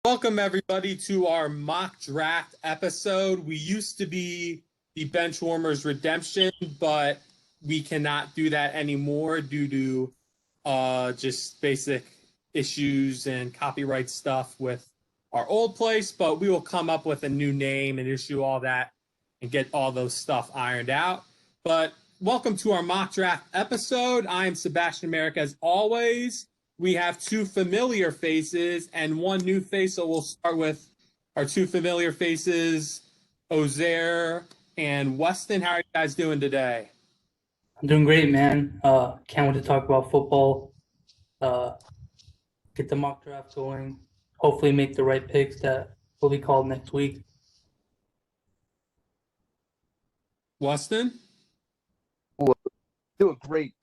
Welcome, everybody, to our mock draft episode. We used to be the Benchwarmers Redemption, but we cannot do that anymore due to just basic issues and copyright stuff with our old place. But we will come up with a new name and issue all that and get all those stuff ironed out. But welcome to our mock draft episode. I am Sebastian Maric, as always. We have two familiar faces and one new face, so we'll start with our two familiar faces, Ozair and Westin. How are you guys doing today? I'm doing great, man. Can't wait to talk about football. Get the mock draft going. Hopefully make the right picks that will be called next week. Westin? Doing great.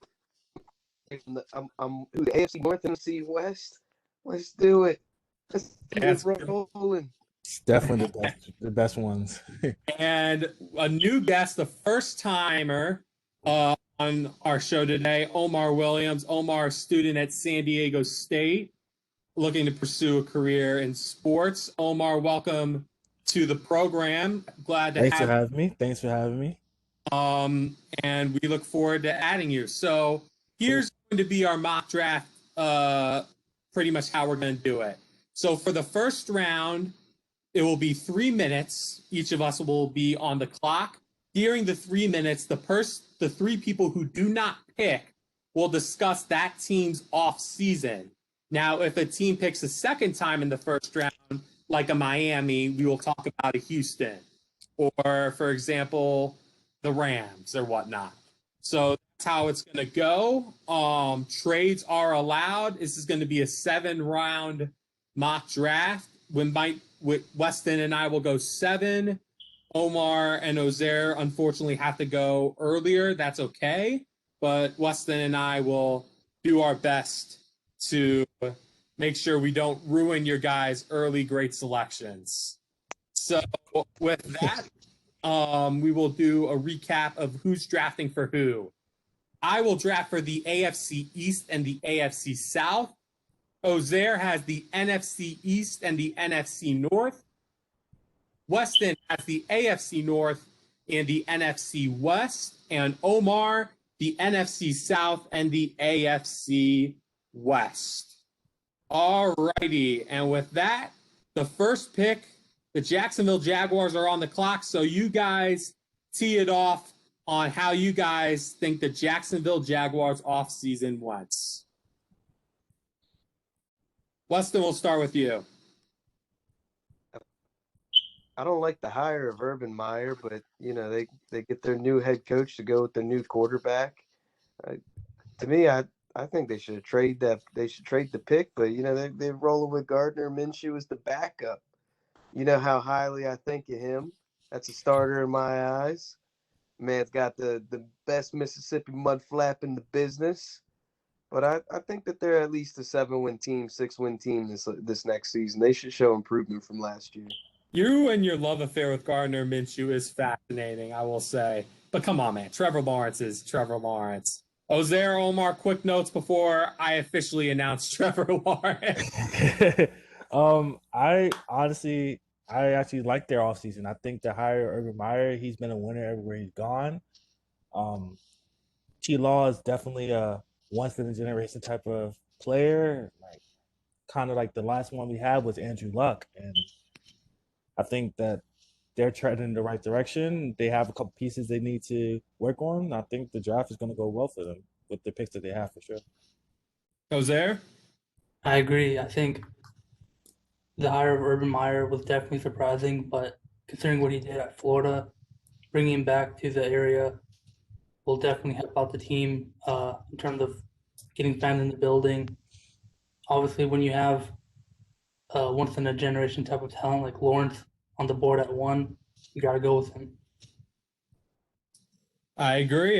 I'm the AFC North and NFC West. Let's do it. Let's keep it rolling. It's definitely the best ones. And a new guest, the first timer on our show today, Omar Williams. Omar, a student at San Diego State, looking to pursue a career in sports. Omar, welcome to the program. Glad to Thanks for having me. And we look forward to adding you. So here's going to be our mock draft, pretty much how we're going to do it. So for the first round, it will be 3 minutes. Each of us will be on the clock. During the 3 minutes, the three people who do not pick will discuss that team's off season. Now, if a team picks a second time in the first round, like a Miami, we will talk about a Houston, or, for example, the Rams or whatnot. So that's how it's going to go. Trades are allowed. This is going to be a 7-round mock draft. Westin and I will go 7. Omar and Ozair, unfortunately, have to go earlier. That's okay. But Westin and I will do our best to make sure we don't ruin your guys' early great selections. So with that, we will do a recap of who's drafting for who. I will draft for the AFC East and the AFC South. Ozair has the NFC East and the NFC North. Westin has the AFC North and the NFC West. And Omar, the NFC South and the AFC West. All righty. And with that, the first pick, the Jacksonville Jaguars are on the clock. So you guys tee it off on how you guys think the Jacksonville Jaguars offseason went. Westin, we'll start with you. I don't like the hire of Urban Meyer, but they get their new head coach to go with their new quarterback. To me, I think they should trade that. They should trade the pick, but they're rolling with Gardner Minshew as the backup. You know how highly I think of him. That's a starter in my eyes. Man's got the best Mississippi mud flap in the business. But I think that they're at least a 7-win team, 6-win team this next season. They should show improvement from last year. You and your love affair with Gardner Minshew is fascinating, I will say. But come on, man. Trevor Lawrence is Trevor Lawrence. Ozair, Omar, quick notes before I officially announce Trevor Lawrence. I actually like their offseason. I think the hire Urban Meyer, he's been a winner everywhere he's gone. T-Law is definitely a once-in-a-generation type of player. Kind of like the last one we had was Andrew Luck. And I think that they're treading in the right direction. They have a couple pieces they need to work on. I think the draft is going to go well for them with the picks that they have for sure. Ozair? I agree. I think the hire of Urban Meyer was definitely surprising, but considering what he did at Florida, bringing him back to the area will definitely help out the team in terms of getting fans in the building. Obviously, when you have once-in-a-generation type of talent like Lawrence on the board at 1, you got to go with him. I agree.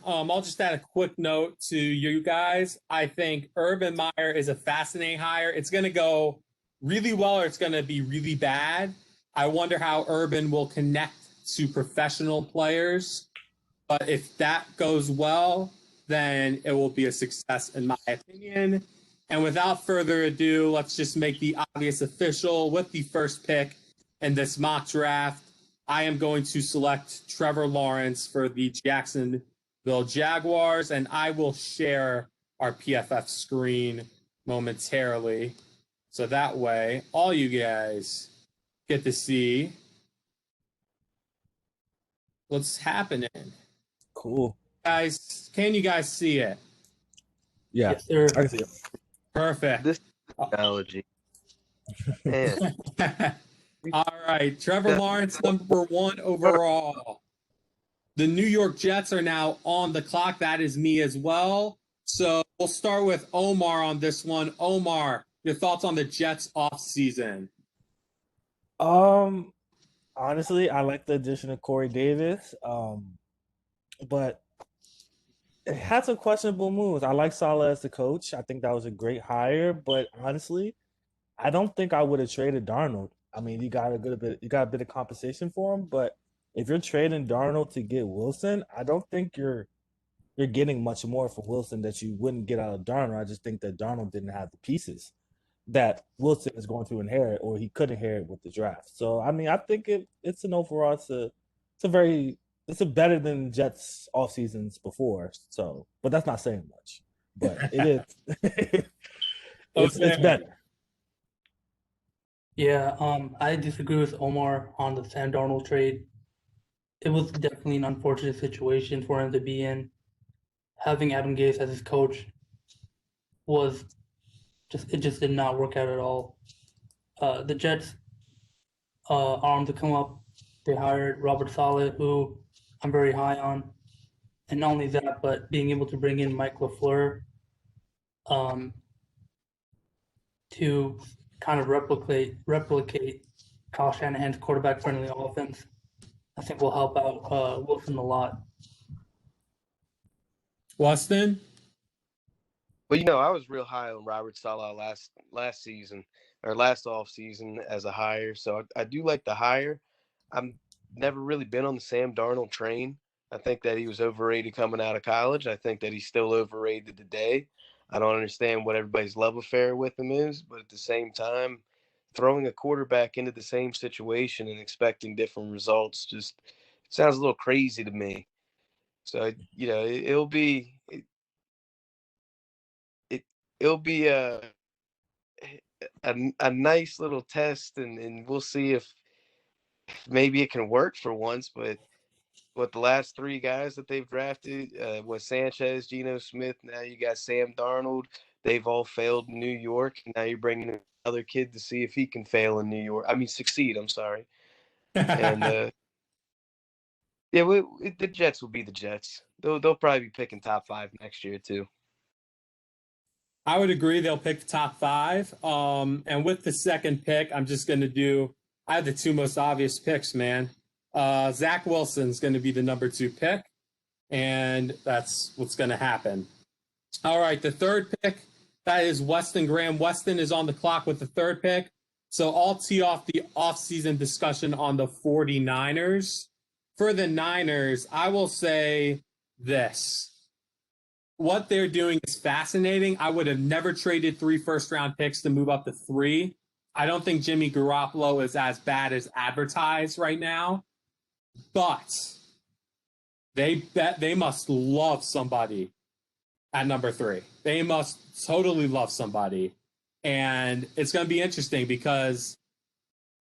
I'll just add a quick note to you guys. I think Urban Meyer is a fascinating hire. It's going to go really well or it's going to be really bad. I wonder how Urban will connect to professional players. But if that goes well, then it will be a success in my opinion. And without further ado, let's just make the obvious official. With the first pick in this mock draft, I am going to select Trevor Lawrence for the Jacksonville Jaguars, and I will share our PFF screen momentarily. So that way, all you guys get to see what's happening. Cool. Guys, can you guys see it? Yeah, Yes, sir. I can see it. Perfect. This technology. Man, All right, Trevor Lawrence, number 1 overall. The New York Jets are now on the clock. That is me as well. So we'll start with Omar on this one. Omar, your thoughts on the Jets offseason? Honestly, I like the addition of Corey Davis. But it had some questionable moves. I like Saleh as the coach. I think that was a great hire, but honestly, I don't think I would have traded Darnold. I mean, you got a bit of compensation for him, but if you're trading Darnold to get Wilson, I don't think you're getting much more for Wilson that you wouldn't get out of Darnold. I just think that Darnold didn't have the pieces that Wilson is going to inherit, or he could inherit with the draft. So I mean, I think it's an overall it's a better than Jets off seasons before. So, but that's not saying much. But it is. It's better. Yeah, I disagree with Omar on the Sam Darnold trade. It was definitely an unfortunate situation for him to be in. Having Adam Gase as his coach just did not work out at all. The Jets are on the come up. They hired Robert Saleh, who I'm very high on. And not only that, but being able to bring in Mike LaFleur to kind of replicate Kyle Shanahan's quarterback-friendly offense, I think will help out Wilson a lot. Westin? well, I was real high on Robert Saleh last season or last off season as a hire, so I do like the hire. I'm never really been on the Sam Darnold train. I think that he was overrated coming out of college. I think that he's still overrated today. I don't understand what everybody's love affair with him is, but at the same time, throwing a quarterback into the same situation and expecting different results just sounds a little crazy to me. So it'll be it'll be a nice little test, and we'll see if maybe it can work for once. But what the last 3 guys that they've drafted was Sanchez, Geno Smith. Now you got Sam Darnold. They've all failed in New York. Now you're bringing another kid to see if he can fail in New York. I mean, succeed. I'm sorry. And the Jets will be the Jets. They'll probably be picking top 5 next year too. I would agree they'll pick the top 5. And with the second pick, I'm just going to do – I have the 2 most obvious picks, man. Zach Wilson's going to be the number 2 pick, and that's what's going to happen. All right, the third pick, that is Westin Graham. Westin is on the clock with the third pick. So I'll tee off the offseason discussion on the 49ers. For the Niners, I will say this. What they're doing is fascinating. I would have never traded 3 first-round picks to move up to 3. I don't think Jimmy Garoppolo is as bad as advertised right now. But they must love somebody at number 3. They must totally love somebody. And it's going to be interesting because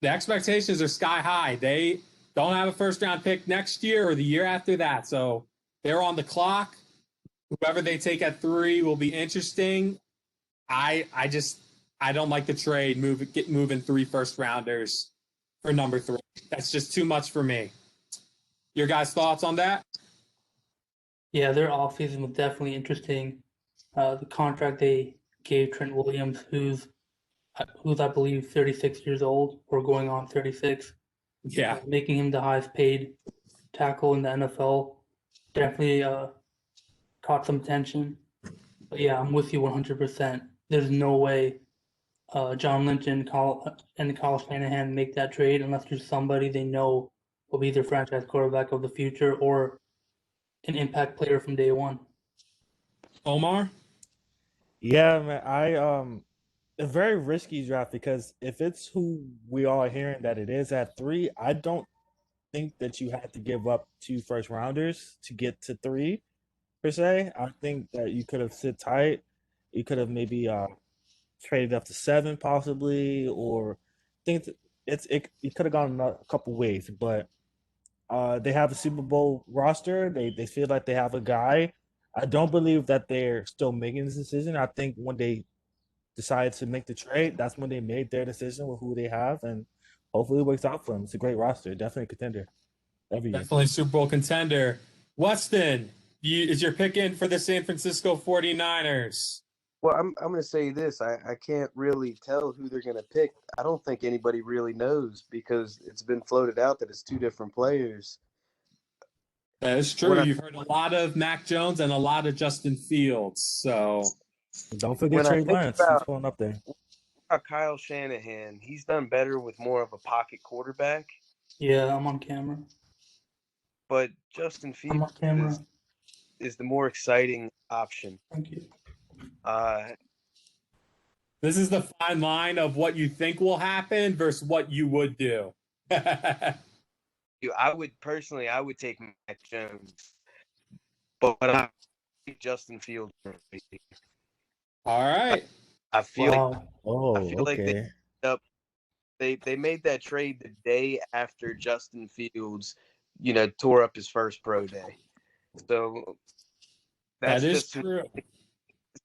the expectations are sky high. They don't have a first-round pick next year or the year after that. So they're on the clock. Whoever they take at 3 will be interesting. I don't like the trade moving 3 first-rounders for number 3. That's just too much for me. Your guys' thoughts on that? Yeah, their offseason was definitely interesting. The contract they gave Trent Williams, who's I believe 36 years old or going on 36, Yeah. making him the highest paid tackle in the NFL, definitely caught some attention. But yeah, I'm with you 100%. There's no way John Lynch and Kyle Shanahan make that trade unless there's somebody they know will be their franchise quarterback of the future or an impact player from day one. Omar? Yeah, man. A very risky draft because if it's who we all are hearing that it is at 3, I don't think that you had to give up 2 first rounders to get to 3 per se. I think that you could have sit tight. You could have maybe traded up to 7 possibly, or think it could have gone a couple ways, but they have a Super Bowl roster. They feel like they have a guy. I don't believe that they're still making this decision. I think when they decided to make the trade, that's when they made their decision with who they have, and hopefully it works out for them. It's a great roster, definitely a contender every year. Definitely Super Bowl contender. Weston, is your pick in for the San Francisco 49ers? Well, I'm going to say this. I can't really tell who they're going to pick. I don't think anybody really knows because it's been floated out that it's 2 different players. That is true. You've heard a lot of Mac Jones and a lot of Justin Fields. So Don't forget when I Trey think Lance. He's about pulling up there. Kyle Shanahan, he's done better with more of a pocket quarterback. Yeah, I'm on camera. But Justin I'm on Fields camera. is the more exciting option. Thank you. this is the fine line of what you think will happen versus what you would do. I would take Mac Jones, but I think Justin Fields. All right. I feel like okay. they made that trade the day after Justin Fields, tore up his first pro day. So That is true.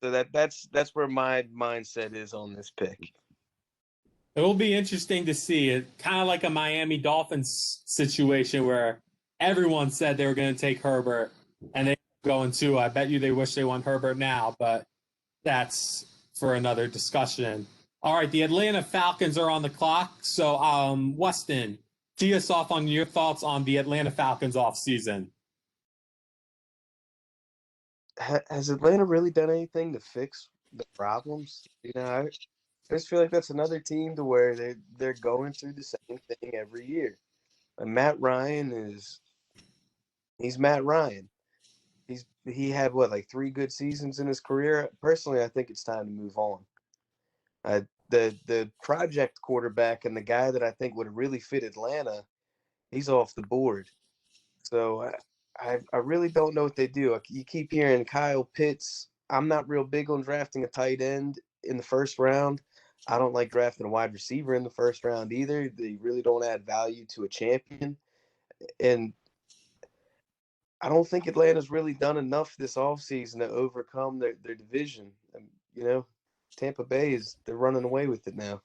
So that's where my mindset is on this pick. It will be interesting to see it, kind of like a Miami Dolphins situation where everyone said they were going to take Herbert and they going to. I bet you they wish they want Herbert now, but that's for another discussion. All right, the Atlanta Falcons are on the clock. So, Weston, tee us off on your thoughts on the Atlanta Falcons offseason. Has Atlanta really done anything to fix the problems? I just feel like that's another team to where they're going through the same thing every year. And Matt Ryan he's Matt Ryan. He had like 3 good seasons in his career. Personally, I think it's time to move on. The project quarterback and the guy that I think would really fit Atlanta, he's off the board. So I really don't know what they do. You keep hearing Kyle Pitts. I'm not real big on drafting a tight end in the first round. I don't like drafting a wide receiver in the first round either. They really don't add value to a champion. And I don't think Atlanta's really done enough this offseason to overcome their division. Tampa Bay they're running away with it now.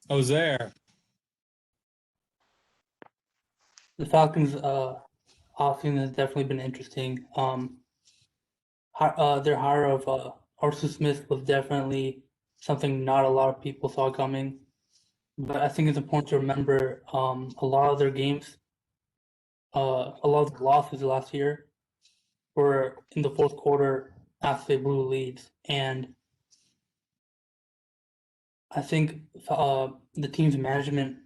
Ozair. The Falcons offseason has definitely been interesting. Their hire of Arthur Smith was definitely something not a lot of people saw coming. But I think it's important to remember a lot of their games, a lot of the losses last year were in the fourth quarter after they blew leads. And I think the team's management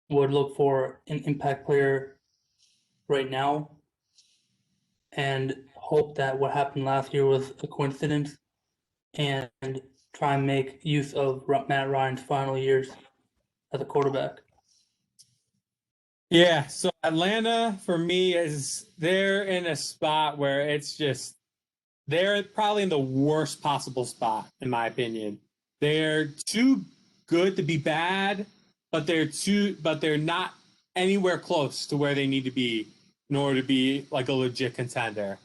would look for an impact player right now and hope that what happened last year was a coincidence and try and make use of Matt Ryan's final years as a quarterback. Yeah, so Atlanta for me they're in a spot where it's just they're probably in the worst possible spot in my opinion. They're too good to be bad, but they're not anywhere close to where they need to be in order to be like a legit contender.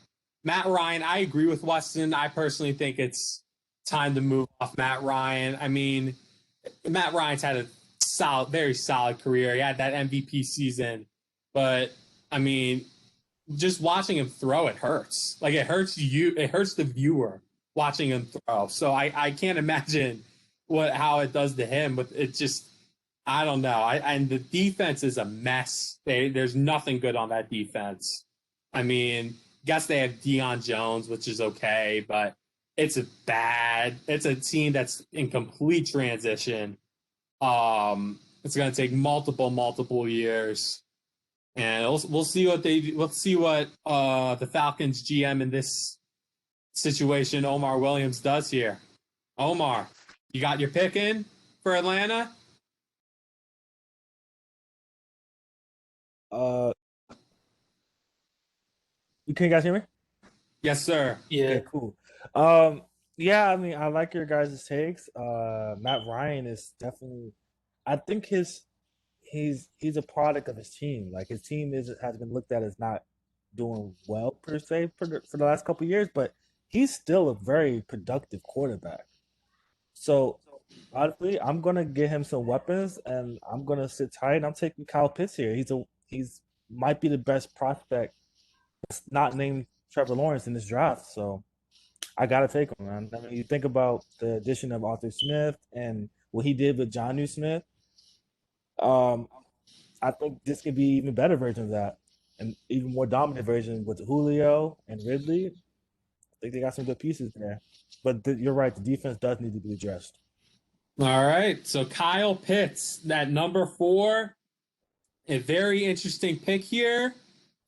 Matt Ryan, I agree with Weston. I personally think it's time to move off Matt Ryan. I mean, Matt Ryan's had a very solid career. He had that MVP season, but I mean, just watching him throw, it hurts. Like it hurts you. It hurts the viewer watching him throw. So I can't imagine how it does to him. But it just, I don't know. And the defense is a mess. There's nothing good on that defense. I mean, guess they have Deion Jones, which is okay, but it's a team that's in complete transition. It's going to take multiple years, and we'll see what they do. We'll see what the Falcons GM in this situation Omar Williams does here. Omar, you got your pick in for Atlanta? Can you guys hear me? Yes, sir. Yeah. Okay, cool. Yeah, I mean, I like your guys' takes. Matt Ryan is definitely. I think he's a product of his team. Like his team has been looked at as not doing well per se for the last couple of years, but he's still a very productive quarterback. So honestly, I'm gonna get him some weapons, and I'm gonna sit tight. I'm taking Kyle Pitts here. He's might be the best prospect that's not named Trevor Lawrence in this draft. So I gotta take him, man. I mean, you think about the addition of Arthur Smith and what he did with Jonnu Smith. Um, I think this could be even better version of that, and even more dominant version with Julio and Ridley. I think they got some good pieces there. But you're right, the defense does need to be addressed. All right. So Kyle Pitts, that number 4, a very interesting pick here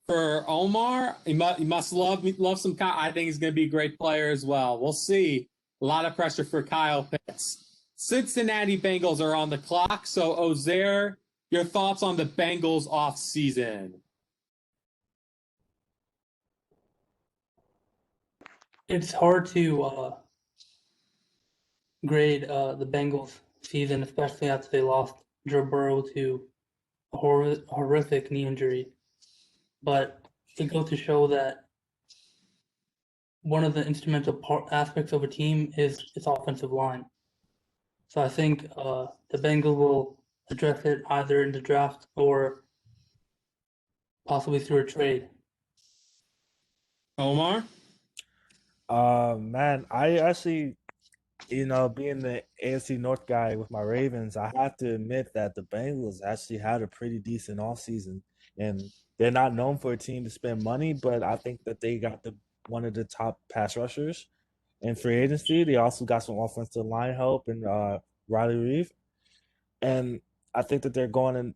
for Omar. He must love some Kyle. I think he's going to be a great player as well. We'll see. A lot of pressure for Kyle Pitts. Cincinnati Bengals are on the clock. So Ozair, your thoughts on the Bengals offseason? It's hard to grade the Bengals season, especially after they lost Joe Burrow to a horrific knee injury. But it goes to show that one of the instrumental aspects of a team is its offensive line. So I think the Bengals will address it either in the draft or possibly through a trade. Omar? Man, I actually, being the AFC North guy with my Ravens, I have to admit that the Bengals actually had a pretty decent offseason. And they're not known for a team to spend money, but I think that they got one of the top pass rushers in free agency. They also got some offensive line help in Riley Reeve. And I think that they're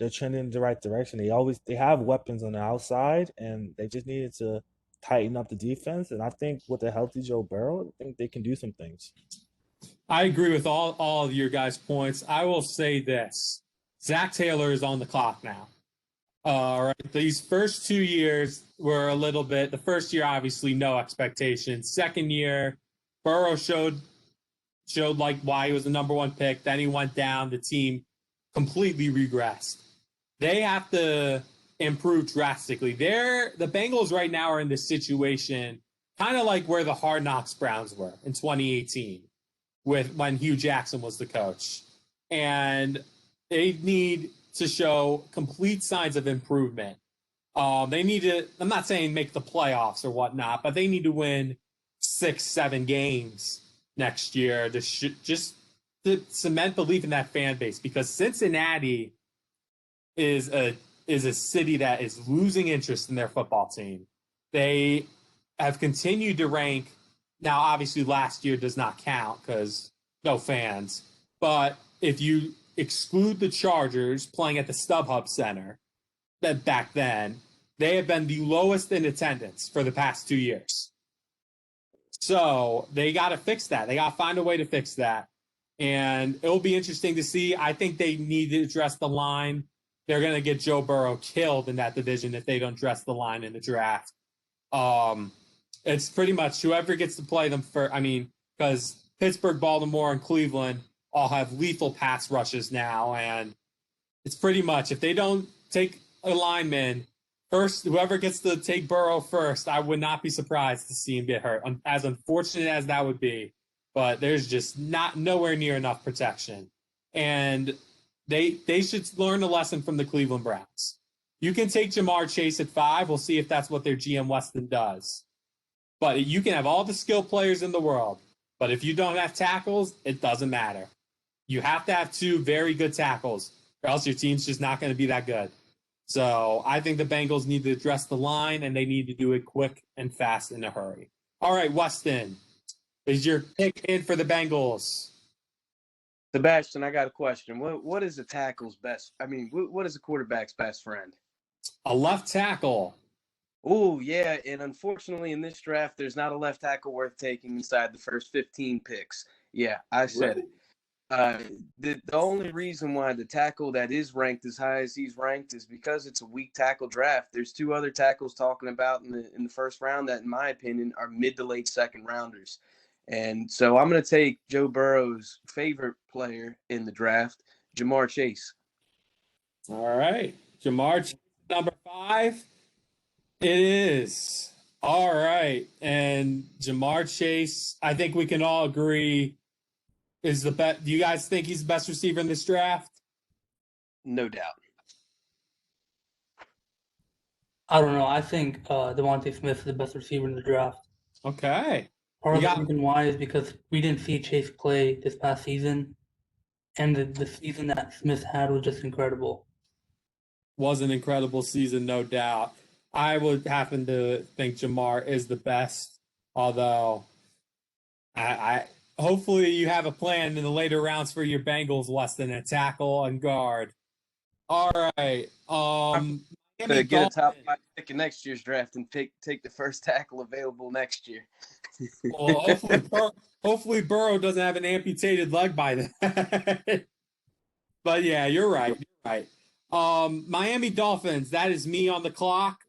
trending in the right direction. They have weapons on the outside, and they just needed to tighten up the defense. And I think with a healthy Joe Burrow, I think they can do some things. I agree with all of your guys' points. I will say this. Zach Taylor is on the clock now. All right. These first 2 years were a little bit. The first year, obviously, no expectations. Second year, Burrow showed like why he was the number 1 pick. Then he went down. The team completely regressed. They have to improve drastically. The Bengals right now are in this situation kind of like where the Hard Knocks Browns were in 2018 when Hugh Jackson was the coach. And they need to show complete signs of improvement. They need to, I'm not saying make the playoffs or whatnot, but they need to win 6-7 games next year to just to cement belief in that fan base, because Cincinnati is a city that is losing interest in their football team. They have continued to rank. Now, obviously, last year does not count because no fans. But if you exclude the Chargers playing at the StubHub Center, that back then, they have been the lowest in attendance for the past 2 years. So they got to fix that. They got to find a way to fix that. And it'll be interesting to see. I think they need to address the line. They're going to get Joe Burrow killed in that division if they don't dress the line in the draft. It's pretty much whoever gets to play them first. I mean, because Pittsburgh, Baltimore, and Cleveland all have lethal pass rushes now. And it's pretty much if they don't take a lineman first, whoever gets to take Burrow first, I would not be surprised to see him get hurt. As unfortunate as that would be, but there's just nowhere near enough protection. And they should learn a lesson from the Cleveland Browns. You can take Jamar Chase at 5. We'll see if that's what their GM Westin does. But you can have all the skilled players in the world, but if you don't have tackles, it doesn't matter. You have to have 2 very good tackles, or else your team's just not going to be that good. So I think the Bengals need to address the line, and they need to do it quick and fast in a hurry. All right, Westin, is your pick in for the Bengals? Sebastian, I got a question. What is a tackle's best? I mean, what is a quarterback's best friend? A left tackle. Oh, yeah, and unfortunately in this draft, there's not a left tackle worth taking inside the first 15 picks. Yeah, I said it. The only reason why the tackle that is ranked as high as he's ranked is because it's a weak tackle draft. There's two other tackles talking about in the first round that, in my opinion, are mid to late second rounders. And so I'm going to take Joe Burrow's favorite player in the draft, Jamar Chase. All right. Jamar Chase, number 5. It is. All right. And Jamar Chase, I think we can all agree, is the best. Do you guys think he's the best receiver in this draft? No doubt. I don't know. I think Devontae Smith is the best receiver in the draft. Okay. Part of the reason why is because we didn't see Chase play this past season, and the season that Smith had was just incredible. Was an incredible season, no doubt. I would happen to think Jamar is the best, although I hopefully you have a plan in the later rounds for your Bengals, Westin, a tackle and guard. All right. Get a top 5 pick in next year's draft and take the first tackle available next year. Well, hopefully Burrow doesn't have an amputated leg by then. But yeah, you're right. You're right. Miami Dolphins, that is me on the clock.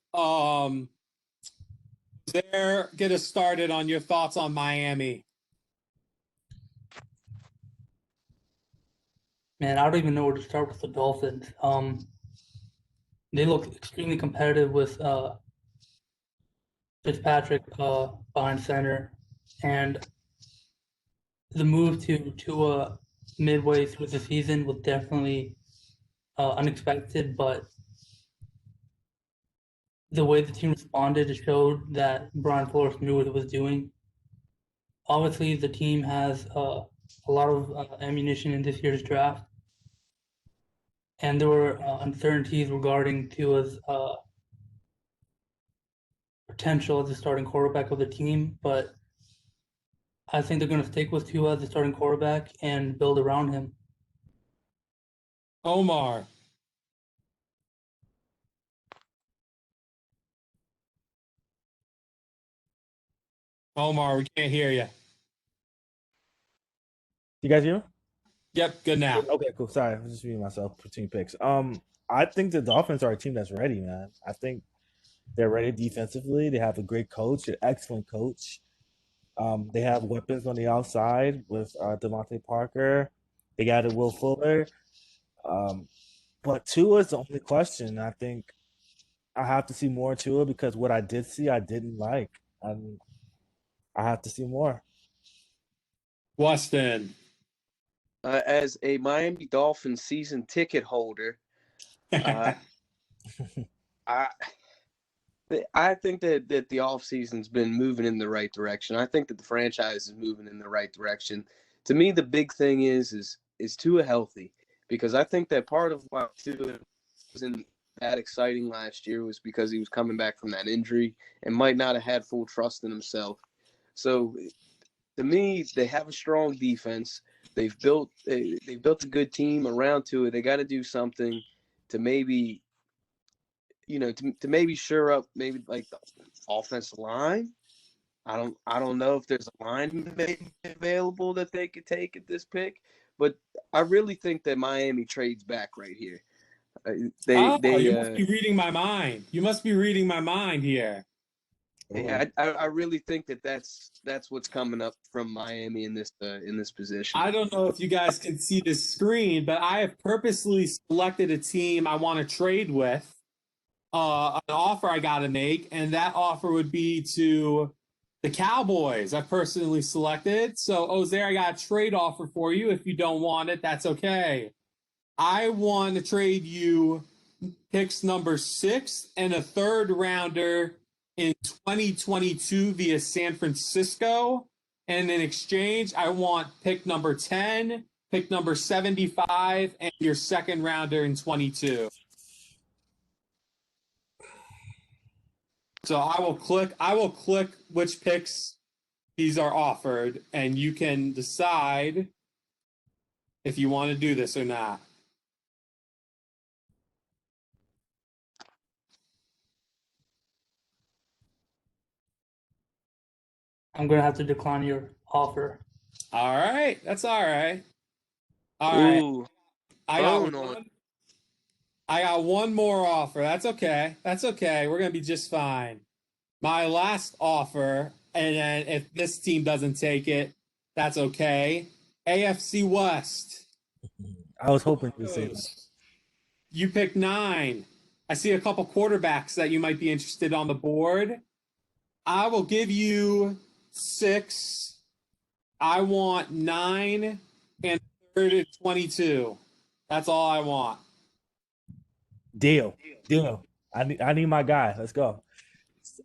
Get us started on your thoughts on Miami. Man, I don't even know where to start with the Dolphins. They look extremely competitive with Fitzpatrick behind center, and the move to Tua midway through the season was definitely unexpected, but the way the team responded showed that Brian Flores knew what he was doing. Obviously, the team has a lot of ammunition in this year's draft, and there were uncertainties regarding Tua's potential as the starting quarterback of the team, but I think they're going to stick with Tua as the starting quarterback and build around him. Omar. Omar, we can't hear you. You guys hear me? Yep, good now. Okay, cool. Sorry, I was just reading myself between picks. I think the Dolphins are a team that's ready, man. I think they're ready defensively. They have a great coach, an excellent coach. They have weapons on the outside with Devontae Parker. They got a Will Fuller. But Tua is the only question. I think I have to see more Tua because what I did see, I didn't like. I have to see more. Westin. As a Miami Dolphins season ticket holder, I think that the offseason's been moving in the right direction. I think that the franchise is moving in the right direction. To me, the big thing is Tua healthy? Because I think that part of why Tua wasn't that exciting last year was because he was coming back from that injury and might not have had full trust in himself. So to me, they have a strong defense. They've built a good team around Tua. They got to do something to maybe – to maybe shore up maybe like the offensive line. I don't know if there's a line available that they could take at this pick, but I really think that Miami trades back right here. You must be reading my mind. You must be reading my mind here. Yeah, I really think that's what's coming up from Miami in this position. I don't know if you guys can see the screen, but I have purposely selected a team I want to trade with. An offer I got to make, and that offer would be to the Cowboys. I personally selected. So, Ozair, I got a trade offer for you. If you don't want it, that's okay. I want to trade you picks number 6 and a third rounder in 2022 via San Francisco. And in exchange, I want pick number 10, pick number 75, and your second rounder in 22. So I will click which picks these are offered, and you can decide if you want to do this or not. I'm gonna have to decline your offer. All right, that's all right. All right, Ooh, I got phone on. one. I got one more offer. That's okay. That's okay. We're gonna be just fine. My last offer, and then if this team doesn't take it, that's okay. AFC West. I was hoping you would say that. You picked 9. I see a couple quarterbacks that you might be interested on the board. I will give you 6. I want 9 and 3rd at 22. That's all I want. Deal. I need my guy. Let's go.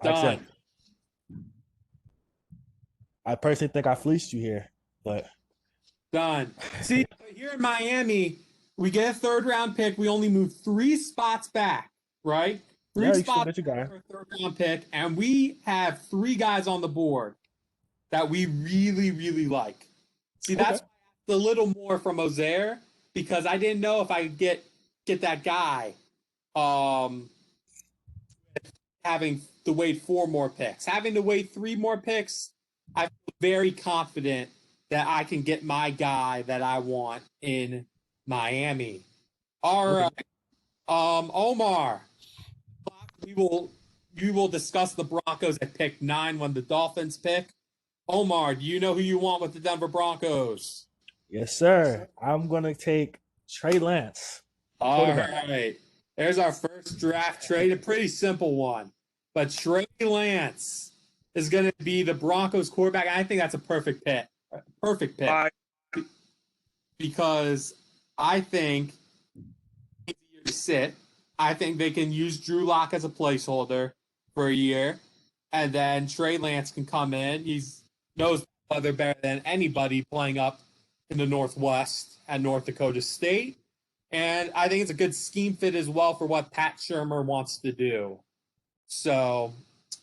I Done. accept. I personally think I fleeced you here, but Done. See, here in Miami, we get a 3rd round pick. We only move 3 spots back, right? 3 yeah, you still spots get your guy. for a 3rd round pick, and we have 3 guys on the board that we really, really like. See, that's a little more from Ozair because I didn't know if I could get that guy having to wait 4 more picks. Having to wait 3 more picks, I feel very confident that I can get my guy that I want in Miami. All right. Omar, we will discuss the Broncos at pick 9 when the Dolphins pick. Omar, do you know who you want with the Denver Broncos? Yes, sir. I'm gonna take Trey Lance. All right. There's our first draft trade, a pretty simple one. But Trey Lance is going to be the Broncos quarterback. I think that's a perfect pick. Perfect pick. Because I think it's a year to sit. I think they can use Drew Lock as a placeholder for a year. And then Trey Lance can come in. He knows the weather better than anybody playing up in the Northwest at North Dakota State. And I think it's a good scheme fit as well for what Pat Shurmur wants to do. So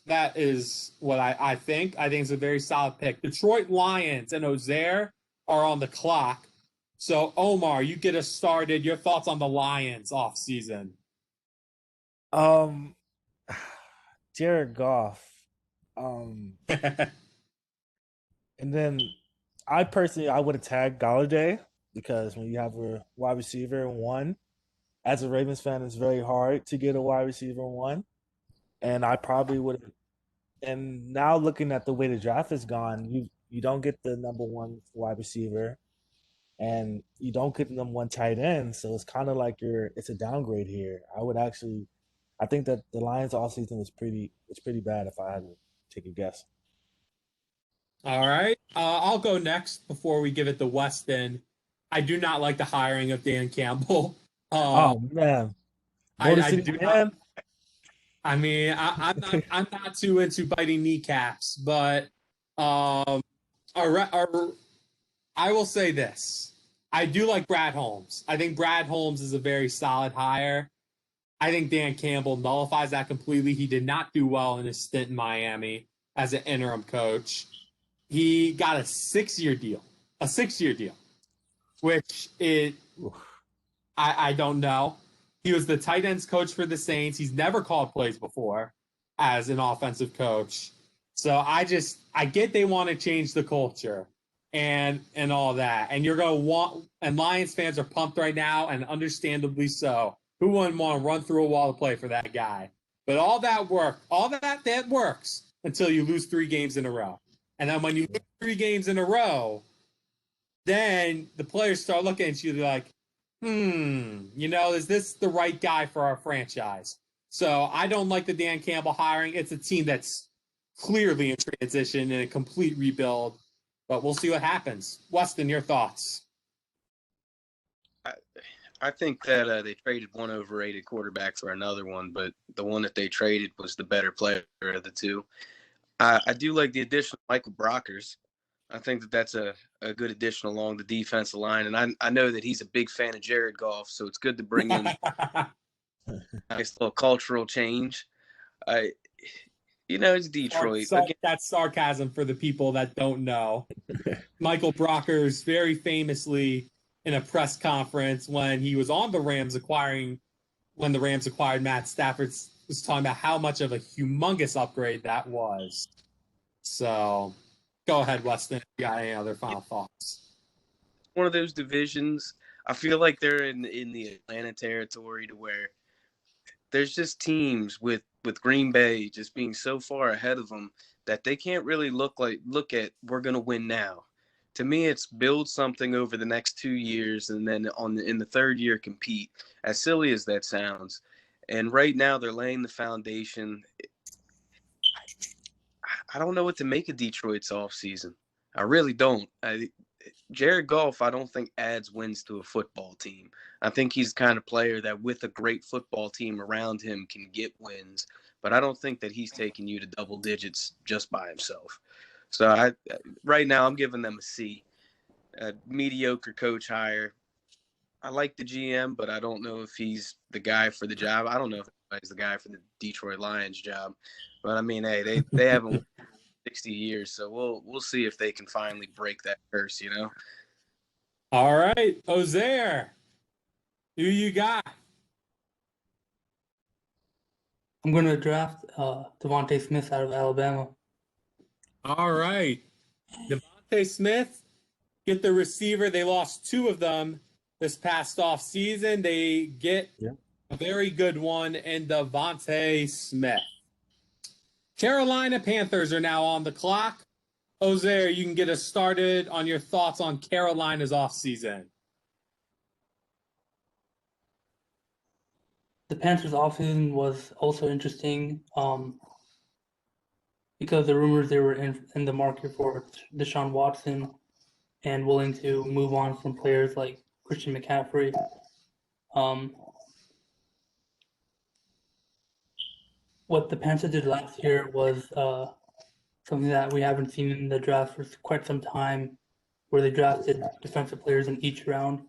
that is what I think. I think it's a very solid pick. Detroit Lions and Ozair are on the clock. So, Omar, you get us started. Your thoughts on the Lions offseason? Jared Goff. And then I would have tagged Galladay because when you have a wide receiver in 1, as a Ravens fan, it's very hard to get a wide receiver in 1. And I probably would have. And now looking at the way the draft has gone, you don't get the number 1 wide receiver, and you don't get the number 1 tight end. So it's kind of like it's a downgrade here. I think that the Lions offseason was pretty bad if I had to take a guess. All right. I'll go next before we give it to Westin. I do not like the hiring of Dan Campbell. Oh man, I do not. I mean, I'm not too into biting kneecaps, but I will say this: I do like Brad Holmes. I think Brad Holmes is a very solid hire. I think Dan Campbell nullifies that completely. He did not do well in his stint in Miami as an interim coach. He got a 6-year deal, which I don't know. He was the tight ends coach for the Saints. He's never called plays before as an offensive coach. So I get they want to change the culture and all that. And you're going to want, and Lions fans are pumped right now, and understandably so. Who wouldn't want to run through a wall to play for that guy? But all that works until you lose 3 games in a row. And then when you lose 3 games in a row, then the players start looking at you like, is this the right guy for our franchise? So I don't like the Dan Campbell hiring. It's a team that's clearly in transition and a complete rebuild, but we'll see what happens. Westin, your thoughts? I think that they traded one overrated quarterback for another one, but the one that they traded was the better player of the 2. I do like the addition of Michael Brockers. I think that's a good addition along the defensive line. And I know that he's a big fan of Jared Goff, so it's good to bring in a nice little cultural change. It's Detroit. That's sarcasm for the people that don't know. Michael Brockers very famously in a press conference when he was on the Rams when the Rams acquired Matt Stafford, was talking about how much of a humongous upgrade that was. So Go ahead, Weston. You got any other final thoughts? One of those divisions, I feel like they're in the Atlanta territory to where there's just teams with Green Bay just being so far ahead of them that they can't really look at we're going to win now. To me, it's build something over the next 2 years and then in the third year compete. As silly as that sounds. And right now they're laying the foundation. I don't know what to make of Detroit's offseason. I really don't. Jared Goff, I don't think adds wins to a football team. I think he's the kind of player that with a great football team around him can get wins, but I don't think that he's taking you to double digits just by himself. So right now I'm giving them a C. A mediocre coach hire. I like the GM, but I don't know if he's the guy for the job. I don't know if he's the guy for the Detroit Lions job. But I mean, hey, they haven't won 60 years, so we'll see if they can finally break that curse, you know? All right, Ozair, who you got? I'm going to draft Devontae Smith out of Alabama. All right. Devontae Smith, get the receiver. They lost 2 of them this past off season. They get a very good one in Devontae Smith. Carolina Panthers are now on the clock. Ozair, you can get us started on your thoughts on Carolina's offseason. The Panthers offseason was also interesting because the rumors they were in the market for Deshaun Watson and willing to move on from players like Christian McCaffrey. What the Panthers did last year was something that we haven't seen in the draft for quite some time, where they drafted defensive players in each round.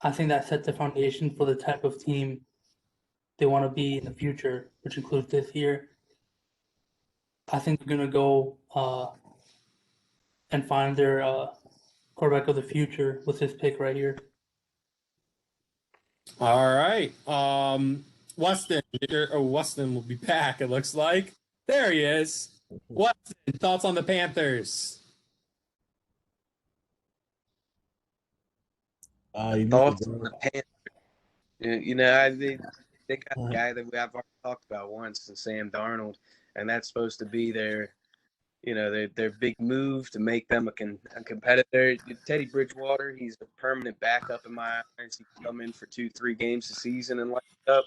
I think that set the foundation for the type of team they want to be in the future, which includes this year. I think they're going to go and find their quarterback of the future with this pick right here. All right. Weston will be back, it looks like. There he is. Weston, thoughts on the Panthers? Thoughts on the Panthers? You know, they got a guy that I've already talked about once, Sam Darnold, and that's supposed to be their big move to make them a competitor. Teddy Bridgewater, he's a permanent backup in my eyes. He can come in for 2-3 games a season and light it up.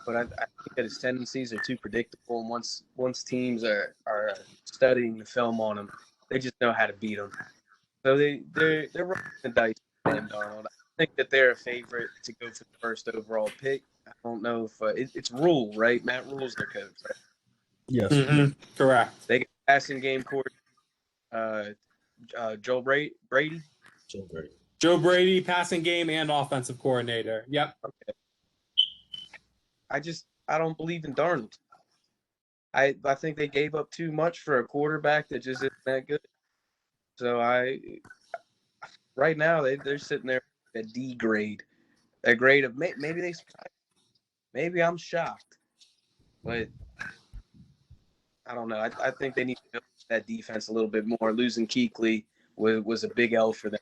But I think that his tendencies are too predictable, and once teams are studying the film on him, they just know how to beat him. So they're rolling the dice with Sam Darnold. I think that they're a favorite to go for the first overall pick. I don't know if it's Rule, right? Matt Rule's their coach, right? Yes. Mm-hmm. Correct. They got passing game court. Joe Brady. Joe Brady, passing game and offensive coordinator. Yep. Okay. I don't believe in Darnold. I think they gave up too much for a quarterback that just isn't that good. So right now they're sitting there at D grade, a grade of maybe they surprised. Maybe I'm shocked, but I don't know. I think they need to build that defense a little bit more. Losing Kuechly was a big L for them,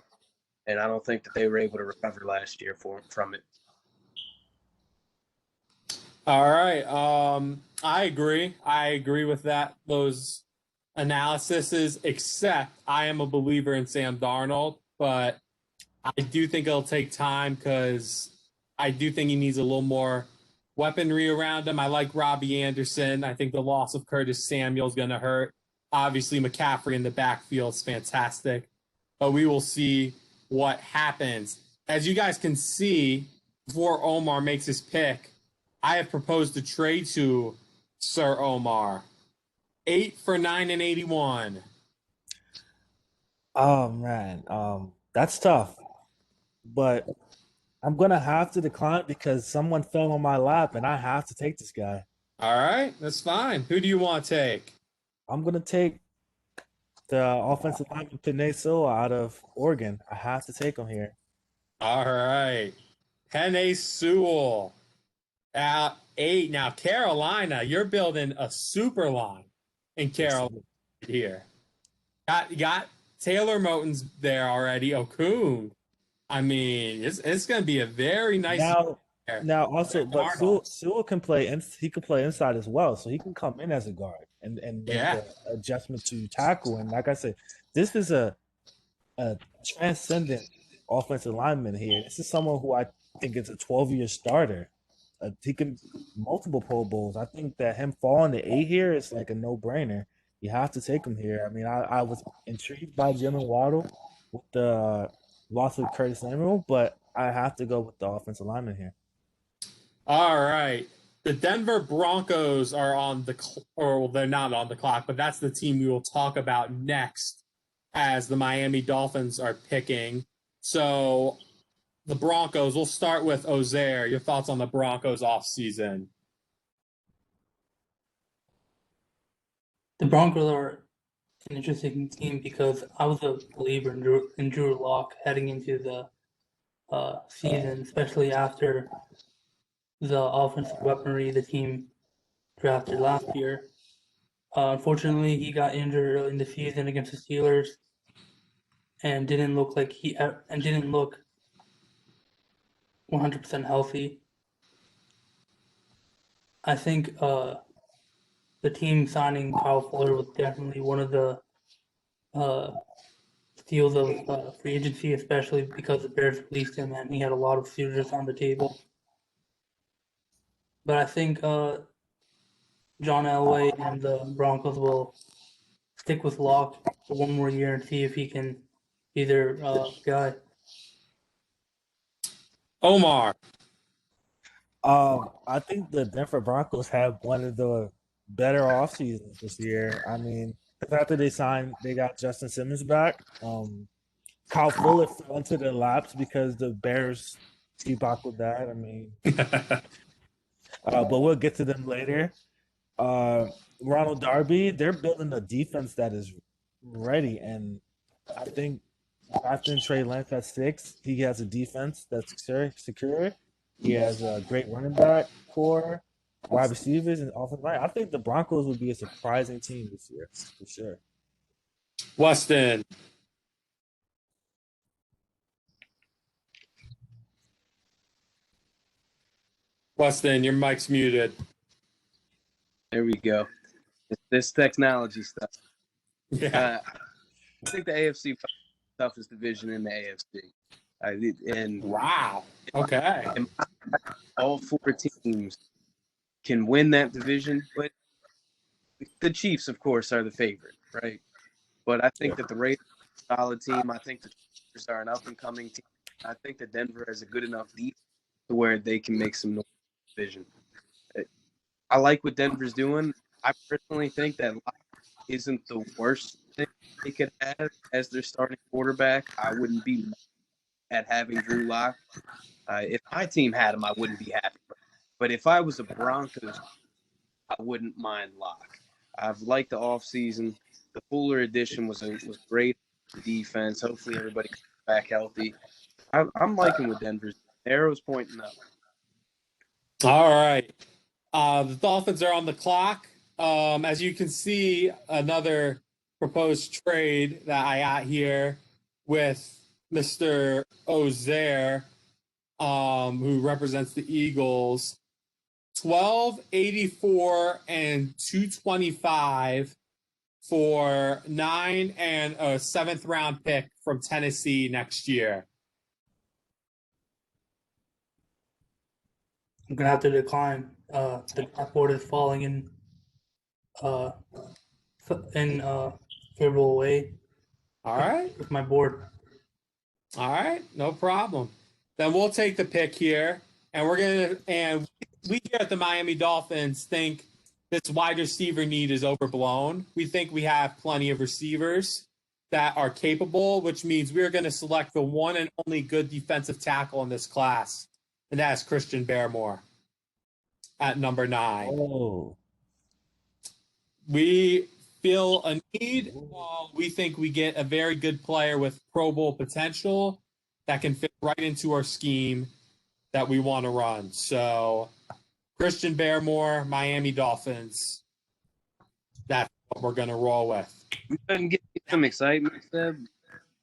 and I don't think that they were able to recover last year from it. All right. I agree. I agree with those analyses, except I am a believer in Sam Darnold, but I do think it'll take time because I do think he needs a little more weaponry around him. I like Robbie Anderson. I think the loss of Curtis Samuel is going to hurt. Obviously, McCaffrey in the backfield is fantastic, but we will see what happens. As you guys can see, before Omar makes his pick, I have proposed a trade to Sir Omar. 8 for 9 and 81. Oh man, that's tough. But I'm gonna have to decline because someone fell on my lap and I have to take this guy. All right, that's fine. Who do you want to take? I'm gonna take the offensive lineman Penei Sewell out of Oregon. I have to take him here. All right. Penei Sewell at 8. Now, Carolina, you're building a super line in Carolina here. got Taylor Moton's there already. Okun. I mean, it's going to be a very nice year. Now also, but Cardinals. Sewell can play he can play inside as well, so he can come in as a guard and make Yeah. the adjustment to tackle. And like I said, this is a transcendent offensive lineman here. This is someone who I think is a 12-year starter. He can multiple Pro Bowls. I think that him falling to 8 here is like a no-brainer. You have to take him here. I mean, I was intrigued by Jim and Waddle with the loss of Curtis Samuel, but I have to go with the offensive lineman here. All right. The Denver Broncos are on they're not on the clock, but that's the team we will talk about next as the Miami Dolphins are picking. So the Broncos, we'll start with Ozair. Your thoughts on the Broncos offseason? The Broncos are an interesting team because I was a believer in Drew Lock heading into the season, especially after the offensive weaponry the team drafted last year. Unfortunately, he got injured early in the season against the Steelers and didn't look 100% healthy. I think the team signing Kyle Fuller was definitely one of the steals of free agency, especially because the Bears released him and he had a lot of suitors on the table. But I think John Elway and the Broncos will stick with Locke for one more year and see if he can be their guy. Omar. I think the Denver Broncos have one of the better off seasons this year. I mean, the fact that they got Justin Simmons back. Kyle Fuller fell into their laps because the Bears debacled that. I mean, but we'll get to them later. Ronald Darby, they're building a defense that is ready, and I think after Trey Lance at 6, he has a defense that's secure. He has a great running back core, wide receivers, and offensive line. I think the Broncos would be a surprising team this year for sure. Westin. Westin, your mic's muted. There we go. It's this technology stuff. Yeah. I think the AFC is the toughest division in the AFC. And Wow. Okay. all 4 teams can win that division, but the Chiefs, of course, are the favorite, right? But I think that the Raiders are a solid team. I think the Chargers are an up-and-coming team. I think that Denver has a good enough defense to where they can make some noise in the division. I like what Denver's doing. I personally think that Locke isn't the worst thing they could have as their starting quarterback. I wouldn't be mad at having Drew Lock. If my team had him, I wouldn't be happy. But if I was a Broncos, I wouldn't mind Locke. I've liked the offseason. The Fuller addition was great for defense. Hopefully everybody comes back healthy. I'm liking what Denver's arrows pointing up. All right. The Dolphins are on the clock. As you can see, another proposed trade that I got here with Mr. Ozair, who represents the Eagles. 1284 and 225 for 9 and a 7th round pick from Tennessee next year. I'm gonna have to decline. The board is falling in favorable way. All right. With my board. All right, no problem. Then we'll take the pick here, and we here at the Miami Dolphins think this wide receiver need is overblown. We think we have plenty of receivers that are capable, which means we're going to select the one and only good defensive tackle in this class, and that's Christian Barmore at number 9. Oh. We feel a need. We think we get a very good player with Pro Bowl potential that can fit right into our scheme that we want to run. So, Christian Barmore, Miami Dolphins. That's what we're going to roll with. You couldn't get some excitement, Seb. You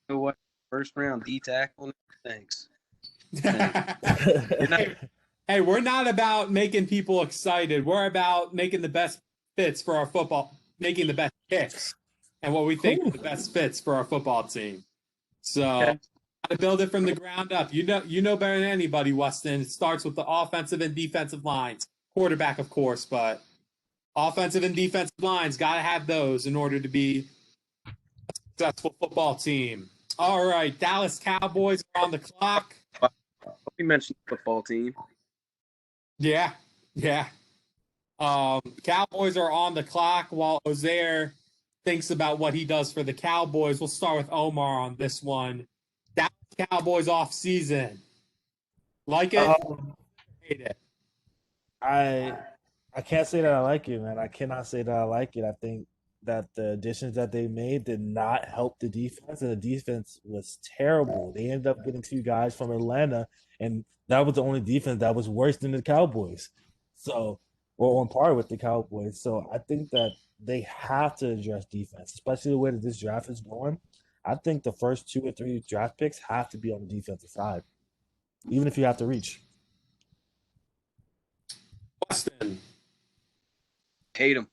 know what? First round D tackle. Thanks. Hey, we're not about making people excited. We're about making the best fits for our football, making the best picks and what we think are the best fits for our football team. So, to build it from the ground up. You know better than anybody, Westin. It starts with the offensive and defensive lines. Quarterback, of course, but offensive and defensive lines, got to have those in order to be a successful football team. All right, Dallas Cowboys are on the clock. We mentioned the football team. Yeah. Cowboys are on the clock while Ozair thinks about what he does for the Cowboys. We'll start with Omar on this one. Dallas Cowboys offseason. Like it? Hate it? I can't say that I like it, man. I cannot say that I like it. I think that the additions that they made did not help the defense, and the defense was terrible. They ended up getting 2 guys from Atlanta, and that was the only defense that was worse than the Cowboys. So, or on par with the Cowboys. So I think that they have to address defense, especially the way that this draft is going. I think the first 2 or 3 draft picks have to be on the defensive side, even if you have to reach. Westin. Hate him.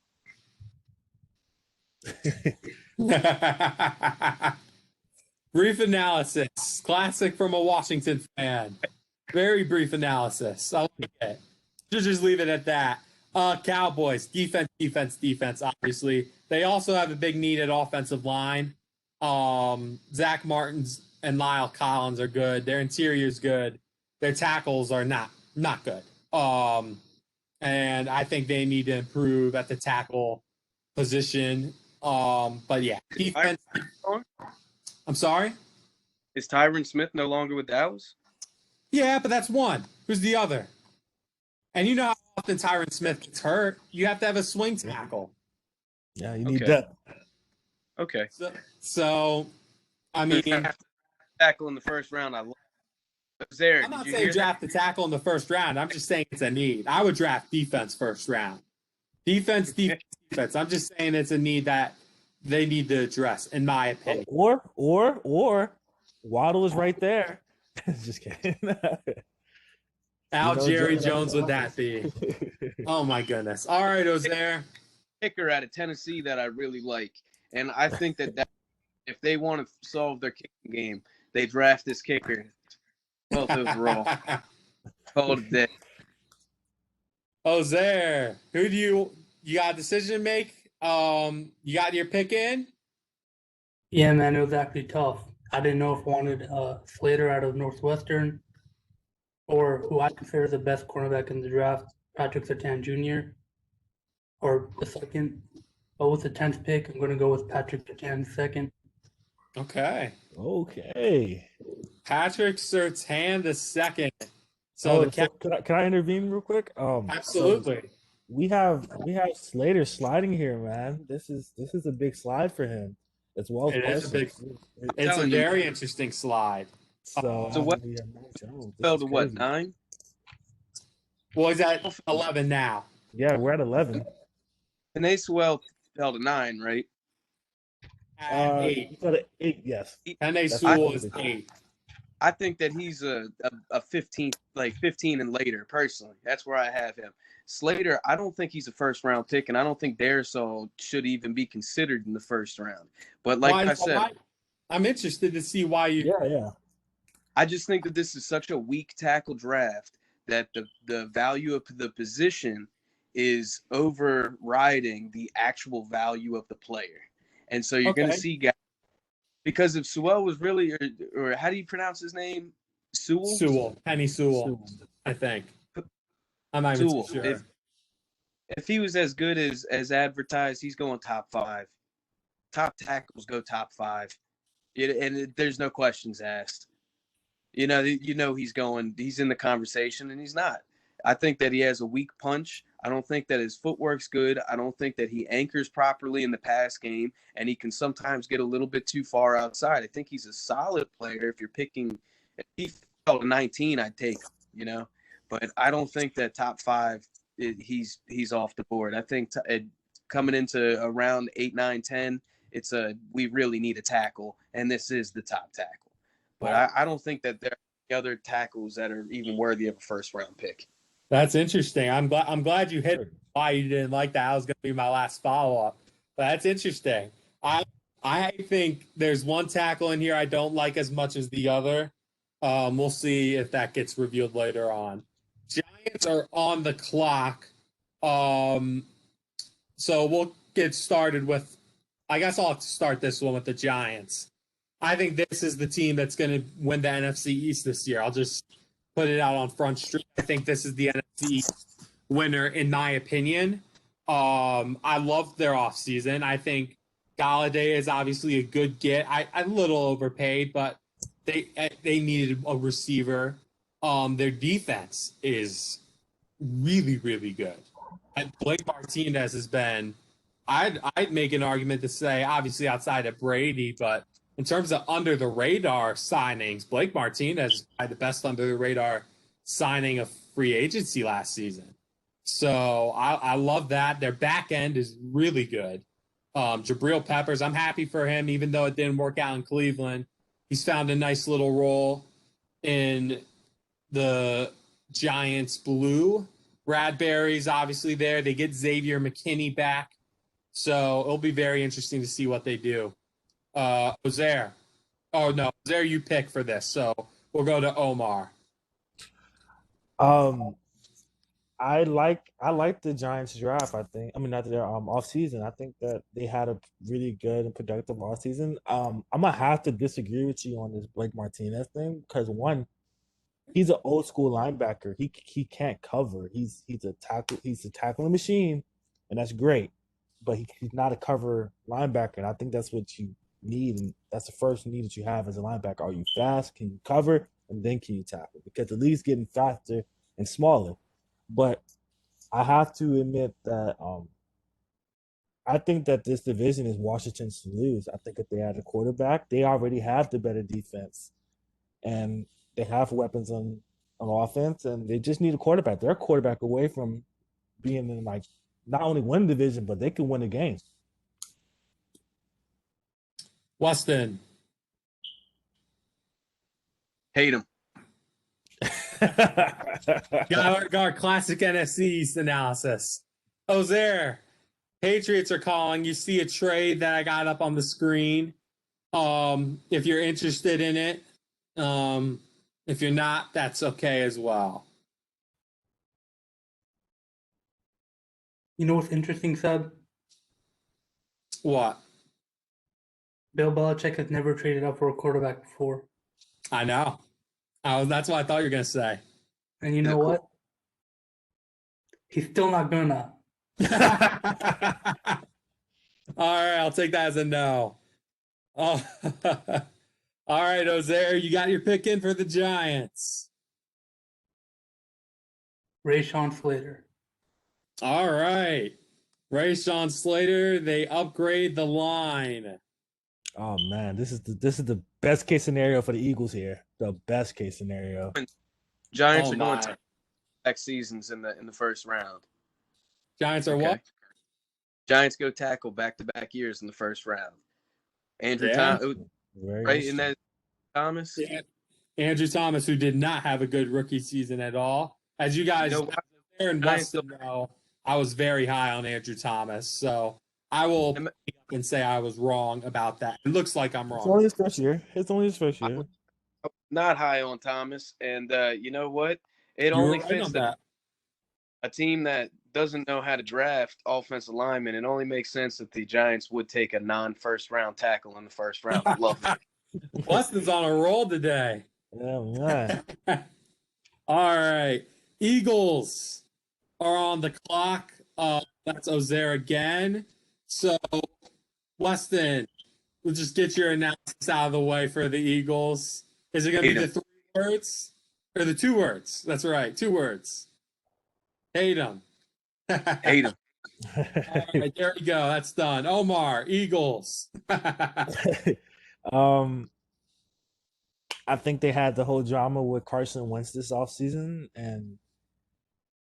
Brief analysis. Classic from a Washington fan. Very brief analysis. I like it. Should just leave it at that. Cowboys. Defense, obviously. They also have a big need at offensive line. Zach Martins and Lyle Collins are good. Their interior is good. Their tackles are not good. And I think they need to improve at the tackle position. But yeah, defense. I'm sorry? Is Tyron Smith no longer with Dallas? Yeah, but that's one. Who's the other? And you know how often Tyron Smith gets hurt. You have to have a swing tackle. Yeah, you need that. Okay. So I mean, tackle in the first round. I love Ozair. I'm not saying draft the tackle in the first round. I'm just saying it's a need. I would draft defense first round. Defense. I'm just saying it's a need that they need to address, in my opinion. Or Waddle is right there. Just kidding. How Jerry Jones would that be? Oh my goodness! All right, Ozair. Kicker out of Tennessee that I really like, and I think that if they want to solve their kicking game, they draft this kicker. 12th overall. Called it that. Ozair, who do you got a decision to make? You got your pick in? Yeah, man, it was actually tough. I didn't know if I wanted Slater out of Northwestern or who I consider the best cornerback in the draft, Patrick Surtain Jr., or the second. But with the 10th pick, I'm going to go with Patrick Surtain second. Okay. Patrick Surtain the second. So can I intervene real quick? Absolutely. So we have Slater sliding here, man. This is a big slide for him. As well as it's a very interesting slide. So what? Fell to what, 9? Well, he's at 11 now. Yeah, we're at 11. And they fell to 9, right? At 8. At 8, yes. And they Sewell is 8. I think that he's a 15, like 15 and later, personally. That's where I have him. Slater, I don't think he's a first-round pick, and I don't think Darisaw should even be considered in the first round. But like I said, I'm interested to see why you. Yeah. I just think that this is such a weak tackle draft that the value of the position is overriding the actual value of the player. And so you're going to see guys, because if Sewell was really, or how do you pronounce his name? Sewell. Penny Sewell, I think. I'm not even sure. If he was as good as advertised, he's going top 5. Top tackles go top 5. And there's no questions asked. He's in the conversation, and he's not. I think that he has a weak punch. I don't think that his footwork's good. I don't think that he anchors properly in the pass game, and he can sometimes get a little bit too far outside. I think he's a solid player. If he fell to 19, I'd take him, But I don't think that top 5, he's off the board. I think coming into around 8, 9, 10, we really need a tackle, and this is the top tackle. But I don't think that there are any other tackles that are even worthy of a first-round pick. That's interesting. I'm glad you hit why you didn't like that. That was going to be my last follow-up. But that's interesting. I think there's one tackle in here I don't like as much as the other. We'll see if that gets revealed later on. Giants are on the clock. So we'll get started with, I guess I'll start this one with the Giants. I think this is the team that's going to win the NFC East this year. I'll just put it out on Front Street. I think this is the NFC East winner, in my opinion. I love their offseason. I think Galladay is obviously a good get. A little overpaid, but they needed a receiver. Their defense is really, really good. And Blake Martinez has been, I'd make an argument to say, obviously outside of Brady, but in terms of under the radar signings, Blake Martinez is probably the best under the radar signing of free agency last season. So I love that. Their back end is really good. Jabril Peppers, I'm happy for him, even though it didn't work out in Cleveland. He's found a nice little role in the Giants blue. Bradbury's obviously there. They get Xavier McKinney back. So it'll be very interesting to see what they do. Ozair. Oh, no. Ozair, you pick for this. So we'll go to Omar. I like the Giants draft. Not their offseason. I think that they had a really good and productive offseason. I'm gonna have to disagree with you on this Blake Martinez thing because one, he's an old school linebacker. He can't cover. He's a tackling machine, and that's great. But he's not a cover linebacker, and I think that's what you need, and that's the first need that you have as a linebacker. Are you fast? Can you cover? And then can you tackle? Because the league's getting faster and smaller. But I have to admit that I think that this division is Washington's to lose. I think if they had a quarterback, they already have the better defense, and they have weapons on offense, and they just need a quarterback. They're a quarterback away from being in not only win the division, but they can win a game. Westin. Hate him. got our classic NFC East analysis. Ozair, Patriots are calling. You see a trade that I got up on the screen. If you're interested in it, if you're not, that's okay as well. You know what's interesting, Seb? What? Bill Belichick has never traded up for a quarterback before. I know. That's what I thought you were going to say. And you know what? He's still not gonna. All right, I'll take that as a no. Oh. All right, Ozair, you got your pick in for the Giants. Rashawn Slater. All right. Rashawn Slater, they upgrade the line. Oh man, this is the best case scenario for the Eagles here. The best case scenario. Giants are going to back seasons in the first round. Giants are what? Giants go tackle back-to-back years in the first round. Andrew Thomas, right? Isn't that Thomas? Yeah. Andrew Thomas, who did not have a good rookie season at all. As you guys there in Weston know, I was very high on Andrew Thomas. So I will and say I was wrong about that. It looks like I'm wrong. It's only his first year. I'm not high on Thomas. And you know what? It only fits that a team that doesn't know how to draft offensive linemen. It only makes sense that the Giants would take a non-first round tackle in the first round. I love it. Weston's on a roll today. Yeah, man. All right. Eagles are on the clock. That's Ozair again. So, Weston, we'll just get your analysis out of the way for the Eagles. Is it going to be the 3 words or the 2 words? That's right, 2 words. Hate them. Hate them. All right, there we go. That's done. Omar, Eagles. I think they had the whole drama with Carson Wentz this offseason, and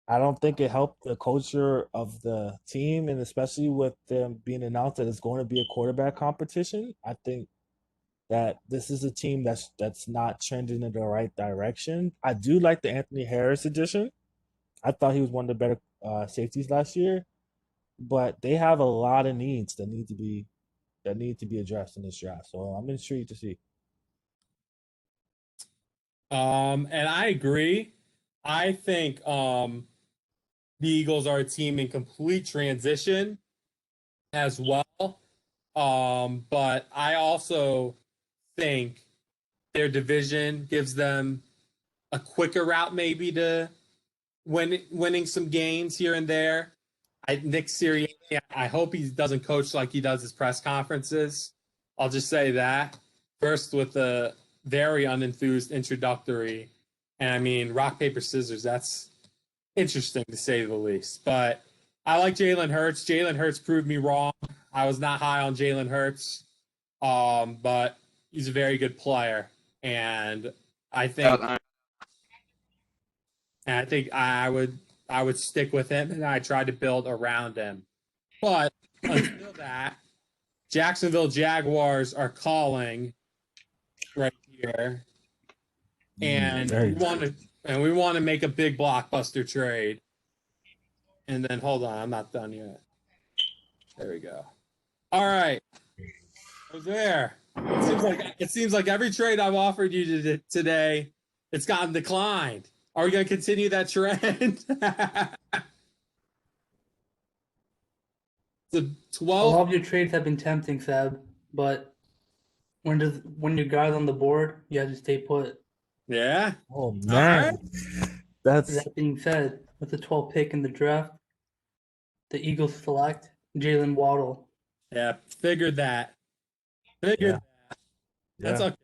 I don't think it helped the culture of the team, and especially with them being announced that it's going to be a quarterback competition. I think that this is a team that's not trending in the right direction. I do like the Anthony Harris addition. I thought he was one of the better safeties last year, but they have a lot of needs that need to be addressed in this draft. So I'm intrigued to see. And I agree. I think the Eagles are a team in complete transition as well. But I also think their division gives them a quicker route maybe to winning some games here and there. Nick Sirianni, I hope he doesn't coach like he does his press conferences. I'll just say that. First with the very unenthused introductory. And I mean, rock, paper, scissors, that's interesting to say the least. But I like Jalen Hurts. Jalen Hurts proved me wrong. I was not high on Jalen Hurts, but he's a very good player. And I think I would stick with him, and I tried to build around him. But until that, Jacksonville Jaguars are calling right here, and we want to make a big blockbuster trade. And then hold on, I'm not done yet. There we go. All right, Ozair. It seems like every trade I've offered you today, it's gotten declined. Are we going to continue that trend? The 12. A lot of your trades have been tempting, Seb, but when your guy's on the board, you have to stay put. Yeah. Oh man, Right. That being said, with the 12th pick in the draft, the Eagles select Jalen Waddle. Yeah, figured that. That. That's okay.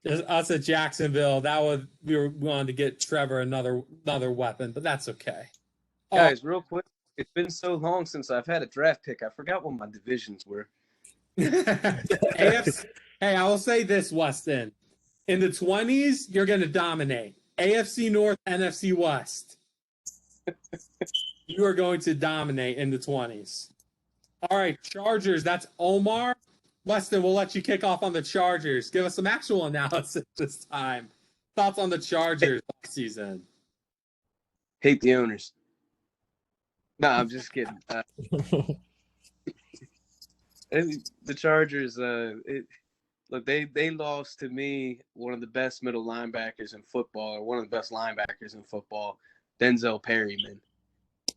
Just us at Jacksonville, we wanted to get Trevor another weapon, but that's okay. Guys, real quick, it's been so long since I've had a draft pick. I forgot what my divisions were. AFC, hey, I will say this, Westin. In the 20s, you're going to dominate. AFC North, NFC West. You are going to dominate in the 20s. All right, Chargers, that's Omar. Westin, we'll let you kick off on the Chargers. Give us some actual analysis this time. Thoughts on the Chargers last season? Hate the owners. No, I'm just kidding. The Chargers, look, they lost to me one of the best middle linebackers in football, or one of the best linebackers in football, Denzel Perryman.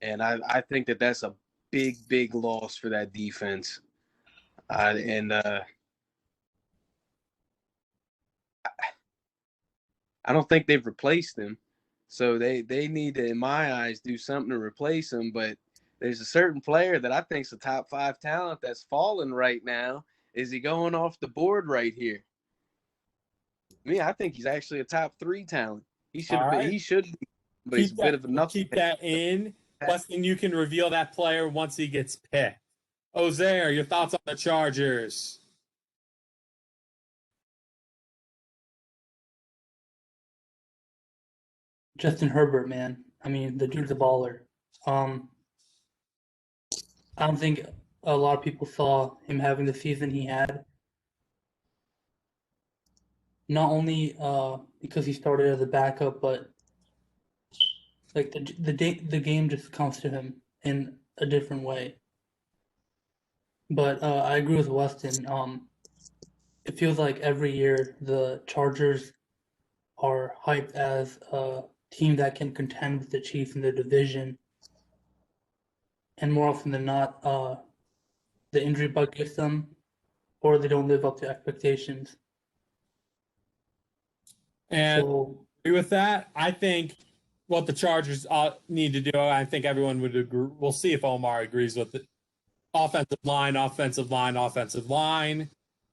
And I think that's a big loss for that defense. I don't think they've replaced him. So they need to, in my eyes, do something to replace him. But there's a certain player that I think is a top 5 talent that's falling right now. Is he going off the board right here? I think he's actually a top 3 talent. He should have been. He should be. But he's a bit of a knucklehead. Keep that in. Westin, you can reveal that player once he gets picked. Ozair, your thoughts on the Chargers? Justin Herbert, man. I mean, the dude's a baller. I don't think a lot of people saw him having the season he had. Not only because he started as a backup, but like the game just comes to him in a different way. But I agree with Westin. It feels like every year the Chargers are hyped as a team that can contend with the Chiefs in the division. And more often than not, the injury bug gets them, or they don't live up to expectations. And agree with that. I think what the Chargers need to do, I think everyone would agree. We'll see if Omar agrees with it. Offensive line.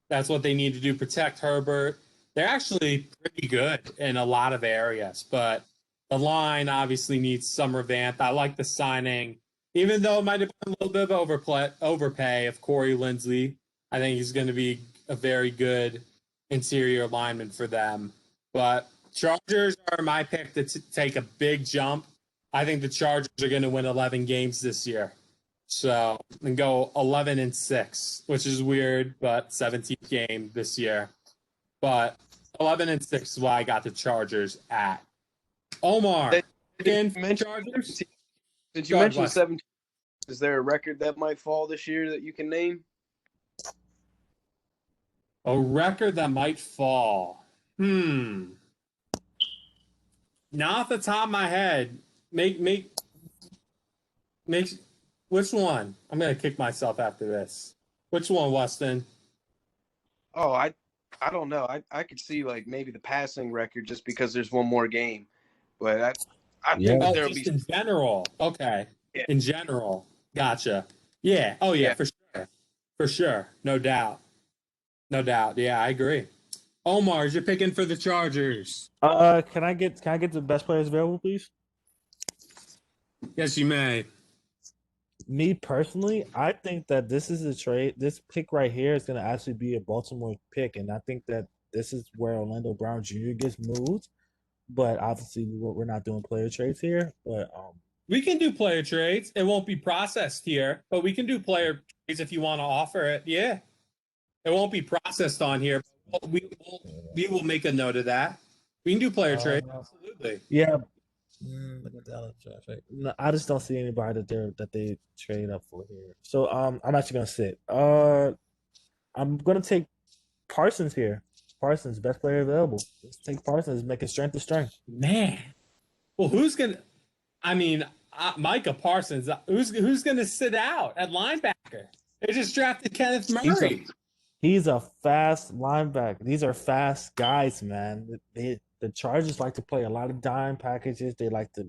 That's what they need to do. Protect Herbert. They're actually pretty good in a lot of areas, but the line obviously needs some revamp. I like the signing, even though it might have been a little bit of overpay of Corey Linsley. I think he's going to be a very good interior lineman for them. But Chargers are my pick to take a big jump. I think the Chargers are going to win 11 games this year. So, and go 11-6, which is weird, but 17th game this year. But 11-6 is why I got the Chargers at. Omar, Chargers? Since you mentioned 17, is there a record that might fall this year that you can name? A record that might fall. Not off the top of my head. Make which one? I'm gonna kick myself after this. Which one, Westin? Oh, I don't know. I could see like maybe the passing record just because there's one more game, but I think that there'll be in general. Okay, yeah. In general, gotcha. Yeah. Oh yeah, for sure, no doubt. Yeah, I agree. Omar, you're picking for the Chargers. Can I get the best players available, please? Yes, you may. Me personally, I think that this is a trade. This pick right here is going to actually be a Baltimore pick, and I think that this is where Orlando Brown Jr. gets moved. But obviously, we're not doing player trades here. But we can do player trades. It won't be processed here, but we can do player trades if you want to offer it. Yeah, it won't be processed on here. But we will make a note of that. We can do player trades. Absolutely. Yeah. No, I just don't see anybody that they trade up for here. So I'm actually gonna sit. I'm gonna take Parsons here. Parsons, best player available. Let's take Parsons, make it strength to strength. Man, well, who's gonna? I mean, Micah Parsons. Who's gonna sit out at linebacker? They just drafted Kenneth Murray. He's a fast linebacker. These are fast guys, man. The Chargers like to play a lot of dime packages. They like to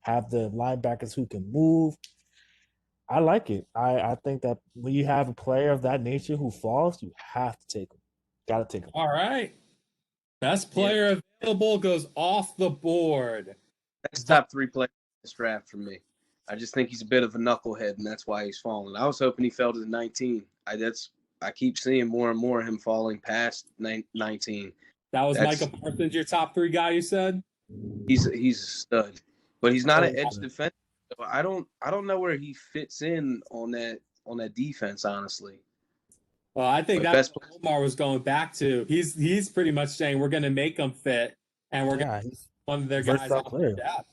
have the linebackers who can move. I like it. I think that when you have a player of that nature who falls, you have to take him. Got to take him. All right. Best player available goes off the board. That's top 3 players in this draft for me. I just think he's a bit of a knucklehead, and that's why he's falling. I was hoping he fell to the 19. I keep seeing more and more of him falling past 19. That was Micah Parsons, your top 3 guy, you said? He's a stud. But he's not an edge defender. So I don't know where he fits in on that defense, honestly. Well, I think that's what Omar was going back to. He's pretty much saying we're going to make him fit, and we're going to one of their guys off the depth.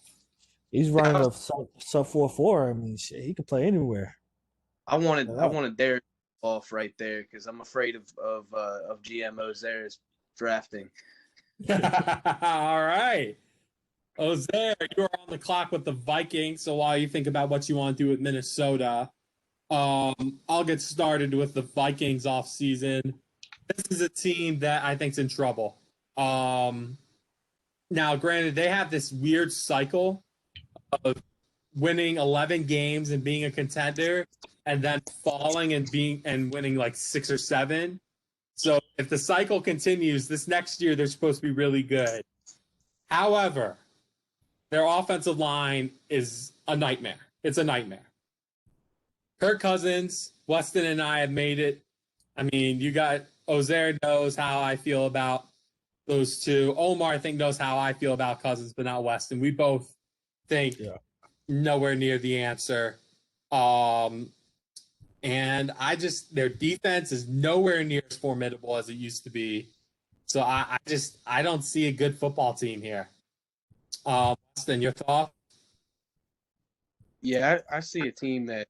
He's running a sub 4.4. I mean, shit, he can play anywhere. I wanted Derek off right there because I'm afraid of GM Ozairs drafting. All right. Ozair, you're on the clock with the Vikings. So while you think about what you want to do with Minnesota, I'll get started with the Vikings offseason. This is a team that I think's in trouble. Now, granted, they have this weird cycle of winning 11 games and being a contender, and then falling and winning like 6 or 7. So if the cycle continues, this next year they're supposed to be really good. However, their offensive line is a nightmare. It's a nightmare. Kirk Cousins, Westin and I have made it. I mean, you got Ozair knows how I feel about those two. Omar, I think, knows how I feel about Cousins, but not Westin. We both think nowhere near the answer. And their defense is nowhere near as formidable as it used to be. So I don't see a good football team here. Westin, your thoughts? Yeah, I see a team that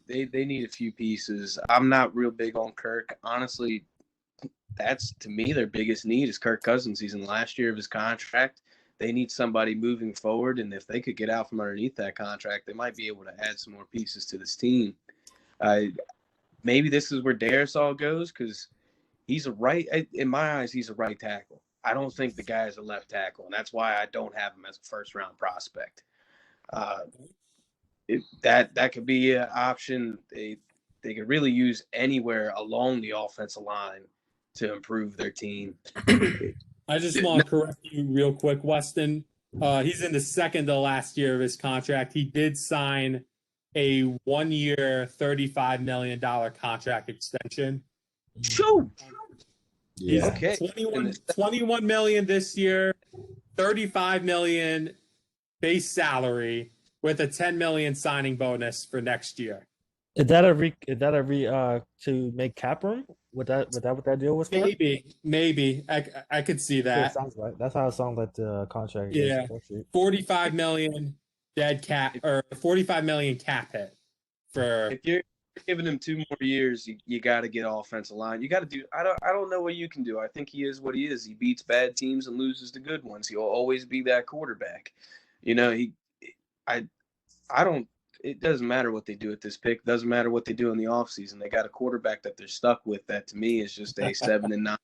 they need a few pieces. I'm not real big on Kirk. Honestly, that's, to me, their biggest need is Kirk Cousins. He's in the last year of his contract. They need somebody moving forward, and if they could get out from underneath that contract, they might be able to add some more pieces to this team. Maybe this is where Darisaw goes because in my eyes, he's a right tackle. I don't think the guy is a left tackle, and that's why I don't have him as a first-round prospect. That could be an option. They could really use anywhere along the offensive line to improve their team. I just want to correct you real quick, Westin. He's in the second to last year of his contract. He did sign a 1-year, $35 million contract extension. Shoot. Yeah. Okay. 21 million this year, $35 million base salary with a $10 million signing bonus for next year. Is that to make cap room? What that deal was for? Maybe. I could see that. Sounds like that's how it sounds like the contract. Yeah, $45 million dead cap or $45 million cap hit for. If you're giving him 2 more years, you got to get offensive line. You got to do. I don't know what you can do. I think he is what he is. He beats bad teams and loses to good ones. He'll always be that quarterback. I don't. It doesn't matter what they do at this pick. It doesn't matter what they do in the offseason. They got a quarterback that they're stuck with. That to me is just a 7-9,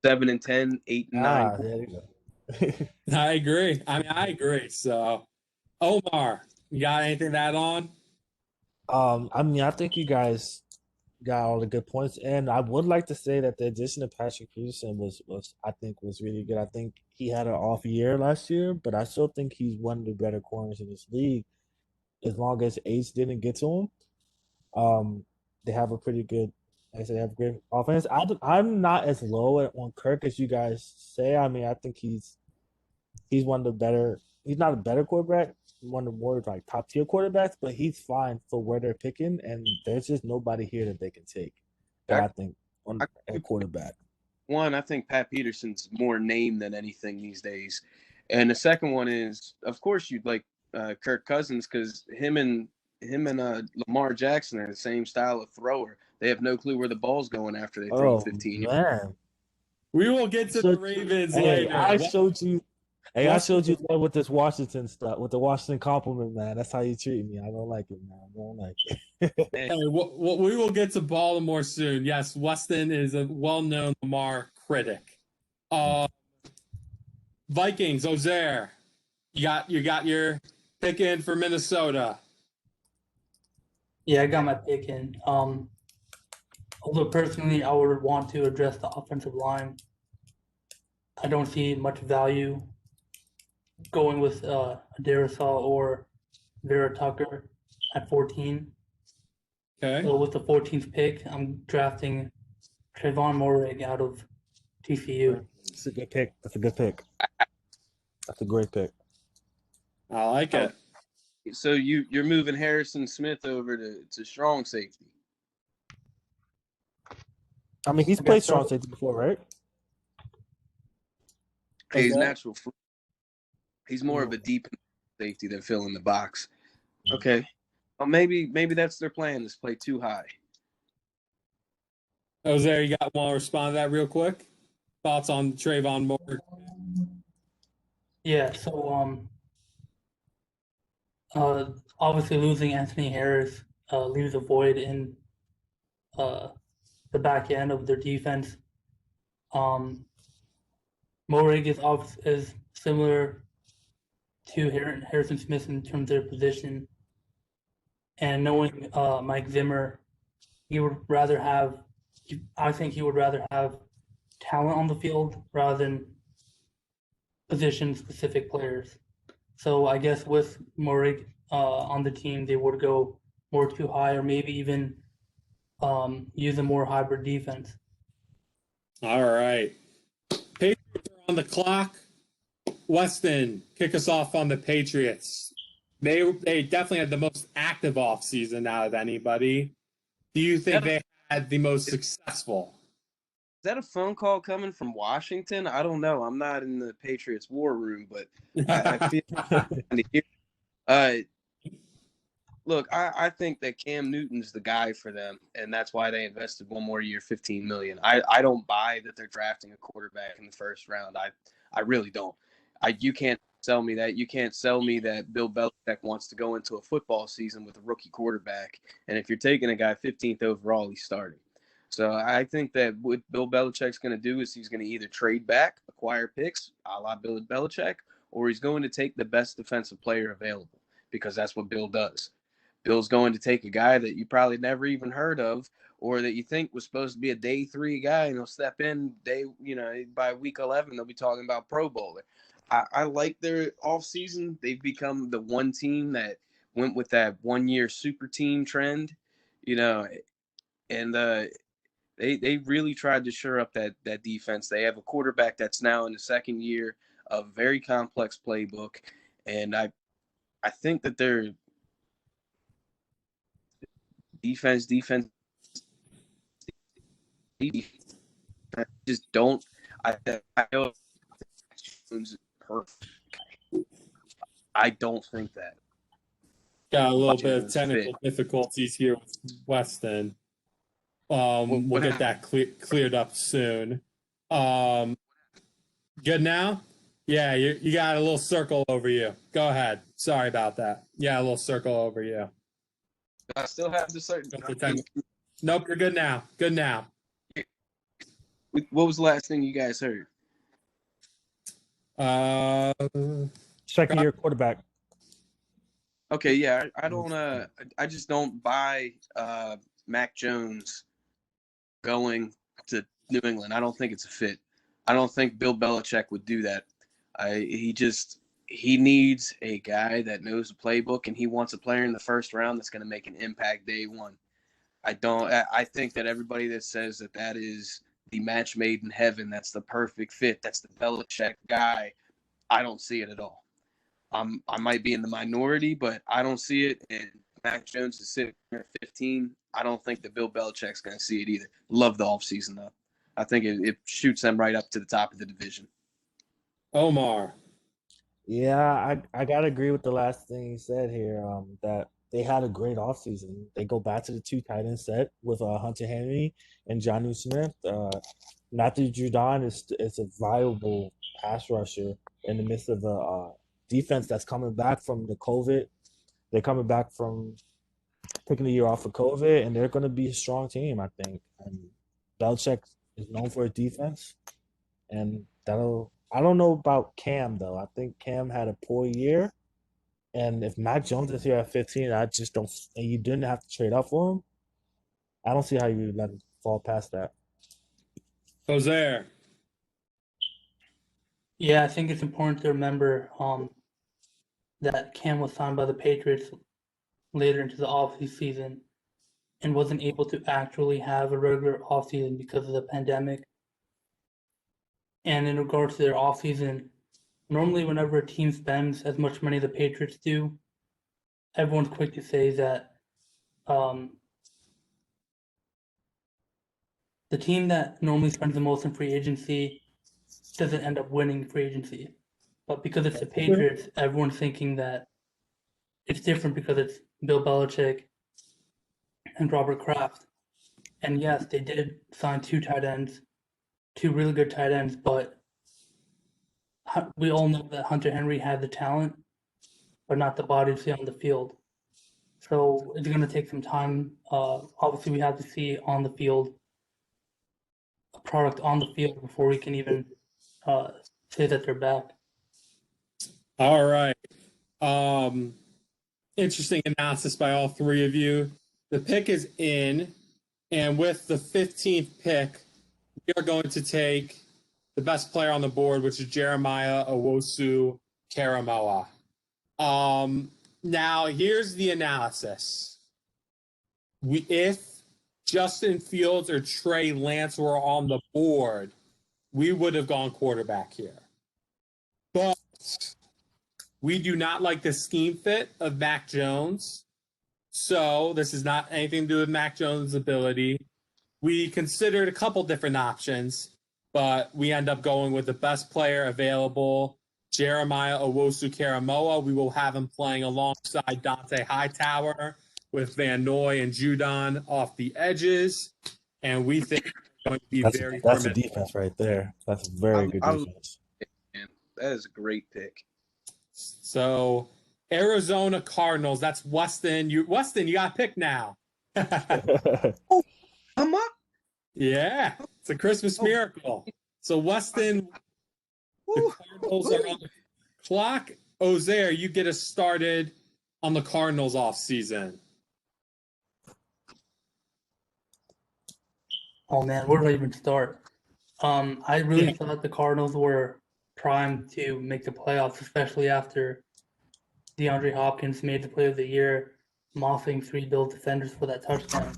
7-10, 8-9. There you go. I agree. I agree. So, Omar, you got anything to add on? I think you guys got all the good points, and I would like to say that the addition of Patrick Peterson was really good. I think he had an off year last year, but I still think he's one of the better corners in this league. As long as age didn't get to him, they have a pretty good. Like I said, they have great offense. I'm not as low on Kirk as you guys say. I mean, I think he's one of the better. He's not a better quarterback, one of the more like top tier quarterbacks, but he's fine for where they're picking, and there's just nobody here that they can take. I think on a quarterback. One, I think Pat Peterson's more name than anything these days, and the second one is, of course, you'd like Kirk Cousins because him and Lamar Jackson are the same style of thrower. They have no clue where the ball's going after they throw 15. Man. We will get to the Ravens later. I showed you love with this Washington stuff, with the Washington compliment, man. That's how you treat me. I don't like it, man. I don't like it. Hey, we will get to Baltimore soon. Yes, Westin is a well-known Lamar critic. Vikings, Ozair. You got your pick in for Minnesota. Yeah, I got my pick in. Although personally, I would want to address the offensive line. I don't see much value going with Darisaw or Vera Tucker at 14. Okay. So with the 14th pick, I'm drafting Trevon Moehrig out of TCU. It's a good pick. That's a good pick. That's a great pick. I like it. So you're moving Harrison Smith over to strong safety. I mean, he's played strong safety before, right? He's natural. He's more of a deep safety than filling the box. Okay. Well, maybe that's their plan, is play too high. Ozair, you want to respond to that real quick? Thoughts on Trevon Moehrig? Yeah, so obviously losing Anthony Harris leaves a void in the back end of their defense. Moehrig is similar to Harrison Smith in terms of their position, and knowing Mike Zimmer, I think he would rather have talent on the field rather than position-specific players. So I guess with Moehrig on the team, they would go more too high, or maybe even use a more hybrid defense. All right. Patriots are on the clock. Westin, kick us off on the Patriots. They definitely had the most active offseason out of anybody. Do you think they had the most successful? Is that a phone call coming from Washington? I don't know. I'm not in the Patriots war room, but I feel look, I think that Cam Newton's the guy for them, and that's why they invested one more year, $15 million. I don't buy that they're drafting a quarterback in the first round. I really don't. You can't sell me that. You can't sell me that Bill Belichick wants to go into a football season with a rookie quarterback, and if you're taking a guy 15th overall, he's starting. So I think that what Bill Belichick's going to do is he's going to either trade back, acquire picks, a la Bill Belichick, or he's going to take the best defensive player available, because that's what Bill does. Bill's going to take a guy that you probably never even heard of, or that you think was supposed to be a day 3 guy, and he'll step in by week 11, they'll be talking about Pro Bowler. I like their offseason. They've become the one team that went with that 1-year super team trend, and they really tried to shore up that defense. They have a quarterback that's now in the second year a very complex playbook, and I think that their defense just don't. I know it's perfect. I don't think that. Got a little bit of technical difficulties here with Weston. We'll get that cleared up soon. Good now? Yeah, you got a little circle over you. Go ahead. Sorry about that. Yeah, a little circle over you. I still have the certain. Nope, you're good now. Good now. What was the last thing you guys heard? Checking your quarterback. Okay, yeah, I don't. I just don't buy Mac Jones going to New England. I don't think it's a fit. I don't think Bill Belichick would do that. He needs a guy that knows the playbook, and he wants a player in the first round that's going to make an impact day one. I think that everybody that says that is the match made in heaven, that's the perfect fit, that's the Belichick guy, I don't see it at all. I might be in the minority, but I don't see it. And Mac Jones is sitting at 15. I don't think that Bill Belichick's going to see it either. Love the offseason, though. I think it shoots them right up to the top of the division. Omar. Yeah, I gotta agree with the last thing he said here. That they had a great offseason. They go back to the 2 tight end set with Hunter Henry and Jonnu Smith. Matthew Judon is a viable pass rusher in the midst of a defense that's coming back from the COVID. They're coming back from taking a year off of COVID, and they're going to be a strong team, I think. And Belichick is known for his defense, and I don't know about Cam, though. I think Cam had a poor year, and if Mac Jones is here at 15, I just don't – and you didn't have to trade up for him, I don't see how you let him fall past that. Ozair. Yeah, I think it's important to remember that Cam was signed by the Patriots later into the offseason and wasn't able to actually have a regular offseason because of the pandemic. And in regards to their offseason, normally whenever a team spends as much money as the Patriots do, everyone's quick to say that the team that normally spends the most in free agency doesn't end up winning free agency. But because it's the Patriots, everyone's thinking that it's different because it's Bill Belichick and Robert Kraft. And yes, they did sign 2 tight ends, 2 really good tight ends, but we all know that Hunter Henry had the talent, but not the body to see on the field. So it's going to take some time. Obviously, we have to see on the field, a product on the field before we can even say that they're back. All right. Interesting analysis by all 3 of you. The pick is in, and with the 15th pick, we are going to take the best player on the board, which is Jeremiah Owusu Caramella. Now, here's the analysis. If Justin Fields or Trey Lance were on the board, we would have gone quarterback here. But we do not like the scheme fit of Mac Jones. So this is not anything to do with Mac Jones' ability. We considered a couple different options, but we end up going with the best player available, Jeremiah Owusu-Koramoah. We will have him playing alongside Dante Hightower with Van Noy and Judon off the edges. And we think it's going to be That's formidable. a defense right there. That's a very good defense. That is a great pick. So Arizona Cardinals, that's Westin. Westin, you got picked now. Oh, I'm up. Yeah, it's a Christmas miracle. So Westin, the Cardinals are on the clock. Ozair, you get us started on the Cardinals offseason. Oh man, where do I even start? I really thought the Cardinals were primed to make the playoffs, especially after DeAndre Hopkins made the play of the year, mossing 3 Bills defenders for that touchdown.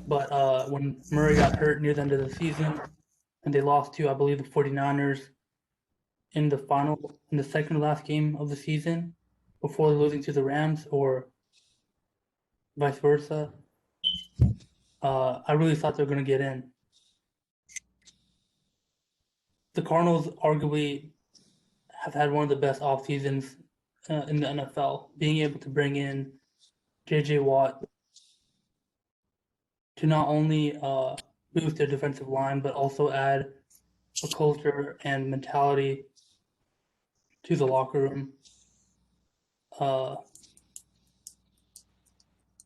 But when Murray got hurt near the end of the season, and they lost to, I believe, the 49ers, in the second to last game of the season before losing to the Rams, or vice versa. I really thought they were going to get in. The Cardinals arguably have had one of the best off seasons in the NFL, being able to bring in J.J. Watt to not only boost their defensive line, but also add a culture and mentality to the locker room.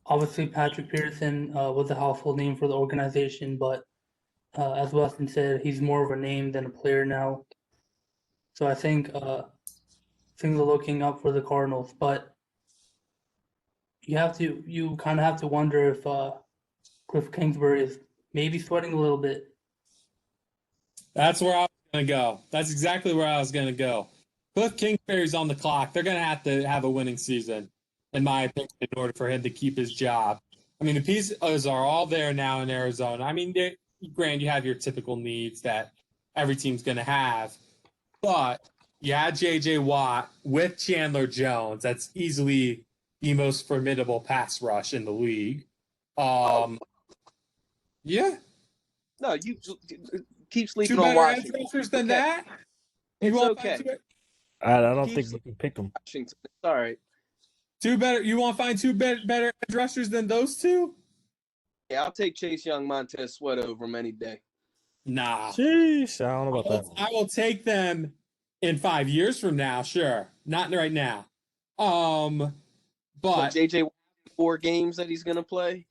Obviously, Patrick Peterson was a household name for the organization, but as Westin said, he's more of a name than a player now. So I think things are looking up for the Cardinals, but you kind of have to wonder if Cliff Kingsbury is maybe sweating a little bit. That's where I was going to go. That's exactly where I was going to go. Cliff Kingsbury's on the clock. They're going to have a winning season, in my opinion, in order for him to keep his job. I mean, the pieces are all there now in Arizona. I mean, granted, you have your typical needs that every team's going to have, but you had J.J. Watt with Chandler Jones. That's easily the most formidable pass rush in the league. Yeah. No, you keep sleeping Two on better edge Washington. rushers than Okay. that? It's You want okay. I don't Keep think you can pick them. Washington. It's all right. You want to find two better edge rushers than those two? Yeah, I'll take Chase Young, Montez Sweat over him any day. Nah. Sheesh, I don't know about that. I will take them in 5 years from now, sure. Not right now. But JJ 4 games that he's gonna play.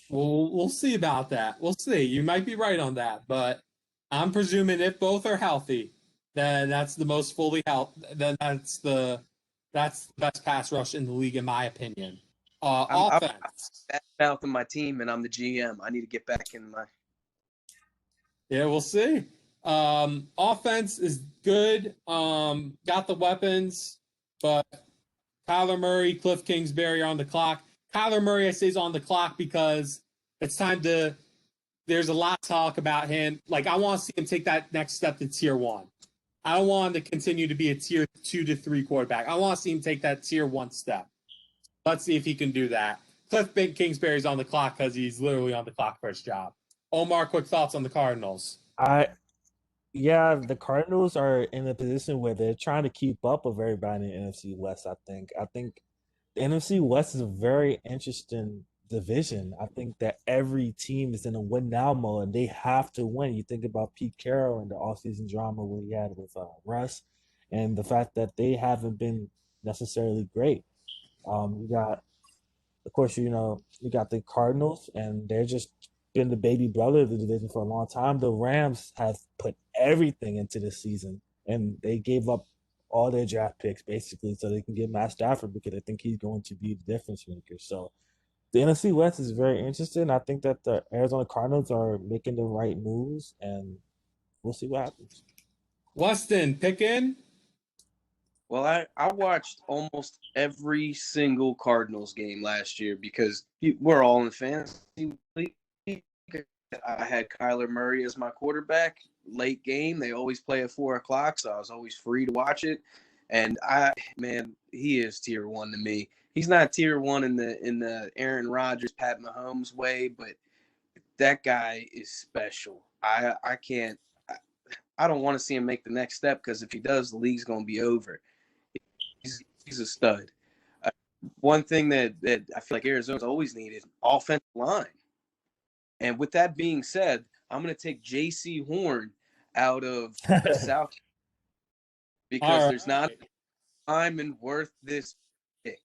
we'll see about that. We'll see. You might be right on that, but I'm presuming if both are healthy, then that's the most fully healthy. Then that's the best pass rush in the league, in my opinion. Offense. I'm out of my team, and I'm the GM. I need to get back in my. Yeah, we'll see. Offense is good. Got the weapons, but Kyler Murray, Cliff Kingsbury are on the clock. Kyler Murray, I say, is on the clock because it's time to. There's a lot of talk about him. Like, I want to see him take that next step to tier 1. I don't want him to continue to be a tier 2 to 3 quarterback. I want to see him take that tier 1 step. Let's see if he can do that. Cliff Kingsbury's on the clock because he's literally on the clock for his job. Omar, quick thoughts on the Cardinals. The Cardinals are in a position where they're trying to keep up with everybody in the NFC West. I think the NFC West is a very interesting division. I think that every team is in a win now mode, and they have to win. You think about Pete Carroll and the offseason drama we had with Russ, and the fact that they haven't been necessarily great. You got, of course, you got the Cardinals, and they're just been the baby brother of the division for a long time. The Rams have put everything into this season, and they gave up all their draft picks basically so they can get Matt Stafford because I think he's going to be the difference maker. So the NFC West is very interesting. I think that the Arizona Cardinals are making the right moves, and we'll see what happens. Westin, pick in? Well, I watched almost every single Cardinals game last year because we're all in fantasy league. I had Kyler Murray as my quarterback. Late game, they always play at 4:00, so I was always free to watch it. And he is tier 1 to me. He's not tier 1 in the Aaron Rodgers, Pat Mahomes way, but that guy is special. I don't want to see him make the next step because if he does, the league's going to be over. He's a stud. One thing that I feel like Arizona's always needed, offensive line. And with that being said, I'm going to take J.C. Horn out of South because there's not a lineman worth this pick.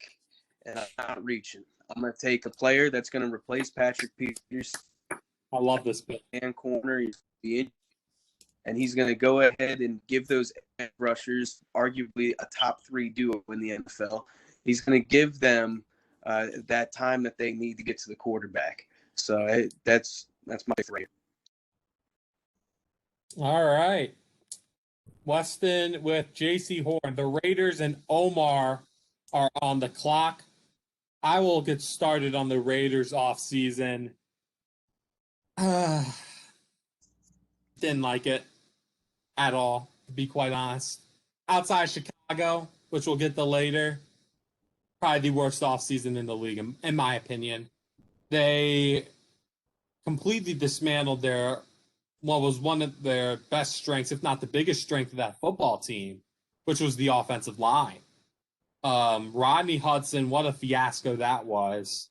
And I'm not reaching. I'm going to take a player that's going to replace Patrick Peterson. I love this pick. And corner, and he's going to go ahead and give those edge rushers, arguably a top 3 duo in the NFL. He's going to give them that time that they need to get to the quarterback. So that's my favorite. All right. Westin with J.C. Horn. The Raiders and Omar are on the clock. I will get started on the Raiders offseason. Didn't like it at all, to be quite honest. outside Chicago, which we'll get to later, probably the worst offseason in the league, in my opinion. They completely dismantled what was one of their best strengths, if not the biggest strength of that football team, which was the offensive line. Rodney Hudson, what a fiasco that was.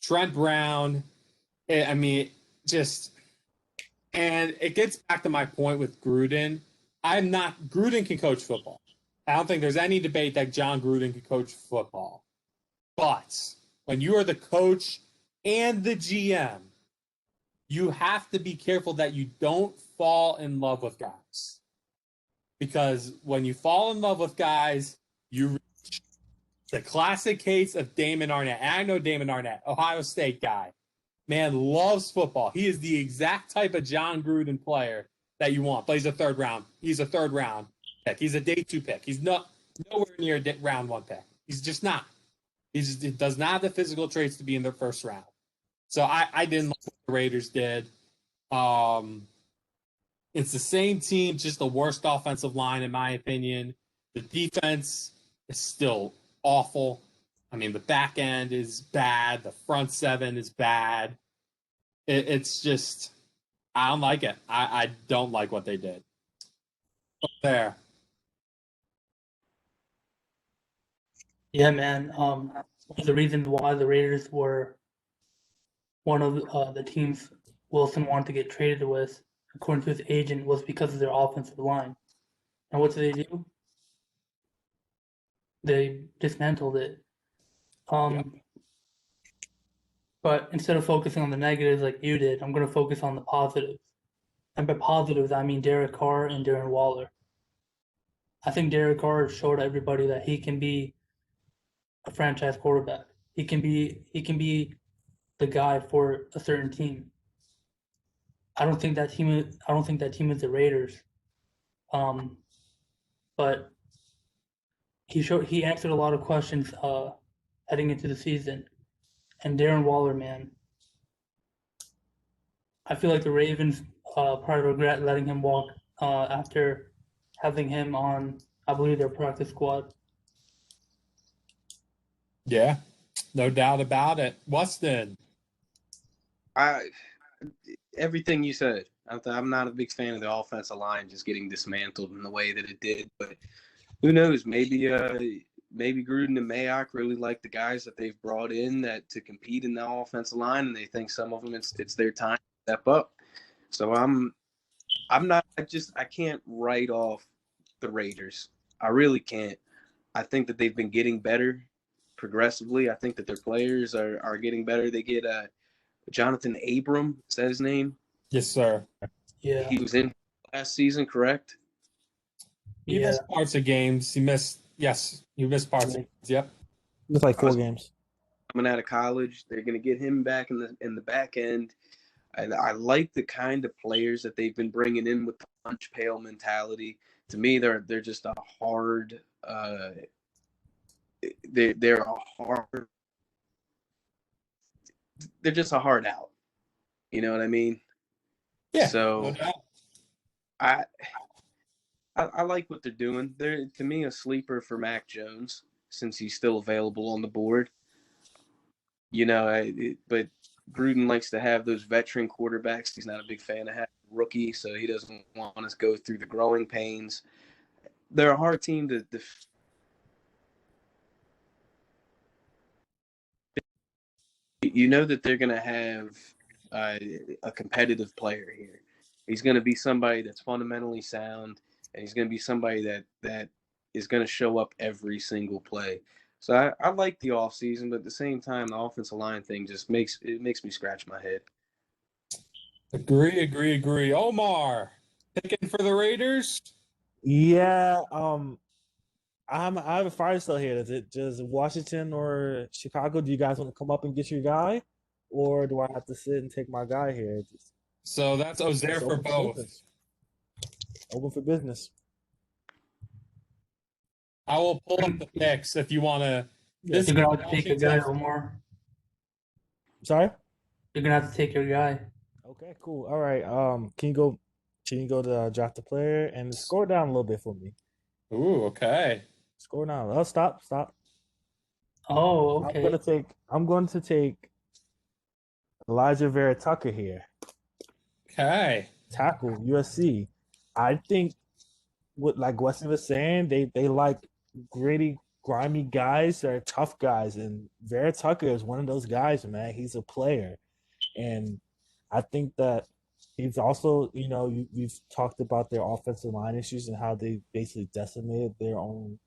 Trent Brown, and it gets back to my point with Gruden. Gruden can coach football. I don't think there's any debate that John Gruden can coach football. But when you are the coach and the GM, you have to be careful that you don't fall in love with guys. Because when you fall in love with guys, you reach the classic case of Damon Arnett. And I know Damon Arnett, Ohio State guy. Man loves football. He is the exact type of John Gruden player that you want. Plays a third round. He's a third round pick. He's a day 2 pick. He's nowhere near a round 1 pick. He's just not. He does not have the physical traits to be in the first round. So I didn't like what the Raiders did. It's the same team, just the worst offensive line, in my opinion. The defense is still awful. The back end is bad. The front 7 is bad. It's just, I don't like it. I don't like what they did. There. Yeah, man. One of the reasons why the Raiders were one of the teams Wilson wanted to get traded with, according to his agent, was because of their offensive line. And what did they do? They dismantled it. But instead of focusing on the negatives like you did, I'm going to focus on the positives. And by positives, I mean Derek Carr and Darren Waller. I think Derek Carr showed everybody that he can be a franchise quarterback. He can be the guy for a certain team. I don't think that team is the Raiders. But he answered a lot of questions heading into the season. And Darren Waller, man, I feel like the Ravens probably regret letting him walk after having him on, I believe, their practice squad. Yeah, no doubt about it. Westin. Everything you said. I'm not a big fan of the offensive line just getting dismantled in the way that it did, but who knows? Maybe Gruden and Mayock really like the guys that they've brought in to compete in the offensive line, and they think some of them it's their time to step up. So I can't write off the Raiders. I really can't. I think that they've been getting better progressively. I think that their players are getting better. They get Jonathan Abram, is that his name? Yes, sir. Yeah. He was in last season, correct? He missed parts of games. He missed parts of games. Yep. It was like 4 games. Coming out of college, they're going to get him back in the back end. And I like the kind of players that they've been bringing in with the lunch pail mentality. To me, they're just a hard. They're a hard. They're just a hard out. You know what I mean? Yeah. So no doubt. I like what they're doing. They're, to me, a sleeper for Mac Jones since he's still available on the board. But Gruden likes to have those veteran quarterbacks. He's not a big fan of having a rookie, so he doesn't want us to go through the growing pains. They're a hard team to that they're going to have a competitive player here. He's going to be somebody that's fundamentally sound, and he's going to be somebody that is going to show up every single play. So I like the offseason, but at the same time, the offensive line thing just makes me scratch my head. Agree. Omar, picking for the Raiders? Yeah, I have a fire sale here. Does Washington or Chicago? Do you guys want to come up and get your guy, or do I have to sit and take my guy here? So that's Ozair for both. Open for business. I will pull up the picks if you want to. You're gonna have to take your guy, Omar. Sorry? You're gonna have to take your guy. Okay, cool. All right. Can you go to draft the player and score down a little bit for me? Ooh, okay. Score now. Oh, stop. Oh, I'm okay. going to take Elijah Vera Tucker here. Okay. Tackle USC. I think what like Weston was saying, they like gritty, grimy guys that are tough guys, and Vera Tucker is one of those guys, man. He's a player, and I think that he's also, we've talked about their offensive line issues and how they basically decimated their own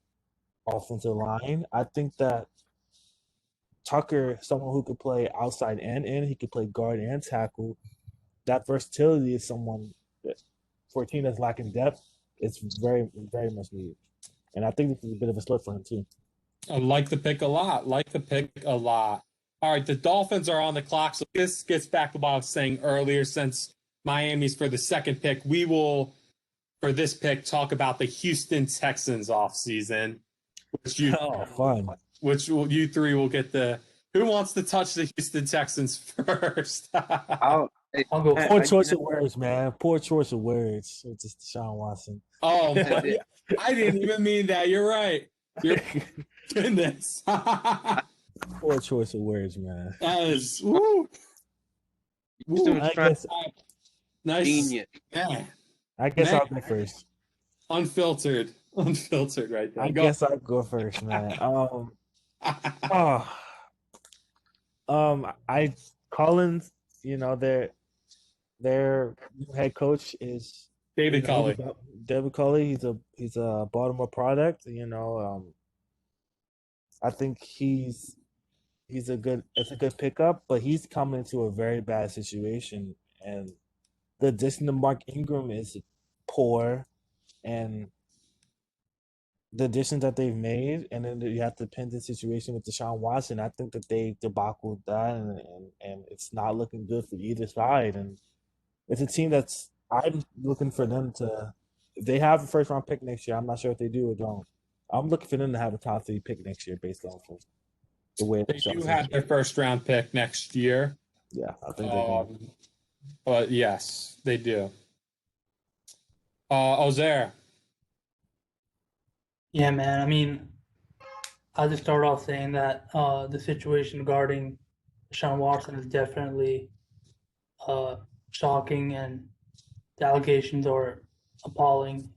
offensive line. I think that Tucker, someone who could play outside and in, he could play guard and tackle. That versatility is someone that for a team that's lacking depth, it's very, very much needed. And I think this is a bit of a slip for him too. I like the pick a lot. All right, the Dolphins are on the clock. So this gets back to what I was saying earlier. Since Miami's for the second pick, we will, for this pick, talk about the Houston Texans offseason. Fun. You three will get the. Who wants to touch the Houston Texans first? I'll go. Poor choice of words, man. Poor choice of words. It's just Deshaun Watson. Oh, my, I didn't even mean that. You're right. Goodness. Poor choice of words, man. That is woo. Houston's trying to Nice. genius. Yeah. I guess Man. I'll go first. Unfiltered right there. I guess I'll go first, man. Collins, their new head coach is David Culley. David Culley. He's a Baltimore product. I think it's a good pickup, but he's coming into a very bad situation, and the addition to Mark Ingram is poor, and the additions that they've made, and then you have to pin the situation with Deshaun Watson. I think that they debacled that, and it's not looking good for either side. And it's a team that's I'm looking for them to. If they have a first round pick next year, I'm not sure if they do or don't. I'm looking for them to have a top 3 pick next year based off of the way They do have their first round pick next year. Yeah, I think they're going. But yes, they do. Ozair. Yeah, man. I mean, I'll just start off saying that the situation regarding Deshaun Watson is definitely shocking, and the allegations are appalling.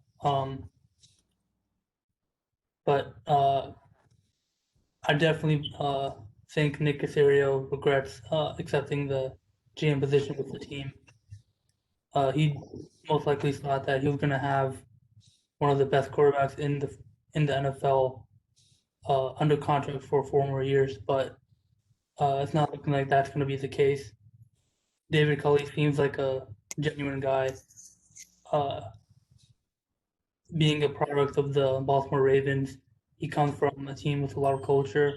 But I definitely think Nick Caserio regrets accepting the GM position with the team. He most likely thought that he was going to have one of the best quarterbacks in the NFL under contract for 4 more years, but it's not looking like that's going to be the case. David Culley seems like a genuine guy. Being a product of the Baltimore Ravens, he comes from a team with a lot of culture.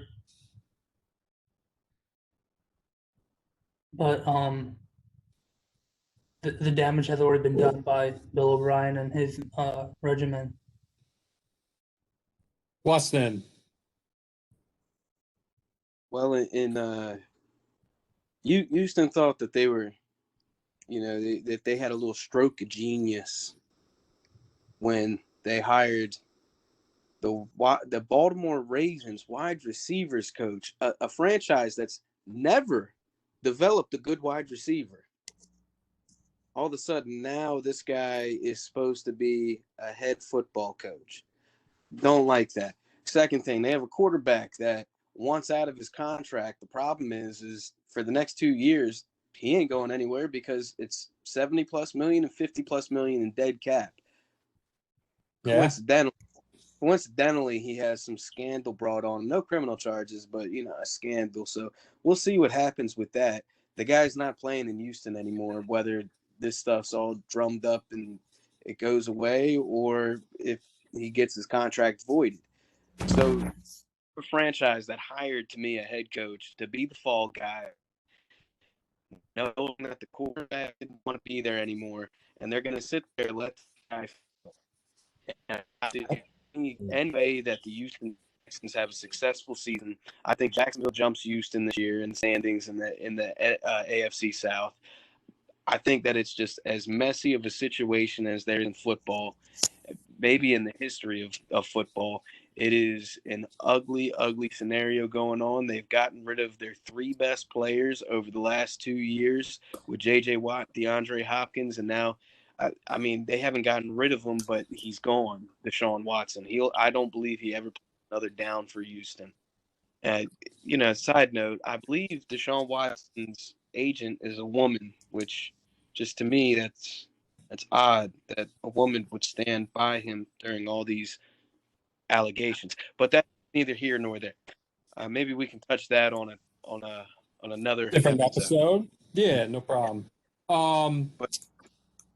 But the damage has already been done by Bill O'Brien and his regimen. Weston. Well, Houston thought that they were, that they had a little stroke of genius when they hired the Baltimore Ravens wide receivers coach, a franchise that's never developed a good wide receiver. All of a sudden, now this guy is supposed to be a head football coach. Don't like that. Second thing, they have a quarterback that wants out of his contract. The problem is for the next 2 years, he ain't going anywhere because it's $70+ million and $50+ million in dead cap. Yeah. Coincidentally, he has some scandal brought on. No criminal charges, but, a scandal. So we'll see what happens with that. The guy's not playing in Houston anymore, whether this stuff's all drummed up and it goes away or if he gets his contract voided. So a franchise that hired, to me, a head coach to be the fall guy, knowing that the quarterback didn't want to be there anymore, and they're going to sit there and let the guy any way that the Houston Texans have a successful season. I think Jacksonville jumps Houston this year in the standings in the AFC South. I think that it's just as messy of a situation as there is in football. maybe in the history of football. It is an ugly, ugly scenario going on. They've gotten rid of their 3 best players over the last 2 years with J.J. Watt, DeAndre Hopkins, and now, I mean, they haven't gotten rid of him, but he's gone, Deshaun Watson. I don't believe he ever played another down for Houston. Side note, I believe Deshaun Watson's agent is a woman, which just to me, that's odd that a woman would stand by him during all these allegations, but that's neither here nor there. Maybe we can touch that on another Different episode. Yeah, no problem. But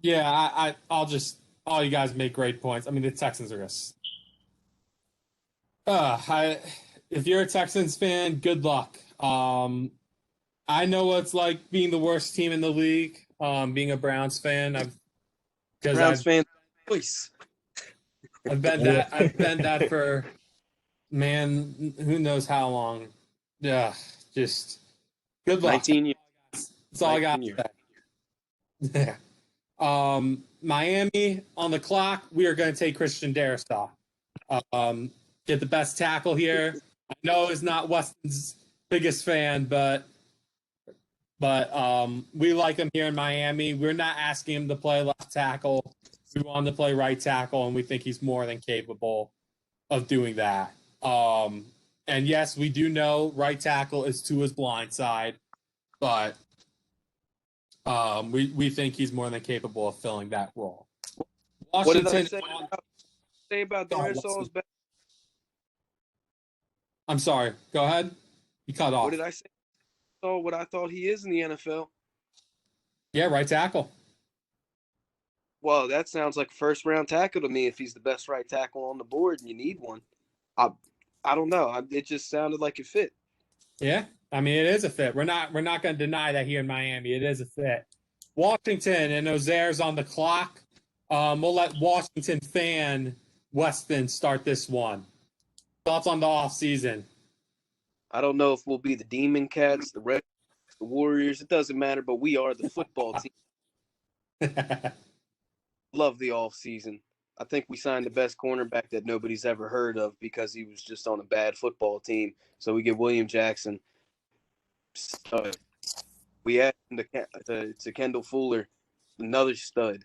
yeah, all you guys make great points. I mean, the Texans are if you're a Texans fan, good luck. I know what it's like being the worst team in the league. Being a Browns fan, I've been that for, man, who knows how long. Yeah, just good luck. 19 years. That's all I got to say. Yeah. Miami on the clock. We are going to take Christian Darrisaw. Get the best tackle here. I know he's not Weston's biggest fan, but we like him here in Miami. We're not asking him to play left tackle. We want him to play right tackle, and we think he's more than capable of doing that. And yes, we do know right tackle is to his blind side, but we think he's more than capable of filling that role. Washington, what did I say about Darrisaw's back? I'm sorry. Go ahead. You cut off. What did I say? What I thought he is in the NFL. Yeah, right tackle. Well, that sounds like a first-round tackle to me if he's the best right tackle on the board and you need one. I don't know. It just sounded like it fit. Yeah, I mean, it is a fit. We're not going to deny that here in Miami. It is a fit. Washington and Ozair's on the clock. We'll let Washington fan Weston start this one. Thoughts on the offseason? I don't know if we'll be the Demon Cats, the Red, the Warriors. It doesn't matter, but we are the football team. Love the offseason. I think we signed the best cornerback that nobody's ever heard of because he was just on a bad football team. So we get William Jackson. Stud. We add him to Kendall Fuller, another stud.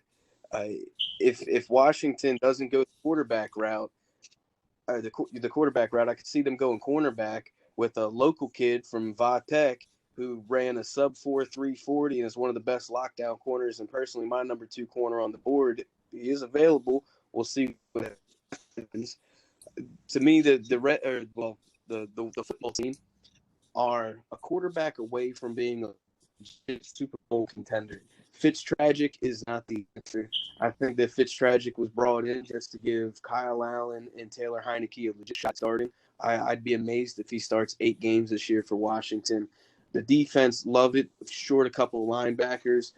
If Washington doesn't go the quarterback route, the quarterback route, I could see them going cornerback with a local kid from Va Tech who ran a sub-4 340 and is one of the best lockdown corners and personally my number 2 corner on the board. He is available. We'll see what happens. To me, the football team are a quarterback away from being a Super Bowl contender. Fitztragic is not the answer. I think that Fitztragic was brought in just to give Kyle Allen and Taylor Heineke a legit shot starting. I'd be amazed if he starts 8 games this year for Washington. The defense, love it. Short a couple of linebackers,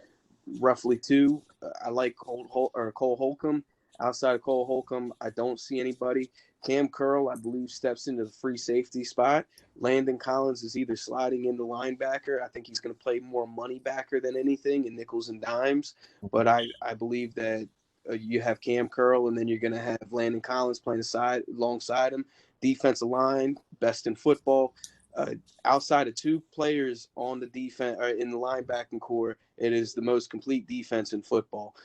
roughly 2. I like Cole Holcomb. Outside of Cole Holcomb, I don't see anybody. Cam Curl, I believe, steps into the free safety spot. Landon Collins is either sliding into linebacker. I think he's going to play more money backer than anything in nickels and dimes. But I believe that you have Cam Curl, and then you're going to have Landon Collins playing alongside him. Defensive line, best in football. Outside of 2 players on the defense or in the linebacking core, it is the most complete defense in football.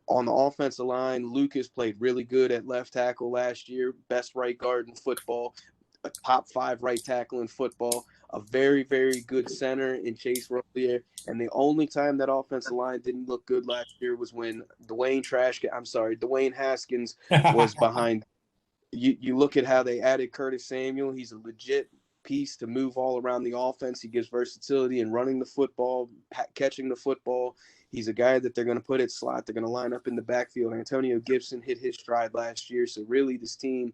On the offensive line, Lucas played really good at left tackle last year, best right guard in football, a top 5 right tackle in football, a very, very good center in Chase Rozier. And the only time that offensive line didn't look good last year was when Dwayne Haskins was behind. You look at how they added Curtis Samuel. He's a legit piece to move all around the offense. He gives versatility in running the football, catching the football. He's a guy that they're going to put at slot. They're going to line up in the backfield. Antonio Gibson hit his stride last year. So really this team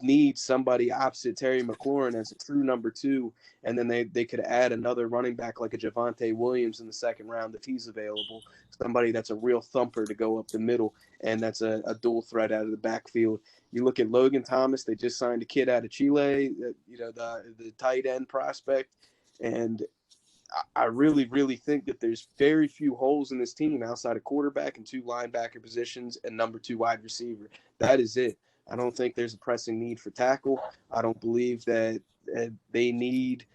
needs somebody opposite Terry McLaurin as a true number 2. And then they could add another running back like a Javonte Williams in the second round if he's available. Somebody that's a real thumper to go up the middle. And that's a dual threat out of the backfield. You look at Logan Thomas. They just signed a kid out of Chile, the tight end prospect. And I really, really think that there's very few holes in this team outside of quarterback and 2 linebacker positions and number 2 wide receiver. That is it. I don't think there's a pressing need for tackle. I don't believe that they need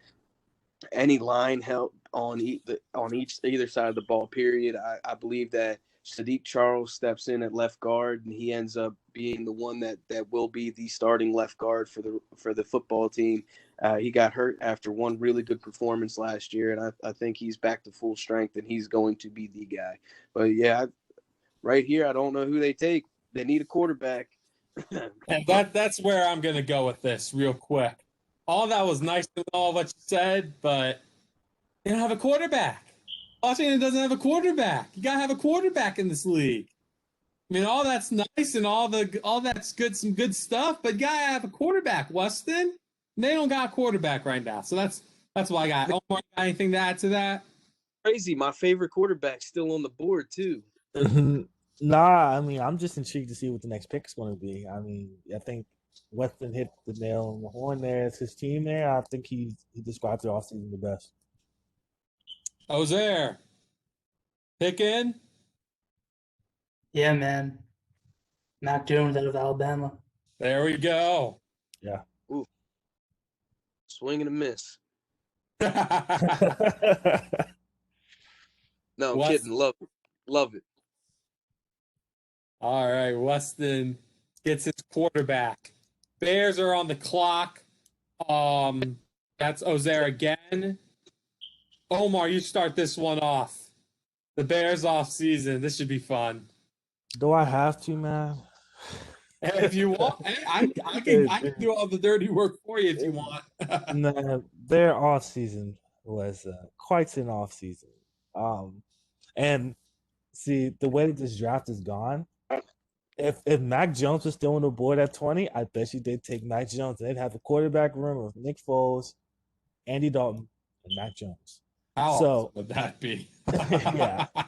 any line help on either side of the ball, period. I believe that Sadiq Charles steps in at left guard, and he ends up being the one that will be the starting left guard for the football team. He got hurt after one really good performance last year, and I think he's back to full strength, and he's going to be the guy. But, yeah, right here, I don't know who they take. They need a quarterback. And that's where I'm going to go with this real quick. All that was nice with all what you said, but they don't have a quarterback. Washington doesn't have a quarterback. You got to have a quarterback in this league. I mean, all that's nice and all that's good, some good stuff, but you got to have a quarterback, Westin. They don't got a quarterback right now. So that's why I got. Omar, got anything to add to that? Crazy. My favorite quarterback's still on the board, too. Nah, I mean, I'm just intrigued to see what the next pick is going to be. I mean, I think Weston hit the nail on the horn there. It's his team there. I think he described the offseason the best. Ozair, pick in? Yeah, man. Mac Jones out of Alabama. There we go. Yeah. Ooh. Swing and a miss. No, I'm kidding. Love it. Love it. All right, Weston gets his quarterback. Bears are on the clock. That's Ozair again. Omar, you start this one off. The Bears offseason. This should be fun. Do I have to, man? If you want, I can do all the dirty work for you if you want. No, their offseason was quite an offseason. And see, the way that this draft is gone, if Mac Jones was still on the board at 20, I bet you they'd take Mac Jones. They'd have a quarterback room of Nick Foles, Andy Dalton, and Mac Jones. How awesome would that be?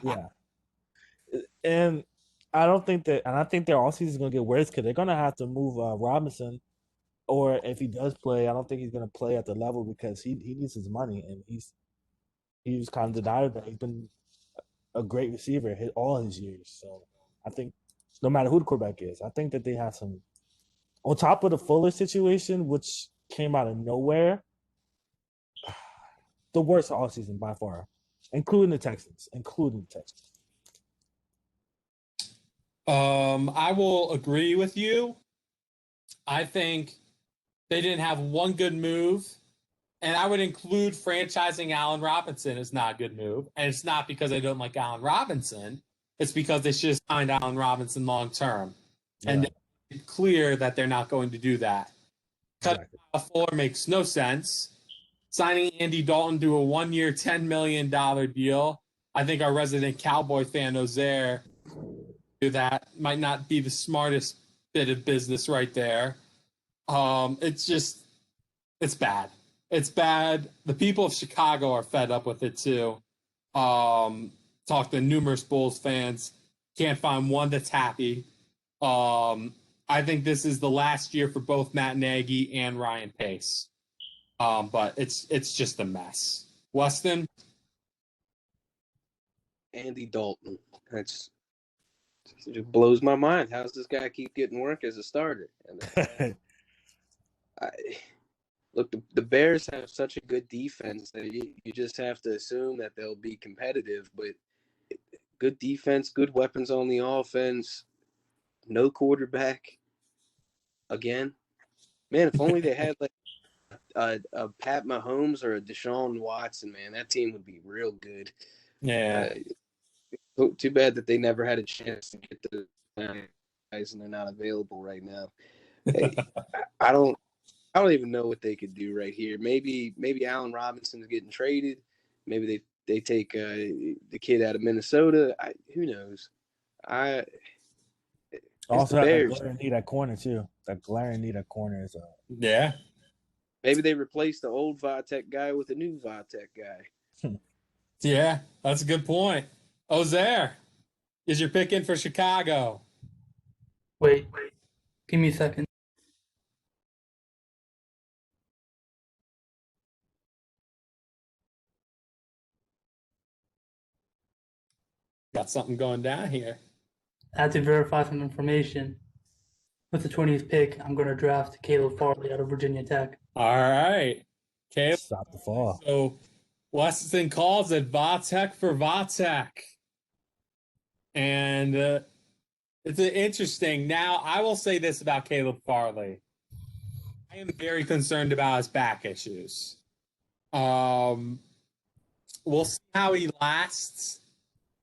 yeah. And I think their offseason is going to get worse because they're going to have to move Robinson, or if he does play, I don't think he's going to play at the level because he needs his money, and he's kind of denied that he's been a great receiver all his years. So I think no matter who the quarterback is, I think that they have some on top of the Fuller situation, which came out of nowhere. The worst offseason by far, including the Texans. I will agree with you. I think they didn't have one good move, and I would include franchising Allen Robinson as not a good move. And it's not because they don't like Allen Robinson. It's because they should have signed Allen Robinson long term. Yeah. And it's clear that they're not going to do that. Cutting off Fuller makes no sense. Signing Andy Dalton to a 1-year, $10 million deal. I think our resident Cowboy fan, Ozair, do that. Might not be the smartest bit of business right there. It's bad. It's bad. The people of Chicago are fed up with it too. Talked to numerous Bulls fans. Can't find one that's happy. I think this is the last year for both Matt Nagy and Ryan Pace. But it's just a mess. Weston? Andy Dalton. It just blows my mind. How does this guy keep getting work as a starter? Look, the Bears have such a good defense that you just have to assume that they'll be competitive. But good defense, good weapons on the offense, no quarterback. Again, man, if only they had like a Pat Mahomes or a Deshaun Watson, man, that team would be real good. Yeah. Too bad that they never had a chance to get the guys and they're not available right now. Hey, I don't even know what they could do right here. Maybe Allen Robinson's getting traded. Maybe they take the kid out of Minnesota. Who knows? Also have that glaring need at corner too. That glaring need at corner is yeah. Maybe they replace the old Vitek guy with a new Vitek guy. Yeah, that's a good point. Ozair, is your pick in for Chicago? Wait. Give me a second. got something going down here. I had to verify some information. With the 20th pick, I'm going to draft Caleb Farley out of Virginia Tech. All right. Okay. Stop the fall. So Westin calls it Vatek for Vatek. And it's interesting. Now, I will say this about Caleb Farley. I am very concerned about his back issues. We'll see how he lasts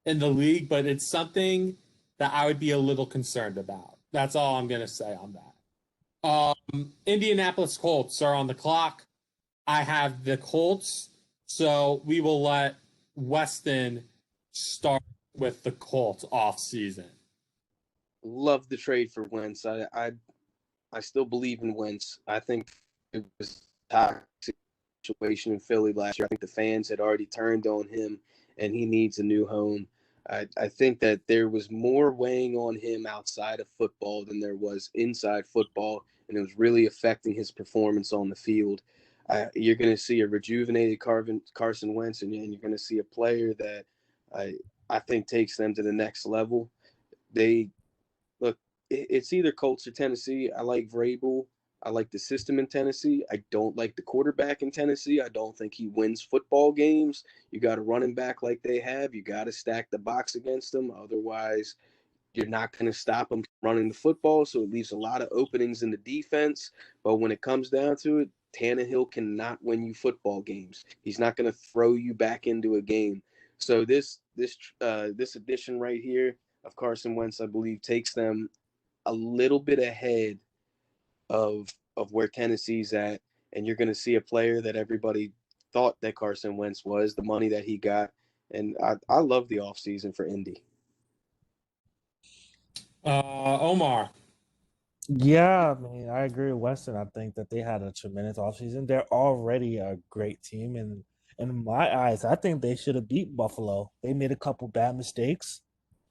in the league, but it's something that I would be a little concerned about. That's all I'm going to say on that. Indianapolis Colts are on the clock. I have the Colts, so we will let Westin start with the Colts off season. Love the trade for Wentz. I still believe in Wentz. I think it was a toxic situation in Philly last year. I think the fans had already turned on him, and he needs a new home. I think that there was more weighing on him outside of football than there was inside football, and it was really affecting his performance on the field. You're going to see a rejuvenated Carson Wentz, and you're going to see a player that I think takes them to the next level. It's either Colts or Tennessee. I like Vrabel. I like the system in Tennessee. I don't like the quarterback in Tennessee. I don't think he wins football games. You got a running back like they have. You got to stack the box against them. Otherwise, you're not going to stop them running the football. So it leaves a lot of openings in the defense. But when it comes down to it, Tannehill cannot win you football games. He's not going to throw you back into a game. So this addition right here of Carson Wentz, I believe, takes them a little bit ahead of where Tennessee's at, and you're going to see a player that everybody thought that Carson Wentz was, the money that he got, and I love the offseason for Indy. Omar. Yeah, I mean, I agree with Weston. I think that they had a tremendous offseason. They're already a great team, and in my eyes, I think they should have beat Buffalo. They made a couple bad mistakes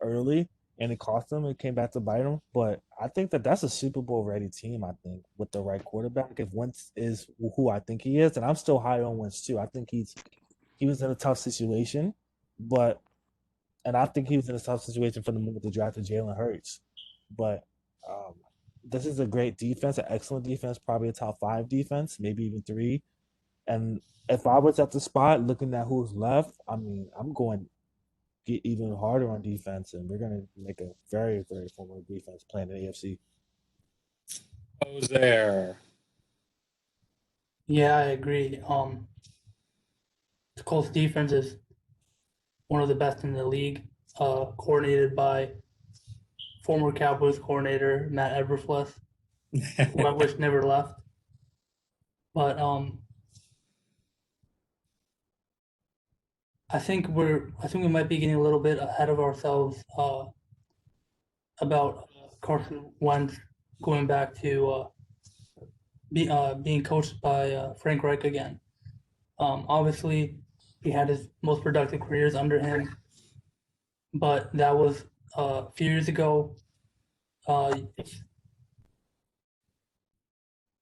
early, and it cost them. It came back to bite them. But I think that that's a Super Bowl ready team, I think, with the right quarterback. If Wentz is who I think he is, and I'm still high on Wentz too. I think he was in a tough situation, and I think he was in a tough situation from the moment they drafted Jalen Hurts. But this is a great defense, an excellent defense, probably a top 5 defense, maybe even 3. And if I was at the spot looking at who's left, I mean, I'm going get even harder on defense, and we're going to make a very, very formidable defense playing in the AFC. Ozair. Yeah, I agree. The Colts defense is one of the best in the league, coordinated by former Cowboys coordinator Matt Eberflus, who I wish never left. But I think we might be getting a little bit ahead of ourselves about Carson Wentz going back to being coached by Frank Reich again. Obviously, he had his most productive careers under him, but that was a few years ago.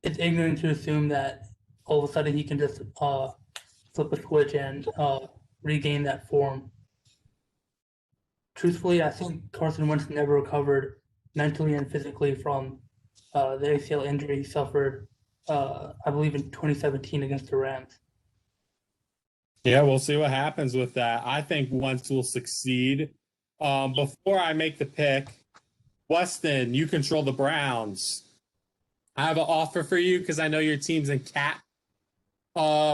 It's ignorant to assume that all of a sudden he can just flip a switch and regain that form. Truthfully, I think Carson Wentz never recovered mentally and physically from the ACL injury he suffered, I believe, in 2017 against the Rams. Yeah, we'll see what happens with that. I think Wentz will succeed. Before I make the pick, Westin, you control the Browns. I have an offer for you because I know your team's in cap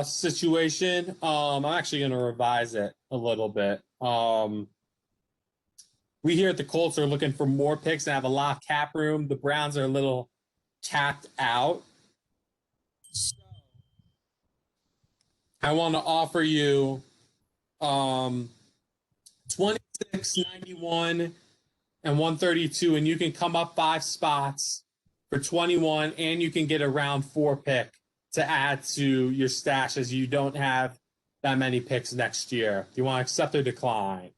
situation. I'm actually going to revise it a little bit. We here at the Colts are looking for more picks and have a lot of cap room. The Browns are a little tapped out. So I want to offer you 26, 91, and 132, and you can come up 5 spots for 21, and you can get a round 4 pick to add to your stash as you don't have that many picks next year. Do you want to accept or decline?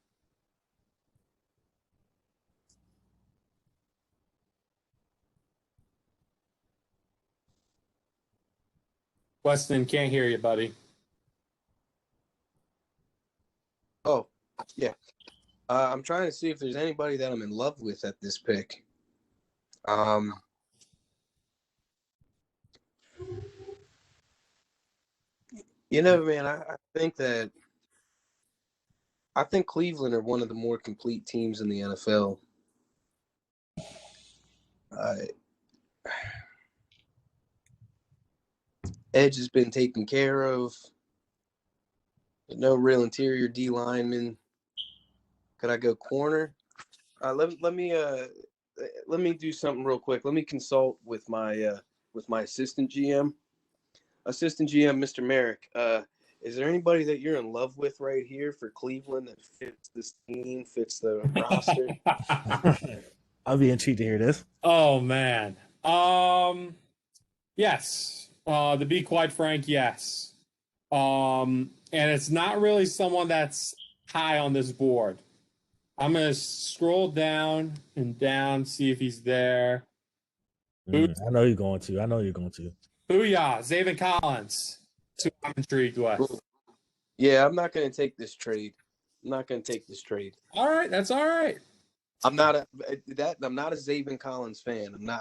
Weston, can't hear you, buddy. Oh, yeah. I'm trying to see if there's anybody that I'm in love with at this pick. Man, I think Cleveland are one of the more complete teams in the NFL. Edge has been taken care of. No real interior D lineman. Could I go corner? Let me do something real quick. Let me consult with my assistant GM. Assistant GM, Mr. Maric. Is there anybody that you're in love with right here for Cleveland that fits this team, fits the roster? I'll be intrigued to hear this. Oh man. Yes. To be quite frank, yes. And it's not really someone that's high on this board. I'm gonna scroll down and down, see if he's there. I know you're going to. Booyah, Zaven Collins. That's who I'm intrigued with. Yeah, I'm not gonna take this trade. All right, that's all right. I'm not a Zaven Collins fan. I'm not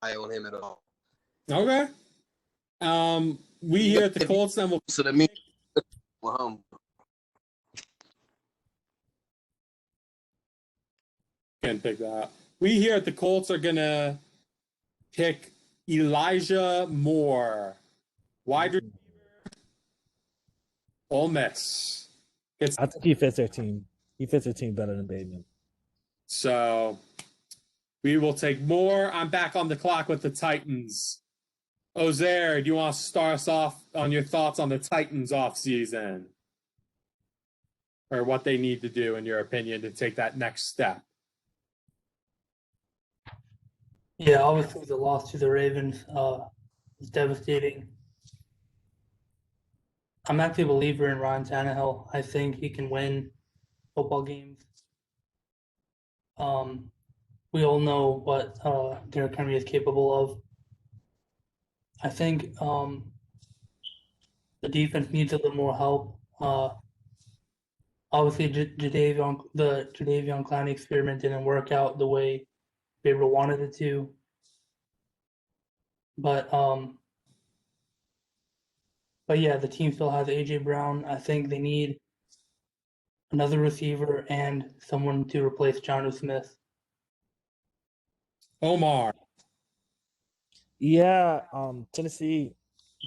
high on him at all. Okay. We here at the Colts then will. So that means Can't pick that up. We here at the Colts are gonna pick Elijah Moore, wide receiver, Ole Miss. I think he fits their team. He fits their team better than Bateman. So we will take Moore. I'm back on the clock with the Titans. Ozair, do you want to start us off on your thoughts on the Titans offseason? Or what they need to do, in your opinion, to take that next step? Yeah, obviously the loss to the Ravens is devastating. I'm actually a believer in Ryan Tannehill. I think he can win football games. We all know what Derrick Henry is capable of. I think the defense needs a little more help. Obviously, the Jadeveon Clowney experiment didn't work out the way Faber wanted it to. But yeah, the team still has AJ Brown. I think they need another receiver and someone to replace Jonnu Smith. Omar. Yeah, Tennessee,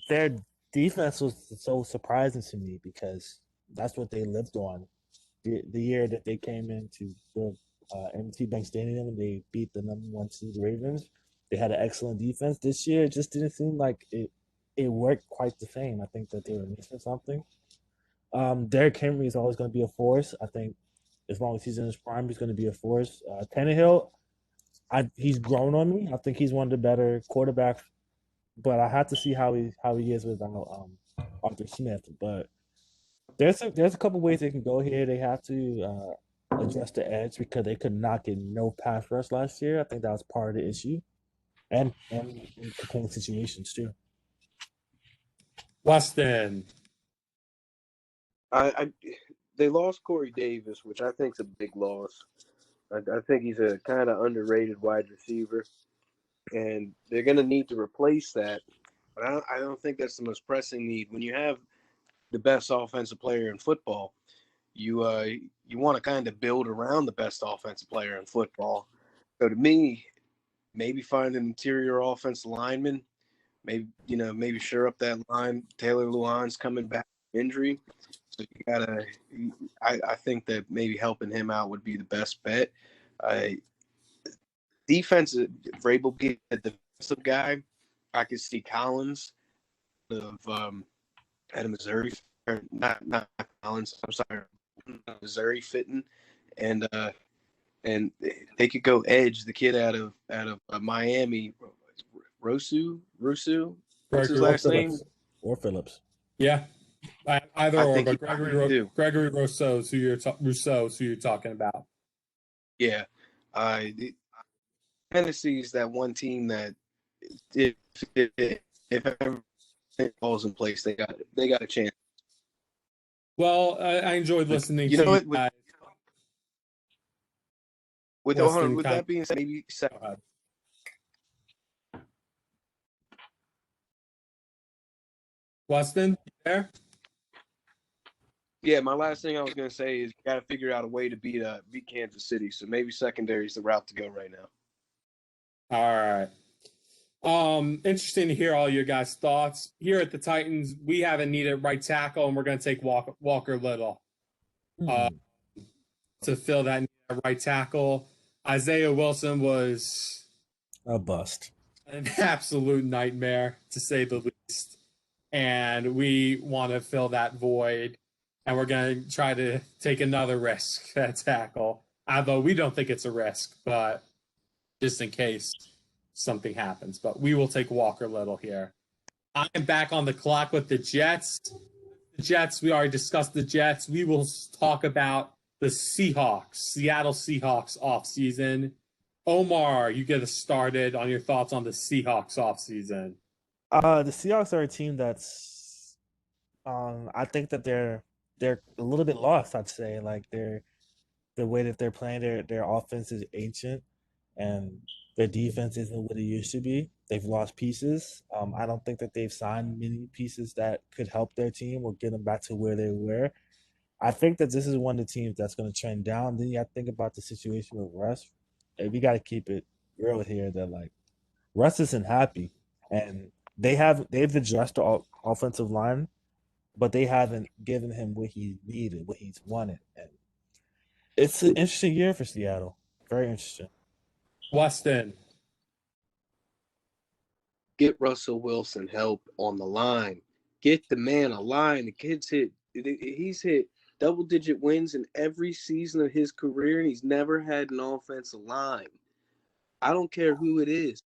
their defense was so surprising to me because that's what they lived on. The year that they came into the M&T Bank Stadium and they beat the number 1 seed Ravens, they had an excellent defense. This year, it just didn't seem like it worked quite the same. I think that they were missing something. Derrick Henry is always going to be a force. I think as long as he's in his prime, he's going to be a force. Tannehill, he's grown on me. I think he's one of the better quarterbacks, but I have to see how he is with Arthur Smith. But there's a couple ways they can go here. They have to address the edge because they could not get no pass rush last year. I think that was part of the issue, and in contained situations too. Westin. They lost Corey Davis, which I think is a big loss. I think he's a kind of underrated wide receiver, and they're going to need to replace that. But I don't think that's the most pressing need. When you have the best offensive player in football, you want to kind of build around the best offensive player in football. So to me, maybe find an interior offensive lineman, maybe shore up that line. Taylor Lewan's coming back from injury. So I think that maybe helping him out would be the best bet. Defense, Vrabel get a defensive guy. I could see Collins out of Missouri, or not Collins. I'm sorry, Missouri fitting, and they could go edge the kid out of Miami. Russo. What's his last name? Or Phillips. Yeah. Either or, but Gregory Rousseau is who you're talking about. Yeah. Tennessee is that one team that if everything falls in place, they got a chance. Well, I enjoyed listening You to know you what? guys. With Westin, that being said, maybe go ahead. Westin, you there? yeah, my last thing I was going to say is got to figure out a way to beat Kansas City. So maybe secondary is the route to go right now. All right. Interesting to hear all your guys' thoughts. Here at the Titans, we haven't needed right tackle, and we're going to take Walker Little to fill that need at right tackle. Isaiah Wilson was A bust. an absolute nightmare, to say the least. And we want to fill that void, and we're going to try to take another risk at tackle. Although we don't think it's a risk, but just in case something happens. But we will take Walker Little here. I am back on the clock with the Jets. The Jets, we already discussed the Jets. We will talk about the Seahawks, Seattle Seahawks offseason. Omar, you get us started on your thoughts on the Seahawks offseason. The Seahawks are a team that's I think that they're a little bit lost, I'd say. Like the way that they're playing, their offense is ancient and their defense isn't what it used to be. They've lost pieces. I don't think that they've signed many pieces that could help their team or get them back to where they were. I think that this is one of the teams that's going to trend down. Then you have to think about the situation with Russ. And we got to keep it real here that like Russ isn't happy, and they've addressed the offensive line, but they haven't given him what he needed, what he's wanted. And it's an interesting year for Seattle. Very interesting. Weston. Get Russell Wilson help on the line. Get the man a line. The kid's he's hit double-digit wins in every season of his career, and he's never had an offensive line. I don't care who it is.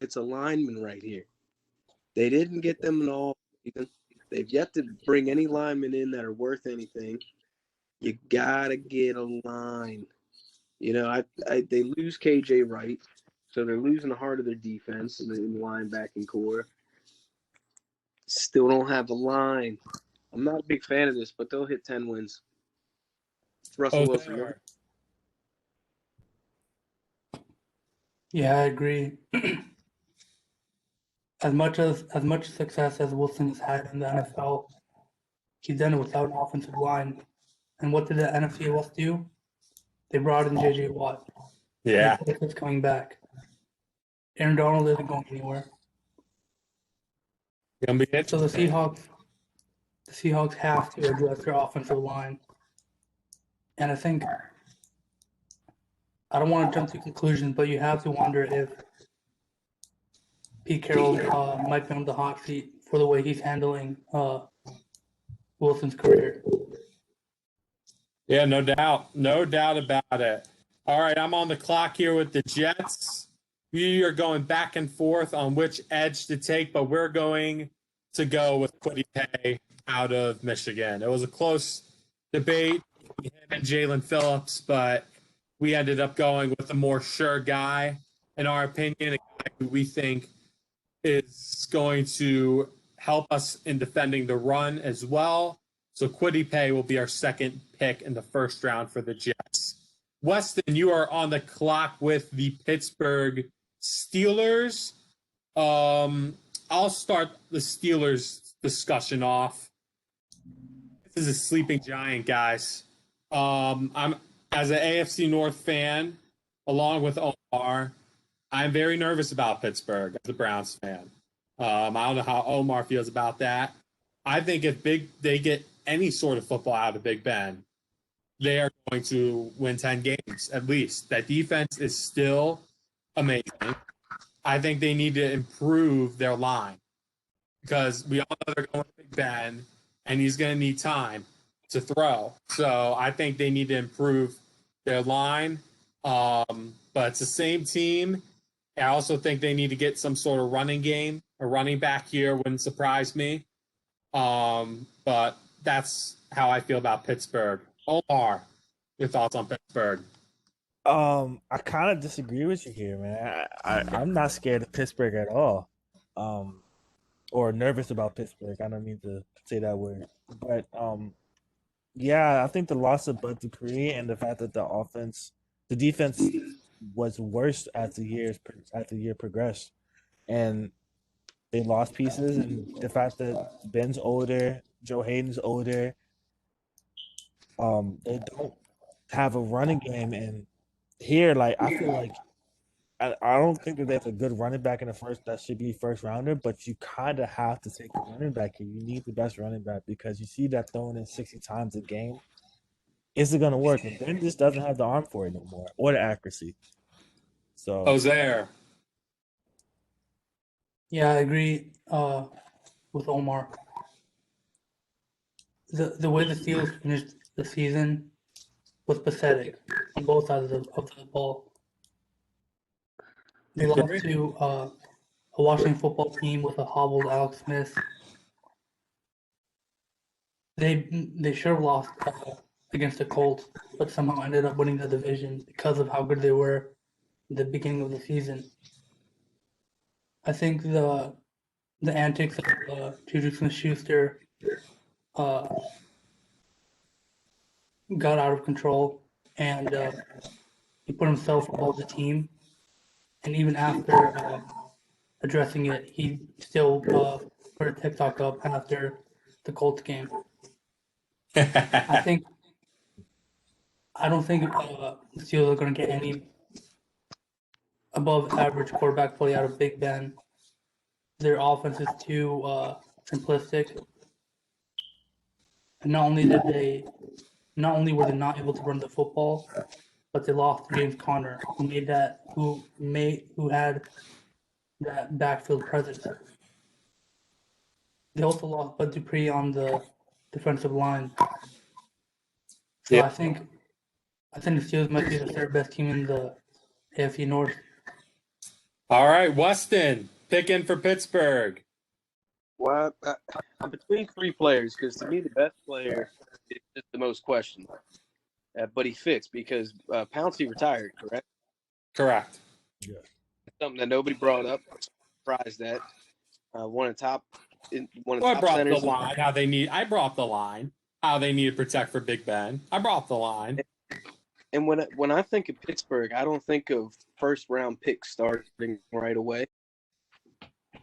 It's a lineman right here. They didn't get them in all season. They've yet to bring any linemen in that are worth anything. You got to get a line. You know, they lose KJ Wright, so they're losing the heart of their defense in the linebacking core. Still don't have a line. I'm not a big fan of this, but they'll hit 10 wins. Russell Wilson. Yeah, I agree. As much success as Wilson has had in the NFL, he's done it without an offensive line. And what did the NFC West do? They brought in J.J. Watt. Yeah. He's coming back. Aaron Donald isn't going anywhere. Gonna be So the interesting. Seahawks have to address their offensive line. And I think, I don't want to jump to conclusions, but you have to wonder if Pete Carroll might be on the hot seat for the way he's handling Wilson's career. Yeah, no doubt. No doubt about it. All right, I'm on the clock here with the Jets. We are going back and forth on which edge to take, but we're going to go with Kwity Paye out of Michigan. It was a close debate between him and Jalen Phillips, but we ended up going with a more sure guy, in our opinion, a guy who we think is going to help us in defending the run as well. So Kwity Paye will be our second pick in the first round for the Jets. Weston, you are on the clock with the Pittsburgh Steelers. I'll start the Steelers discussion off. This is a sleeping giant, guys. I'm as an AFC North fan, along with Omar, I'm very nervous about Pittsburgh as a Browns fan. I don't know how Omar feels about that. I think if they get any sort of football out of Big Ben, they are going to win 10 games at least. That defense is still amazing. I think they need to improve their line because we all know they're going with Big Ben, and he's going to need time to throw. So I think they need to improve their line. But it's the same team. I also think they need to get some sort of running game. A running back here wouldn't surprise me. But that's how I feel about Pittsburgh. Omar, your thoughts on Pittsburgh? I kind of disagree with you here, man. I'm not scared of Pittsburgh at all, or nervous about Pittsburgh. I don't mean to say that word, but Yeah, I think the loss of Bud Dupree and the fact that the defense was worse as the year progressed, and they lost pieces, and the fact that Ben's older, Joe Hayden's older, they don't have a running game, and here, like I feel like I don't think that there's a good running back in the first that should be first rounder, but you kind of have to take a running back here. You need the best running back because you see that throwing in 60 times a game. Is it going to work? And Ben just doesn't have the arm for it no more or the accuracy. So, Ozair. Yeah, I agree with Omar. The way the Steelers finished the season was pathetic on both sides of the ball. They lost to a Washington football team with a hobbled Alex Smith. They should have lost against the Colts, but somehow ended up winning the division because of how good they were at the beginning of the season. I think the antics of Juju Smith-Schuster got out of control, and he put himself above the team. And even after addressing it, he still put a TikTok up after the Colts game. I don't think the Steelers are going to get any above average quarterback play out of Big Ben. Their offense is too simplistic. And not only were they not able to run the football, but they lost James Conner, who had that backfield presence. They also lost Bud Dupree on the defensive line. So Yeah. I think the Steelers might be the third best team in the AFC North. All right, Westin, picking for Pittsburgh. Well, I'm between three players because to me the best player is just the most questionable. But he fits because Pouncey retired, correct? Correct. yeah. Something that nobody brought up. Surprised that one of the top Well, I brought centers. the line. I brought the line. How they need to protect for Big Ben. I brought the line. And when I think of Pittsburgh, I don't think of first round picks starting right away.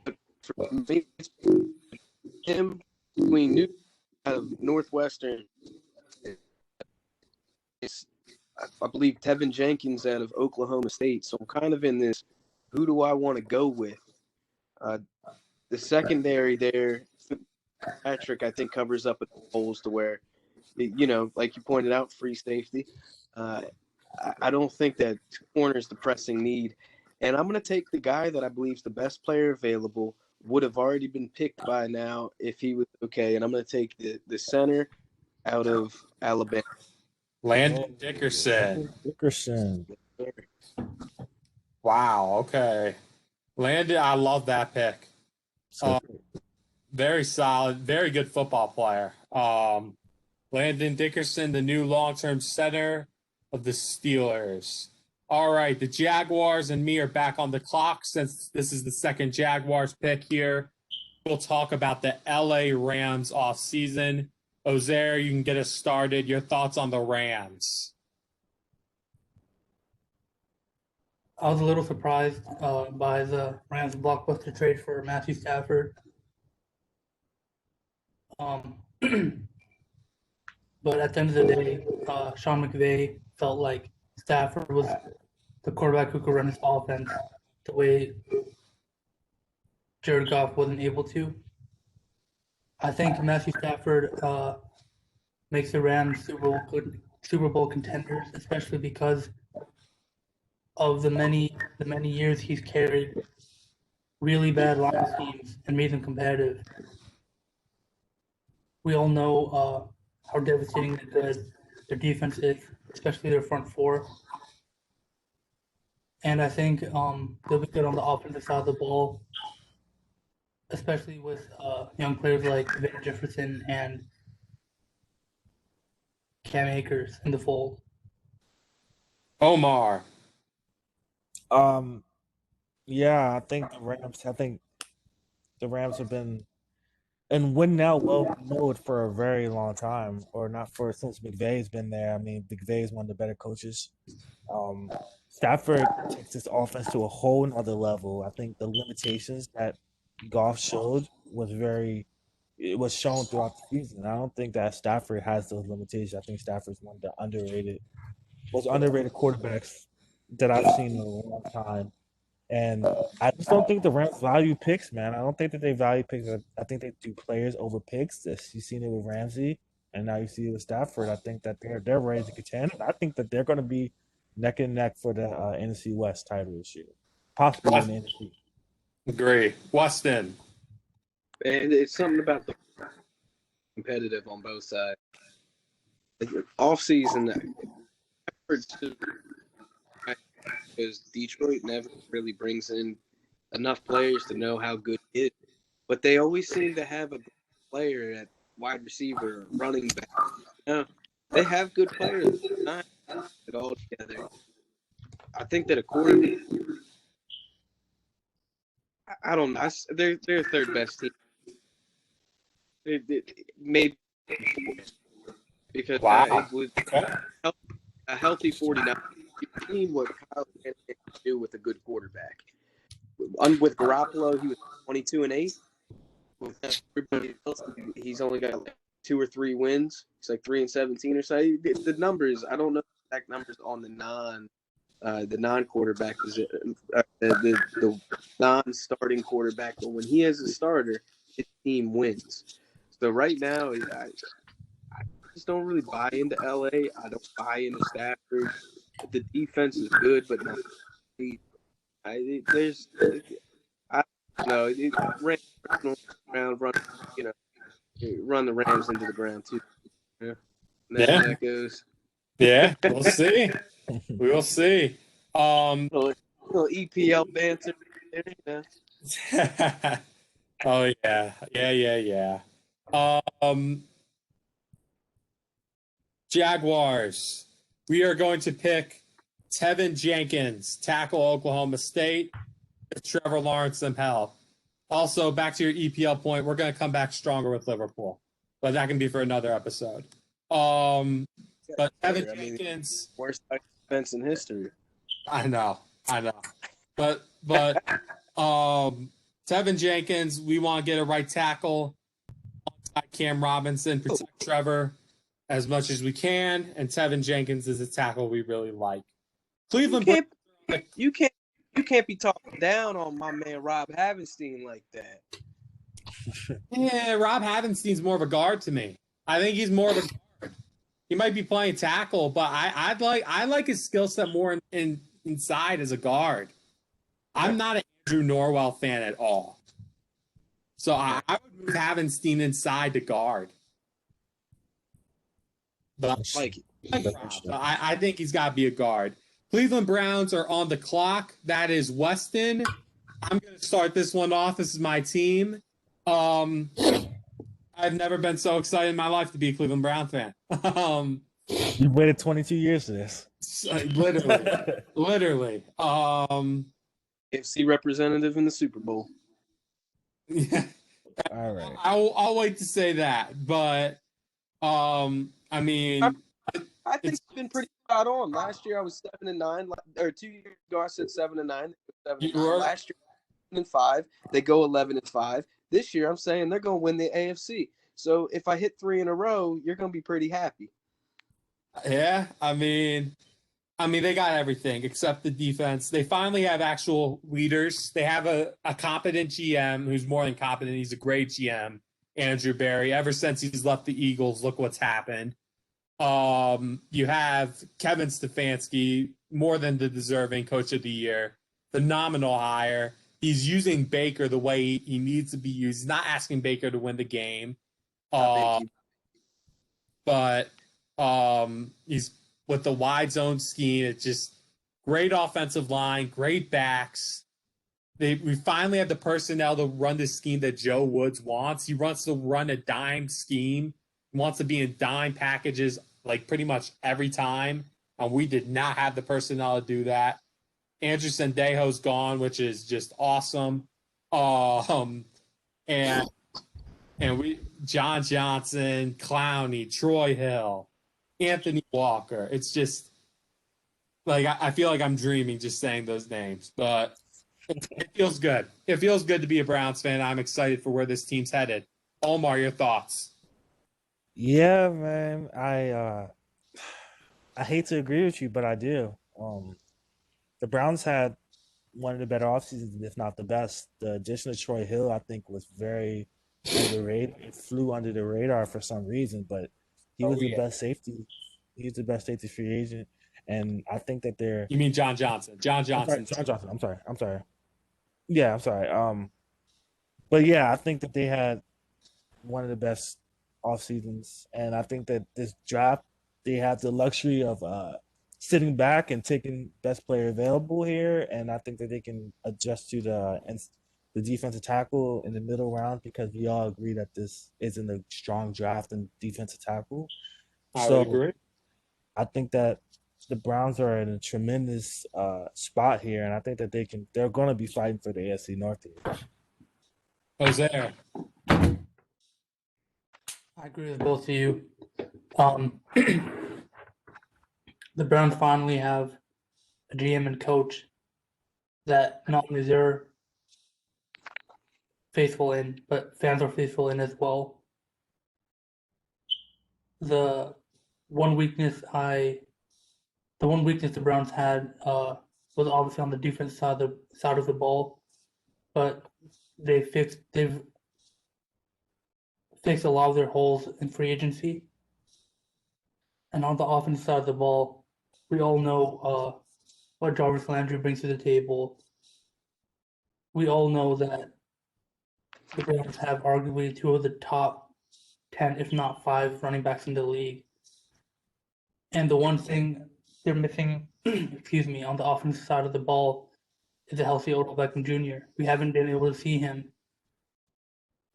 But for me, him between New out of Northwestern, I believe Tevin Jenkins out of Oklahoma State. So I'm kind of in this: who do I want to go with? The secondary there, Patrick, I think covers up at the holes to where, like you pointed out, free safety. I don't think that corner is the pressing need. And I'm going to take the guy that I believe is the best player available, would have already been picked by now if he was okay. And I'm going to take the center out of Alabama. Landon Dickerson. Wow, okay. Landon, I love that pick. Very solid, very good football player. Landon Dickerson, the new long-term center of the Steelers. All right, the Jaguars and me are back on the clock since this is the second Jaguars pick here. We'll talk about the LA Rams offseason. Ozair, you can get us started. Your thoughts on the Rams? I was a little surprised by the Rams blockbuster trade for Matthew Stafford. But at the end of the day, Sean McVay felt like Stafford was the quarterback who could run his offense the way Jared Goff wasn't able to. I think Matthew Stafford makes the Rams Super Bowl contenders, especially because of the many years he's carried really bad Lions teams and made them competitive. We all know how devastatingly good their defense is, especially their front four. And I think they'll be good on the offensive side of the ball, especially with young players like Van Jefferson and Cam Akers in the fold. Omar. Yeah, I think the Rams have been and win now well mode for a very long time, or not for since McVay's been there. I mean, McVay is one of the better coaches. Um, Stafford takes this offense to a whole nother level. I think the limitations that Goff showed it was shown throughout the season. I don't think that Stafford has those limitations. I think Stafford's one of the most underrated quarterbacks that I've seen in a long time. And I just don't think the Rams value picks, man. I don't think that they value picks. I think they do players over picks. You've seen it with Ramsey, and now you see it with Stafford. I think that they're ready to contend. And I think that they're going to be neck and neck for the NFC West title this year, possibly in the NFC. Agree. Westin. And it's something about the competitive on both sides. Offseason, because Detroit never really brings in enough players to know how good it is. But they always seem to have a good player at wide receiver, running back. You know, they have good players. Not it all together. I think that a quarterback, I don't know. They're third best team. Maybe because it was a healthy 49. You've seen what Kyle can do with a good quarterback. With Garoppolo, he was 22-8. With everybody else, he's only got like 2 or 3 wins. It's like 3-17 or so. The numbers, I don't know the exact numbers on the non-quarterback, the non-starting quarterback. But when he has a starter, his team wins. So right now, I just don't really buy into LA. I don't buy into Stafford. The defense is good, but not. I don't know. Run the Rams into the ground too. Yeah. That goes. Yeah, we'll see. We will see. Little EPL banter. Oh yeah. Jaguars. We are going to pick Tevin Jenkins, tackle Oklahoma State. If Trevor Lawrence some help. Also, back to your EPL point, we're going to come back stronger with Liverpool, but that can be for another episode. But Tevin Jenkins, worst defense in history. I know. But Tevin Jenkins, we want to get a right tackle alongside Cam Robinson, protect Trevor as much as we can, and Tevin Jenkins is a tackle we really like. Cleveland, you can't be talking down on my man Rob Havenstein like that. Yeah, Rob Havenstein's more of a guard to me. I think he's more of a guard. He might be playing tackle, but I like his skill set more inside as a guard. I'm not an Andrew Norwell fan at all. So I would move Havenstein inside to guard. But I think he's got to be a guard. Cleveland Browns are on the clock. That is Westin. I'm going to start this one off. This is my team. I've never been so excited in my life to be a Cleveland Brown fan. You waited 22 years for this. Literally. AFC representative in the Super Bowl. Yeah. All right. I'll wait to say that, but I mean, I think it's been pretty spot on. Last year I was 7-9, or 2 years ago I said 7-9. 7-9. Last year 11-5. They go 11-5. This year I'm saying they're going to win the AFC. So if I hit 3 in a row, you're going to be pretty happy. Yeah, I mean they got everything except the defense. They finally have actual leaders. They have a competent GM who's more than competent. He's a great GM, Andrew Berry. Ever since he's left the Eagles, look what's happened. You have Kevin Stefanski, more than the deserving coach of the year. Phenomenal hire. He's using Baker the way he needs to be used. He's not asking Baker to win the game. But he's with the wide zone scheme. It's just great offensive line, great backs. We finally have the personnel to run the scheme that Joe Woods wants. He wants to run a dime scheme. He wants to be in dime packages like pretty much every time. And we did not have the personnel to do that. Andrew Sendejo's gone, which is just awesome. And and John Johnson, Clowney, Troy Hill, Anthony Walker. It's just like I feel like I'm dreaming just saying those names, but it feels good. It feels good to be a Browns fan. I'm excited for where this team's headed. Omar, your thoughts? Yeah, man. I hate to agree with you, but I do. The Browns had one of the better offseasons, if not the best. The addition of Troy Hill, I think, was very underrated. It flew under the radar for some reason, but he was the best safety. He was the best safety free agent, and I think that they're. You mean John Johnson? John Johnson. John Johnson. I'm sorry. Yeah, I'm sorry. But yeah, I think that they had one of the best off seasons, and I think that this draft they have the luxury of sitting back and taking best player available here, and I think that they can adjust to the defensive tackle in the middle round because we all agree that this isn't a strong draft in defensive tackle. I would agree. I think that the Browns are in a tremendous spot here, and I think that they're going to be fighting for the AFC North here. Ozair. I agree with both of you. The Browns finally have a GM and coach that not only they're faithful in, but fans are faithful in as well. The one weakness the Browns had was obviously on the defense side of the ball, but they've fixed a lot of their holes in free agency. And on the offensive side of the ball, we all know what Jarvis Landry brings to the table. We all know that the Browns have arguably two of the top 10, if not 5, running backs in the league. And the one thing they're missing, on the offensive side of the ball is a healthy Odell Beckham Jr. We haven't been able to see him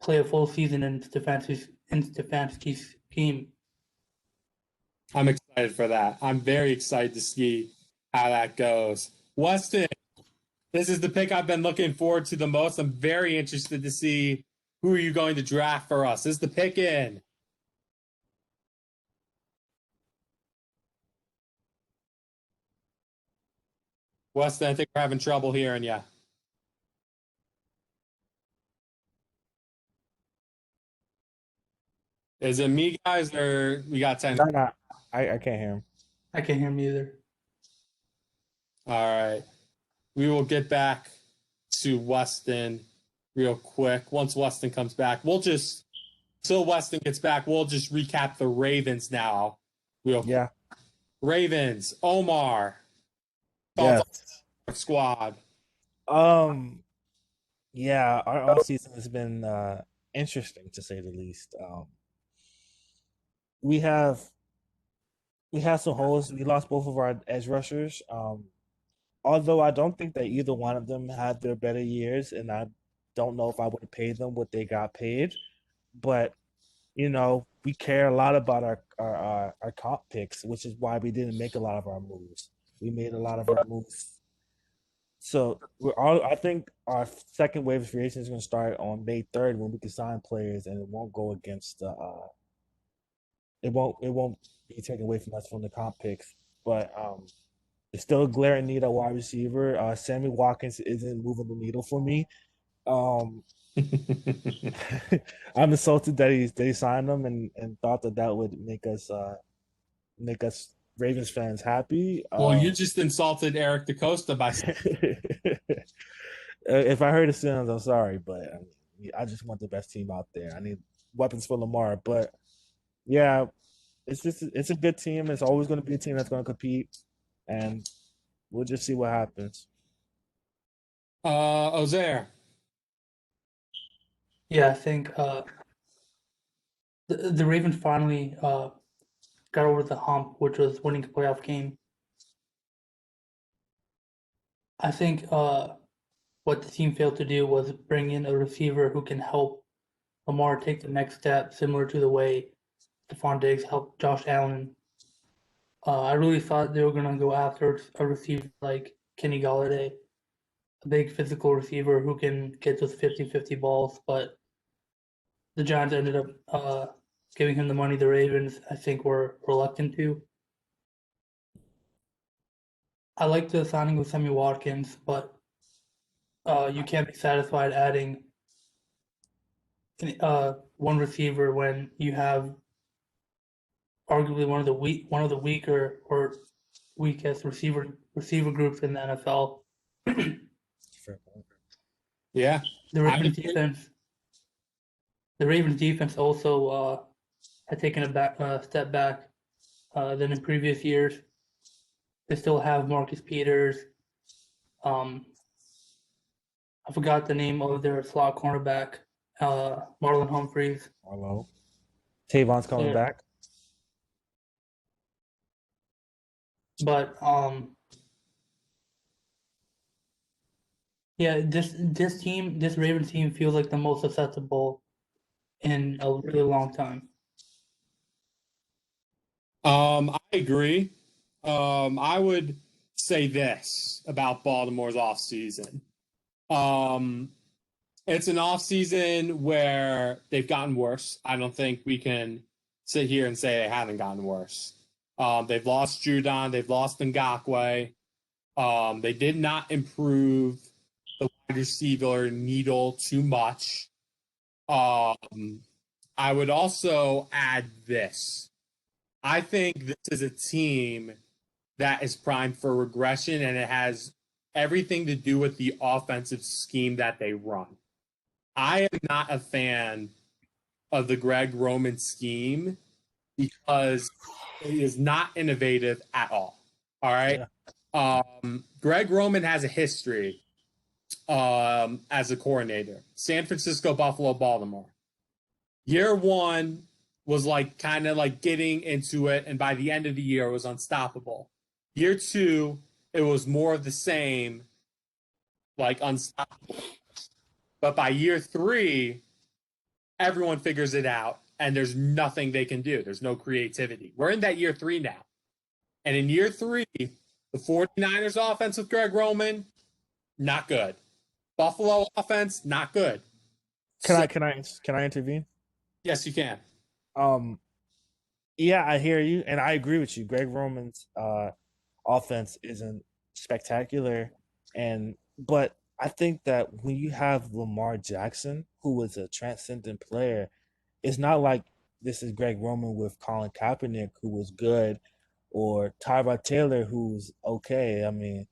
play a full season in Stefanski's scheme. I'm excited for that. I'm very excited to see how that goes. Westin, this is the pick I've been looking forward to the most. I'm very interested to see who are you going to draft for us. This is the pick in. Weston, I think we're having trouble hearing you. Is it me, guys, or we got 10? No, I can't hear him. I can't hear him either. All right. We will get back to Weston real quick. Once Weston comes back, till Weston gets back, we'll just recap the Ravens now. Yeah. Ravens, Omar. Yes. Squad. Yeah, our offseason has been interesting to say the least. We have some holes. We lost both of our edge rushers. Although I don't think that either one of them had their better years, and I don't know if I would have paid them what they got paid. But we care a lot about our comp picks, which is why we didn't make a lot of our moves. We made a lot of our moves. So I think our second wave of free agency is going to start on May 3rd when we can sign players, and it won't go against it won't be taken away from us from the comp picks. But there's still a glaring need at wide receiver. Sammy Watkins isn't moving the needle for me. I'm insulted that he signed him and thought that would make us Ravens fans happy. Well, you just insulted Eric DaCosta by if I heard his sins, I'm sorry, but I just want the best team out there. I need weapons for Lamar, but yeah, it's a good team. It's always going to be a team that's going to compete, and we'll just see what happens. Ozair. Yeah, I think the Ravens finally got over the hump, which was winning a playoff game. I think what the team failed to do was bring in a receiver who can help Lamar take the next step, similar to the way Stephon Diggs helped Josh Allen. I really thought they were going to go after a receiver like Kenny Golladay, a big physical receiver who can get those 50-50 balls, but the Giants ended up giving him the money the Ravens, I think, were reluctant to. I like the signing with Sammy Watkins, but you can't be satisfied adding one receiver when you have arguably one of the weaker or weakest receiver groups in the NFL. Fair point. Yeah. The I Ravens would agree. defense. The Ravens defense also had taken a step back than in previous years. They still have Marcus Peters. I forgot the name of their slot cornerback, Marlon Humphreys. Hello. Tavon's coming Yeah. back. But yeah, this Ravens team feels like the most susceptible in a really long time. I agree. I would say this about Baltimore's offseason. It's an offseason where they've gotten worse. I don't think we can sit here and say they haven't gotten worse. They've lost Judon. They've lost Ngakoue. They did not improve the wide receiver needle too much. I would also add this. I think this is a team that is primed for regression, and it has everything to do with the offensive scheme that they run. I am not a fan of the Greg Roman scheme because it is not innovative at all. All right. Yeah. Greg Roman has a history as a coordinator. San Francisco, Buffalo, Baltimore. Year one was kind of getting into it, and by the end of the year, it was unstoppable. Year two, it was more of the same, unstoppable. But by year three, everyone figures it out, and there's nothing they can do. There's no creativity. We're in that year three now. And in year three, the 49ers offense with Greg Roman, not good. Buffalo offense, not good. Can I intervene? Yes, you can. Yeah, I hear you, and I agree with you. Greg Roman's offense isn't spectacular, but I think that when you have Lamar Jackson, who was a transcendent player, it's not like this is Greg Roman with Colin Kaepernick, who was good, or Tyrod Taylor, who's okay. I mean,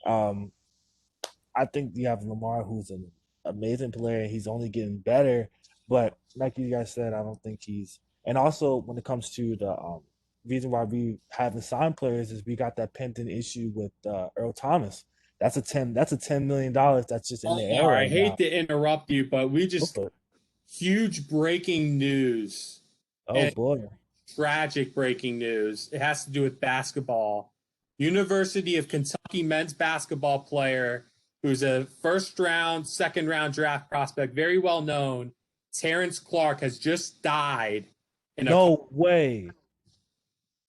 I think you have Lamar, who's an amazing player. He's only getting better, but like you guys said, I don't think he's. And also, when it comes to the reason why we haven't signed players is we got that pending issue with Earl Thomas. That's a $10 million that's just in the air right now. I hate to interrupt you, but we just huge breaking news. Oh boy. Tragic breaking news. It has to do with basketball. University of Kentucky men's basketball player who's a first-round, second-round draft prospect, very well known, Terrence Clark, has just died. No way.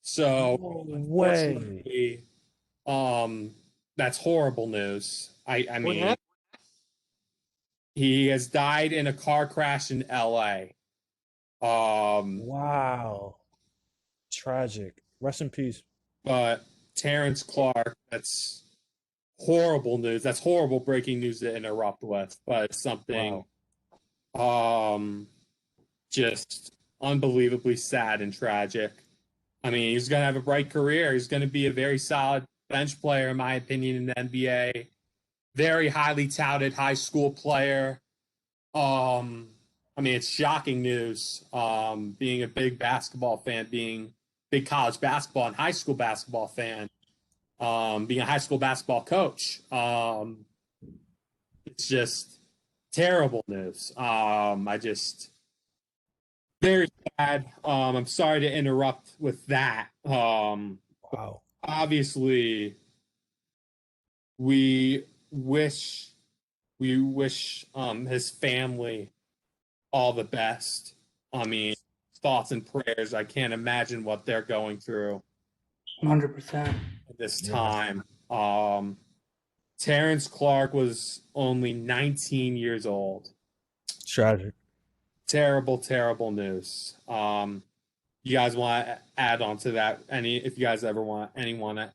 So, way. That's horrible news. I mean, he has died in a car crash in LA. Wow. Tragic. Rest in peace. But Terrence Clark, that's horrible news. That's horrible breaking news to interrupt with, but it's something just unbelievably sad and tragic. I mean, he's going to have a bright career. He's going to be a very solid bench player, in my opinion, in the NBA. Very highly touted high school player. I mean, it's shocking news. Being a big basketball fan, being big college basketball and high school basketball fan, being a high school basketball coach. It's just terrible news. Very sad. I'm sorry to interrupt with that. Wow. Obviously, we wish his family all the best. I mean, thoughts and prayers. I can't imagine what they're going through 100% at this time. Terrence Clark was only 19 years old. Tragic. Terrible, terrible news. You guys want to add on to that? If you guys ever want one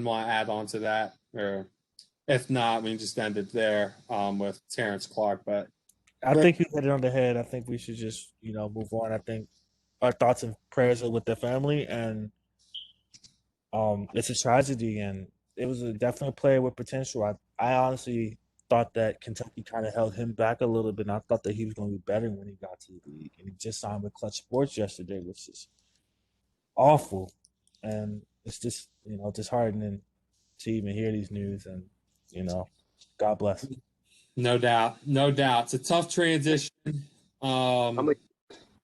want to add on to that, or if not, we can just end it there with Terrence Clark. But I think you hit it on the head. I think we should just, move on. I think our thoughts and prayers are with the family, and it's a tragedy, and it was definitely a player with potential. I honestly thought that Kentucky kind of held him back a little bit, and I thought that he was going to be better when he got to the league. And he just signed with Clutch Sports yesterday, which is awful. And it's just, disheartening to even hear these news. And, God bless. No doubt. It's a tough transition. I'm a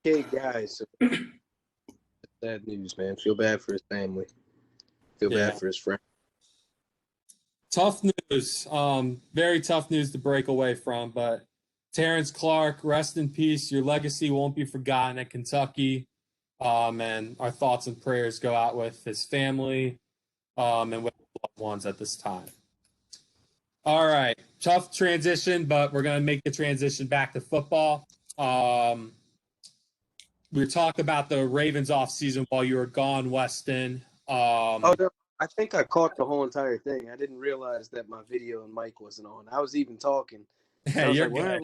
kid guy, so sad news, man. Feel bad for his family. Feel bad for his friend. Tough news. Very tough news to break away from. But Terrence Clark, rest in peace. Your legacy won't be forgotten at Kentucky. And our thoughts and prayers go out with his family and with loved ones at this time. All right. Tough transition, but we're going to make the transition back to football. We talked about the Ravens offseason while you were gone, Westin. No, I think I caught the whole entire thing. I didn't realize that my video and mic wasn't on. I was even talking. Hey, you're good.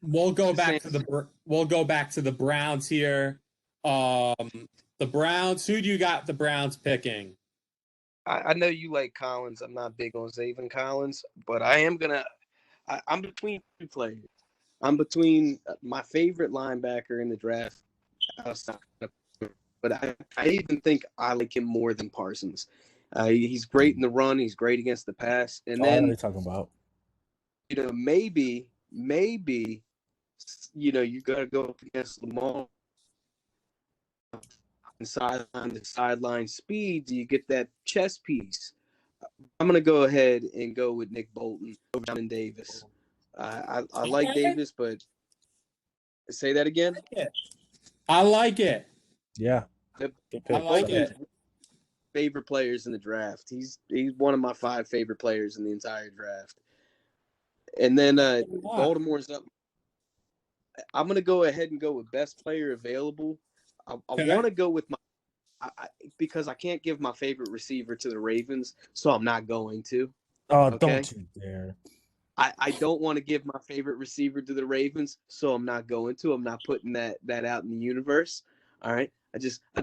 We'll go back to the Browns here. The Browns. Who do you got the Browns picking? I know you like Collins. I'm not big on Zaven Collins, but I'm between two players. I'm between my favorite linebacker in the draft, but I even think I like him more than Parsons. He's great in the run. He's great against the pass. And then what are you talking about? Maybe, you got to go up against Lamar. Sideline to sideline speed, you get that chess piece. I'm going to go ahead and go with Nick Bolton over John Davis. I like Davis, but say that again. I like it. Yeah. I like it. Favorite players in the draft. He's one of my 5 favorite players in the entire draft. And then Baltimore's up. I'm going to go ahead and go with best player available. I want to go with because I can't give my favorite receiver to the Ravens, so I'm not going to. Oh, okay? Don't you dare. I don't want to give my favorite receiver to the Ravens, so I'm not going to. I'm not putting that out in the universe. All right. I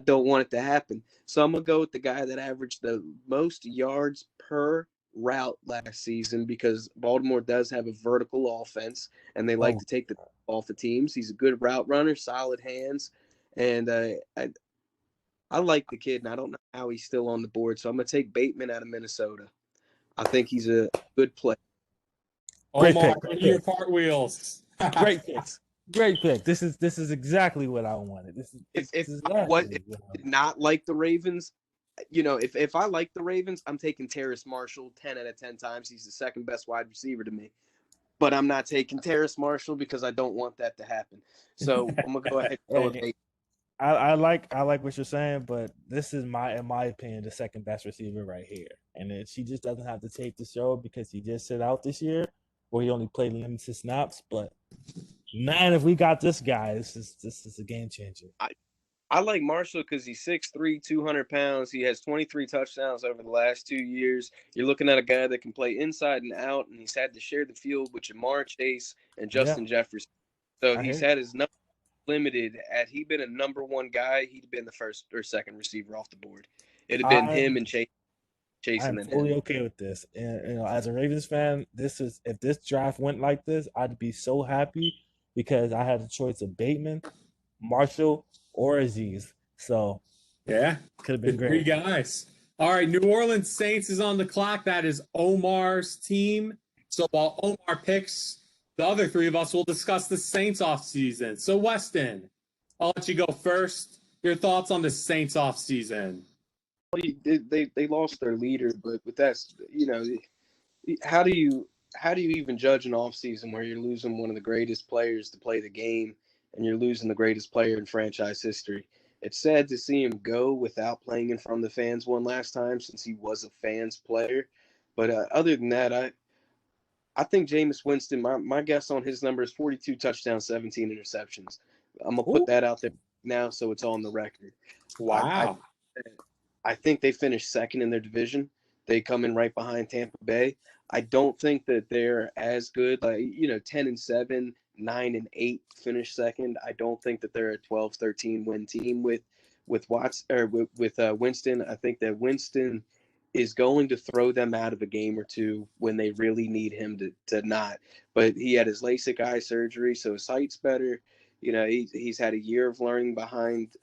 don't want it to happen. So I'm going to go with the guy that averaged the most yards per route last season, because Baltimore does have a vertical offense and they like to take the off the teams. He's a good route runner, solid hands. And I like the kid, and I don't know how he's still on the board. So I'm going to take Bateman out of Minnesota. I think he's a good player. Omar, your cartwheels. Great picks. Great pick. This is exactly what I wanted. If did not like the Ravens, if I like the Ravens, I'm taking Terrace Marshall 10 out of 10 times. He's the second best wide receiver to me. But I'm not taking Terrace Marshall because I don't want that to happen. So I'm gonna go ahead and go with Bateman. I like what you're saying, but this is in my opinion, the second best receiver right here. And she just doesn't have to tape the show because he just sit out this year, or he only played limited snaps. But man, if we got this guy, this is a game changer. I like Marshall because he's 6'3", 200 pounds. He has 23 touchdowns over the last 2 years. You're looking at a guy that can play inside and out, and he's had to share the field with Jamar Chase and Justin Jefferson. So he's had his number limited. Had he been a number one guy, he'd been the first or second receiver off the board. It'd have been him and Chase. I'm fully okay with this. And as a Ravens fan, if this draft went like this, I'd be so happy because I had a choice of Bateman, Marshall, or Aziz. So yeah, could have been great. 3 guys. All right, New Orleans Saints is on the clock. That is Omar's team. So while Omar picks, the other 3 of us will discuss the Saints offseason. So Westin, I'll let you go first. Your thoughts on the Saints offseason? They lost their leader, but with that, how do you even judge an offseason where you're losing one of the greatest players to play the game and you're losing the greatest player in franchise history? It's sad to see him go without playing in front of the fans one last time, since he was a fans player. But other than that, I think Jameis Winston, my guess on his number is 42 touchdowns, 17 interceptions. I'm going to put that out there now so it's on the record. Wow. I think they finished second in their division. They come in right behind Tampa Bay. I don't think that they're as good, 10-7, 9-8 finish second. I don't think that they're a 12-13 win team with Winston. I think that Winston is going to throw them out of a game or two when they really need him to not. But he had his LASIK eye surgery, so his sight's better. He's had a year of learning behind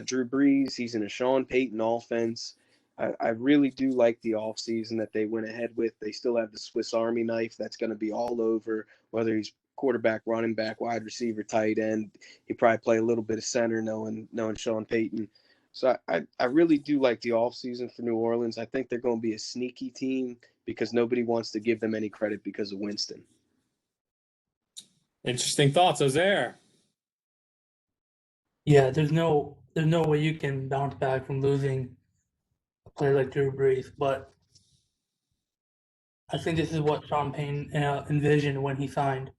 Drew Brees. He's in a Sean Payton offense. I really do like the offseason that they went ahead with. They still have the Swiss Army knife that's going to be all over, whether he's quarterback, running back, wide receiver, tight end. He probably play a little bit of center knowing Sean Payton. So I really do like the offseason for New Orleans. I think they're going to be a sneaky team because nobody wants to give them any credit because of Winston. Interesting thoughts, Ozair. Yeah, there's no way you can bounce back from losing a player like Drew Brees, but I think this is what Sean Payton envisioned when he signed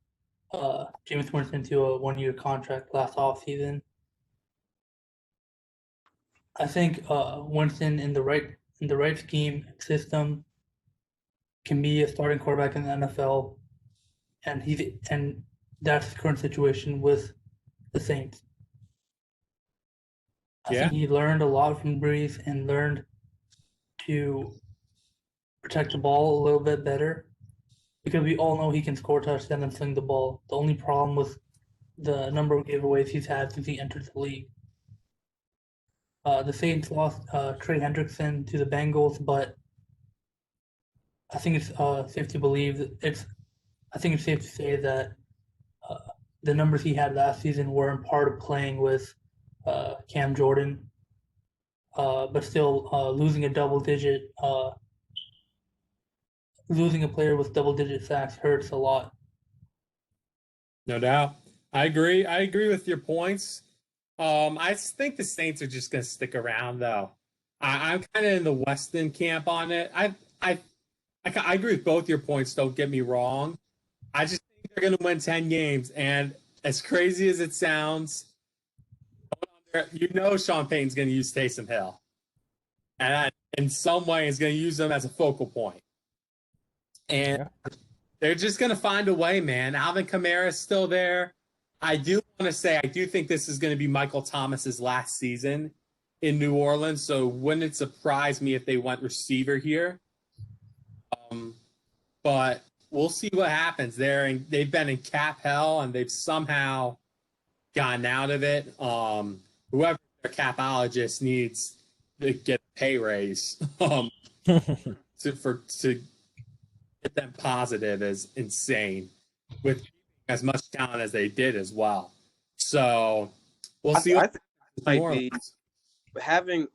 Jameis Winston to a one-year contract last offseason. I think Winston in the right scheme system can be a starting quarterback in the NFL, and that's the current situation with the Saints. I think he learned a lot from Brees and learned to protect the ball a little bit better because we all know he can score touchdowns and sling the ball. The only problem was the number of giveaways he's had since he entered the league. The Saints lost Trey Hendrickson to the Bengals, but I think it's safe to believe that I think it's safe to say that the numbers he had last season were in part of playing with Cam Jordan, but still losing a player with double-digit sacks hurts a lot. No doubt. I agree. I agree with your points. I think the Saints are just going to stick around, though. I'm kind of in the Westin camp on it. I agree with both your points. Don't get me wrong. I just think they're going to win 10 games, and as crazy as it sounds, Sean Payton's going to use Taysom Hill, and in some way, is going to use them as a focal point. And they're just going to find a way, man. Alvin Kamara is still there. I do want to say I do think this is going to be Michael Thomas's last season in New Orleans, so wouldn't it surprise me if they went receiver here? But we'll see what happens there. They've been in cap hell, and they've somehow gotten out of it. Whoever their capologist needs to get a pay raise to get them positive is insane with as much talent as they did as well. So we'll see. I think this might be having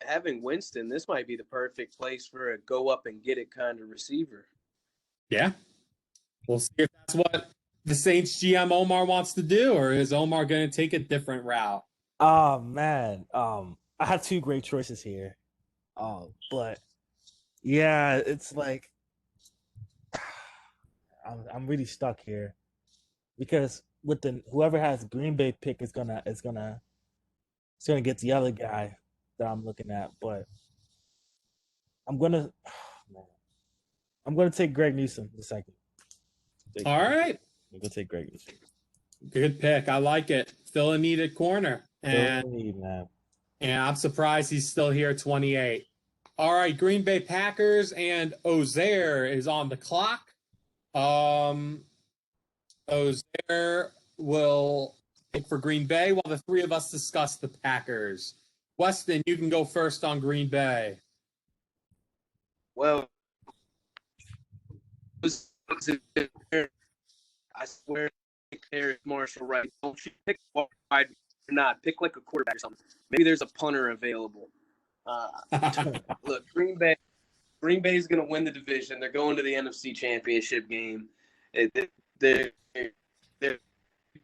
Winston. This might be the perfect place for a go up and get it kind of receiver. Yeah, we'll see if that's what the Saints GM Omar wants to do, or is Omar going to take a different route? Oh man, I have two great choices here, but yeah, it's like I'm really stuck here because with whoever has Green Bay pick is gonna get the other guy that I'm looking at, but I'm gonna take Greg Newsome in a second. All right, I'm gonna take Greg Newsome. Good pick. I like it. Still a needed corner. And I'm surprised he's still here at 28. All right, Green Bay Packers and Ozair is on the clock. Ozair will pick for Green Bay while the three of us discuss the Packers. Westin, you can go first on Green Bay. Well, I swear, Terry Marshall, right? Don't you pick wide or not? Pick like a quarterback or something. Maybe there's a punter available. Look, Green Bay is going to win the division. They're going to the NFC Championship game. Their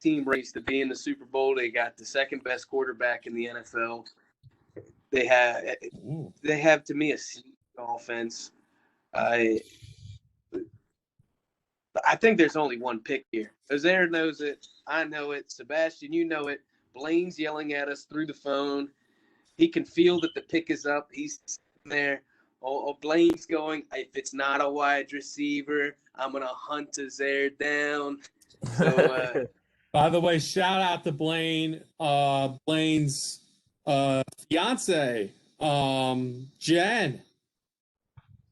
team race to be in the Super Bowl. They got the second best quarterback in the NFL. They have to me a offense. I think there's only one pick here. Ozair knows it. I know it. Sebastian, you know it. Blaine's yelling at us through the phone. He can feel that the pick is up. He's sitting there. Blaine's going, if it's not a wide receiver, I'm going to hunt Ozair down. So, by the way, shout out to Blaine. Blaine's fiance, Jen,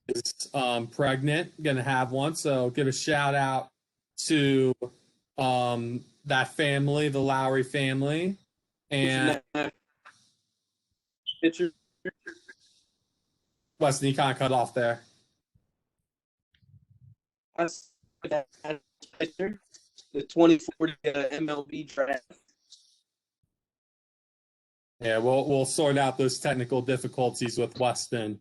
is pregnant, gonna have one. So give a shout out to that family, the Lowry family. And picture. Weston, you kind of cut off there. Picture. The 2040 MLB draft. Yeah, we'll sort out those technical difficulties with Weston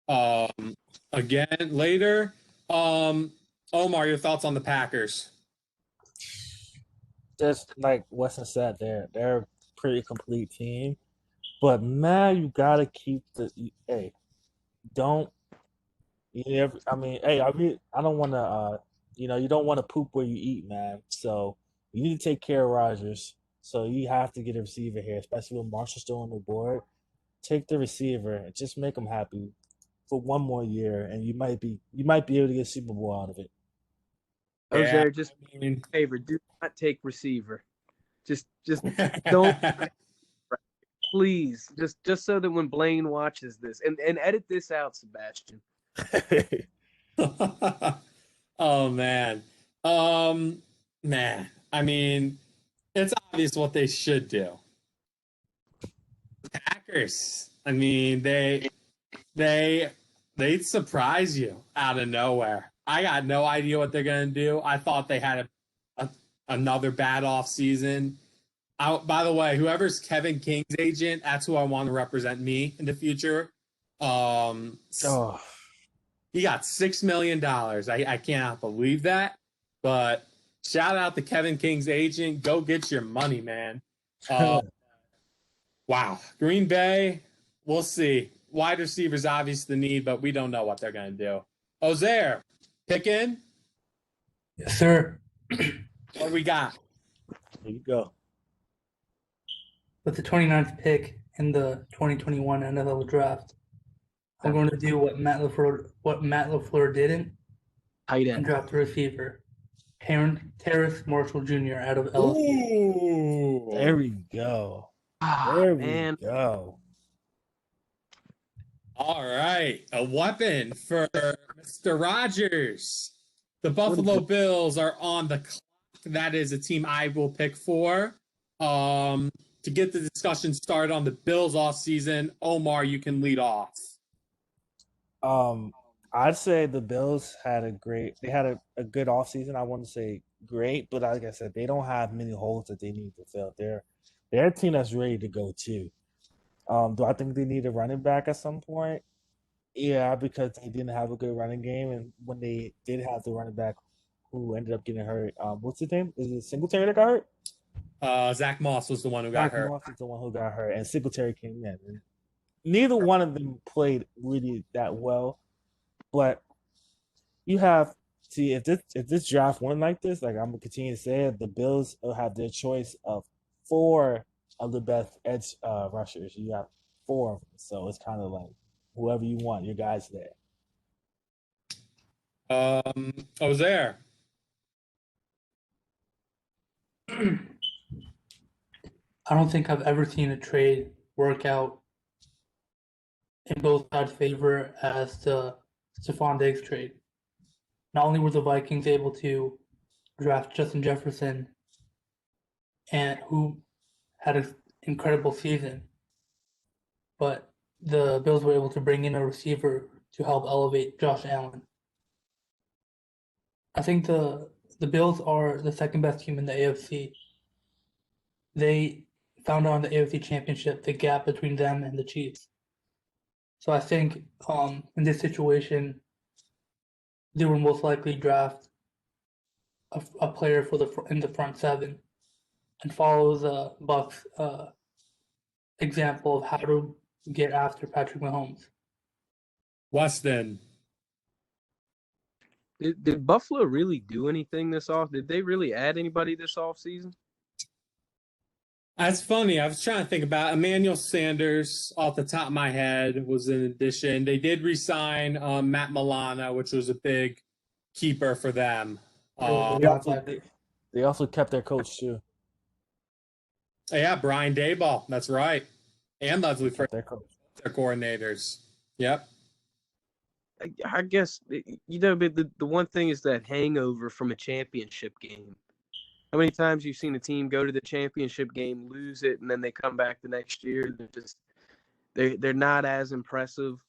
again later. Omar, your thoughts on the Packers? Just like Weston said, they're a pretty complete team. But man, you gotta keep don't. I mean, I don't want to. You don't want to poop where you eat, man. So you need to take care of Rodgers. So you have to get a receiver here, especially with Marshall still on the board. Take the receiver and just make him happy for one more year, and you might be able to get a Super Bowl out of it. Ozair, just favor, do not take receiver. Just don't. Please, just so that when Blaine watches this, and edit this out, Sebastian. Oh man. Man. I mean, it's obvious what they should do. Packers. I mean, they'd surprise you out of nowhere. I got no idea what they're gonna do. I thought they had another bad off season. By the way, whoever's Kevin King's agent, that's who I want to represent me in the future. He got $6 million. I cannot believe that. But shout out to Kevin King's agent. Go get your money, man. Wow. Green Bay, we'll see. Wide receivers obviously the need, but we don't know what they're going to do. Ozair, pick in? Yes, sir. What we got? There you go. With the 29th pick in the 2021 NFL Draft, I'm going to do what Matt LaFleur didn't. Tight And end. draft a receiver. Terrace Marshall Jr. out of LSU. Ooh. There we go. There we go. All right. A weapon for Mr. Rogers. The Buffalo Bills are on the clock. That is a team I will pick for. To get the discussion started on the Bills offseason, Omar, you can lead off. I'd say the Bills had a good offseason. I wouldn't say great, but like I said, they don't have many holes that they need to fill. They're a team that's ready to go too. Do I think they need a running back at some point? Yeah, because they didn't have a good running game, and when they did have the running back who ended up getting hurt, what's his name? Is it Singletary that got hurt? Zach Moss was the one who got hurt. Zach Moss is the one who got hurt, and Singletary came in. And neither one of them played really that well, but you have if this draft went like this, like I'm gonna continue to say it, the Bills will have their choice of 4 of the best edge rushers. You got 4 of them, so it's kind of like whoever you want, your guys there. Ozair. I don't think I've ever seen a trade work out in both sides' favor as the Stephon Diggs trade. Not only were the Vikings able to draft Justin Jefferson, and who had an incredible season, but the Bills were able to bring in a receiver to help elevate Josh Allen. I think the Bills are the second best team in the AFC. They found out in the AFC Championship the gap between them and the Chiefs. So I think in this situation, they will most likely draft a player in the front 7 and follow the Bucs example of how to get after Patrick Mahomes. Weston. Did Buffalo really do anything this off? Did they really add anybody this offseason? That's funny. I was trying to think about Emmanuel Sanders off the top of my head was an addition. They did re-sign Matt Milano, which was a big keeper for them. They also kept their coach too. Yeah, Brian Daboll. That's right. And Leslie Fritz, Their coach. their coordinators. Yep. I guess, but the one thing is that hangover from a championship game. How many times you've seen a team go to the championship game, lose it, and then they come back the next year? They're not as impressive.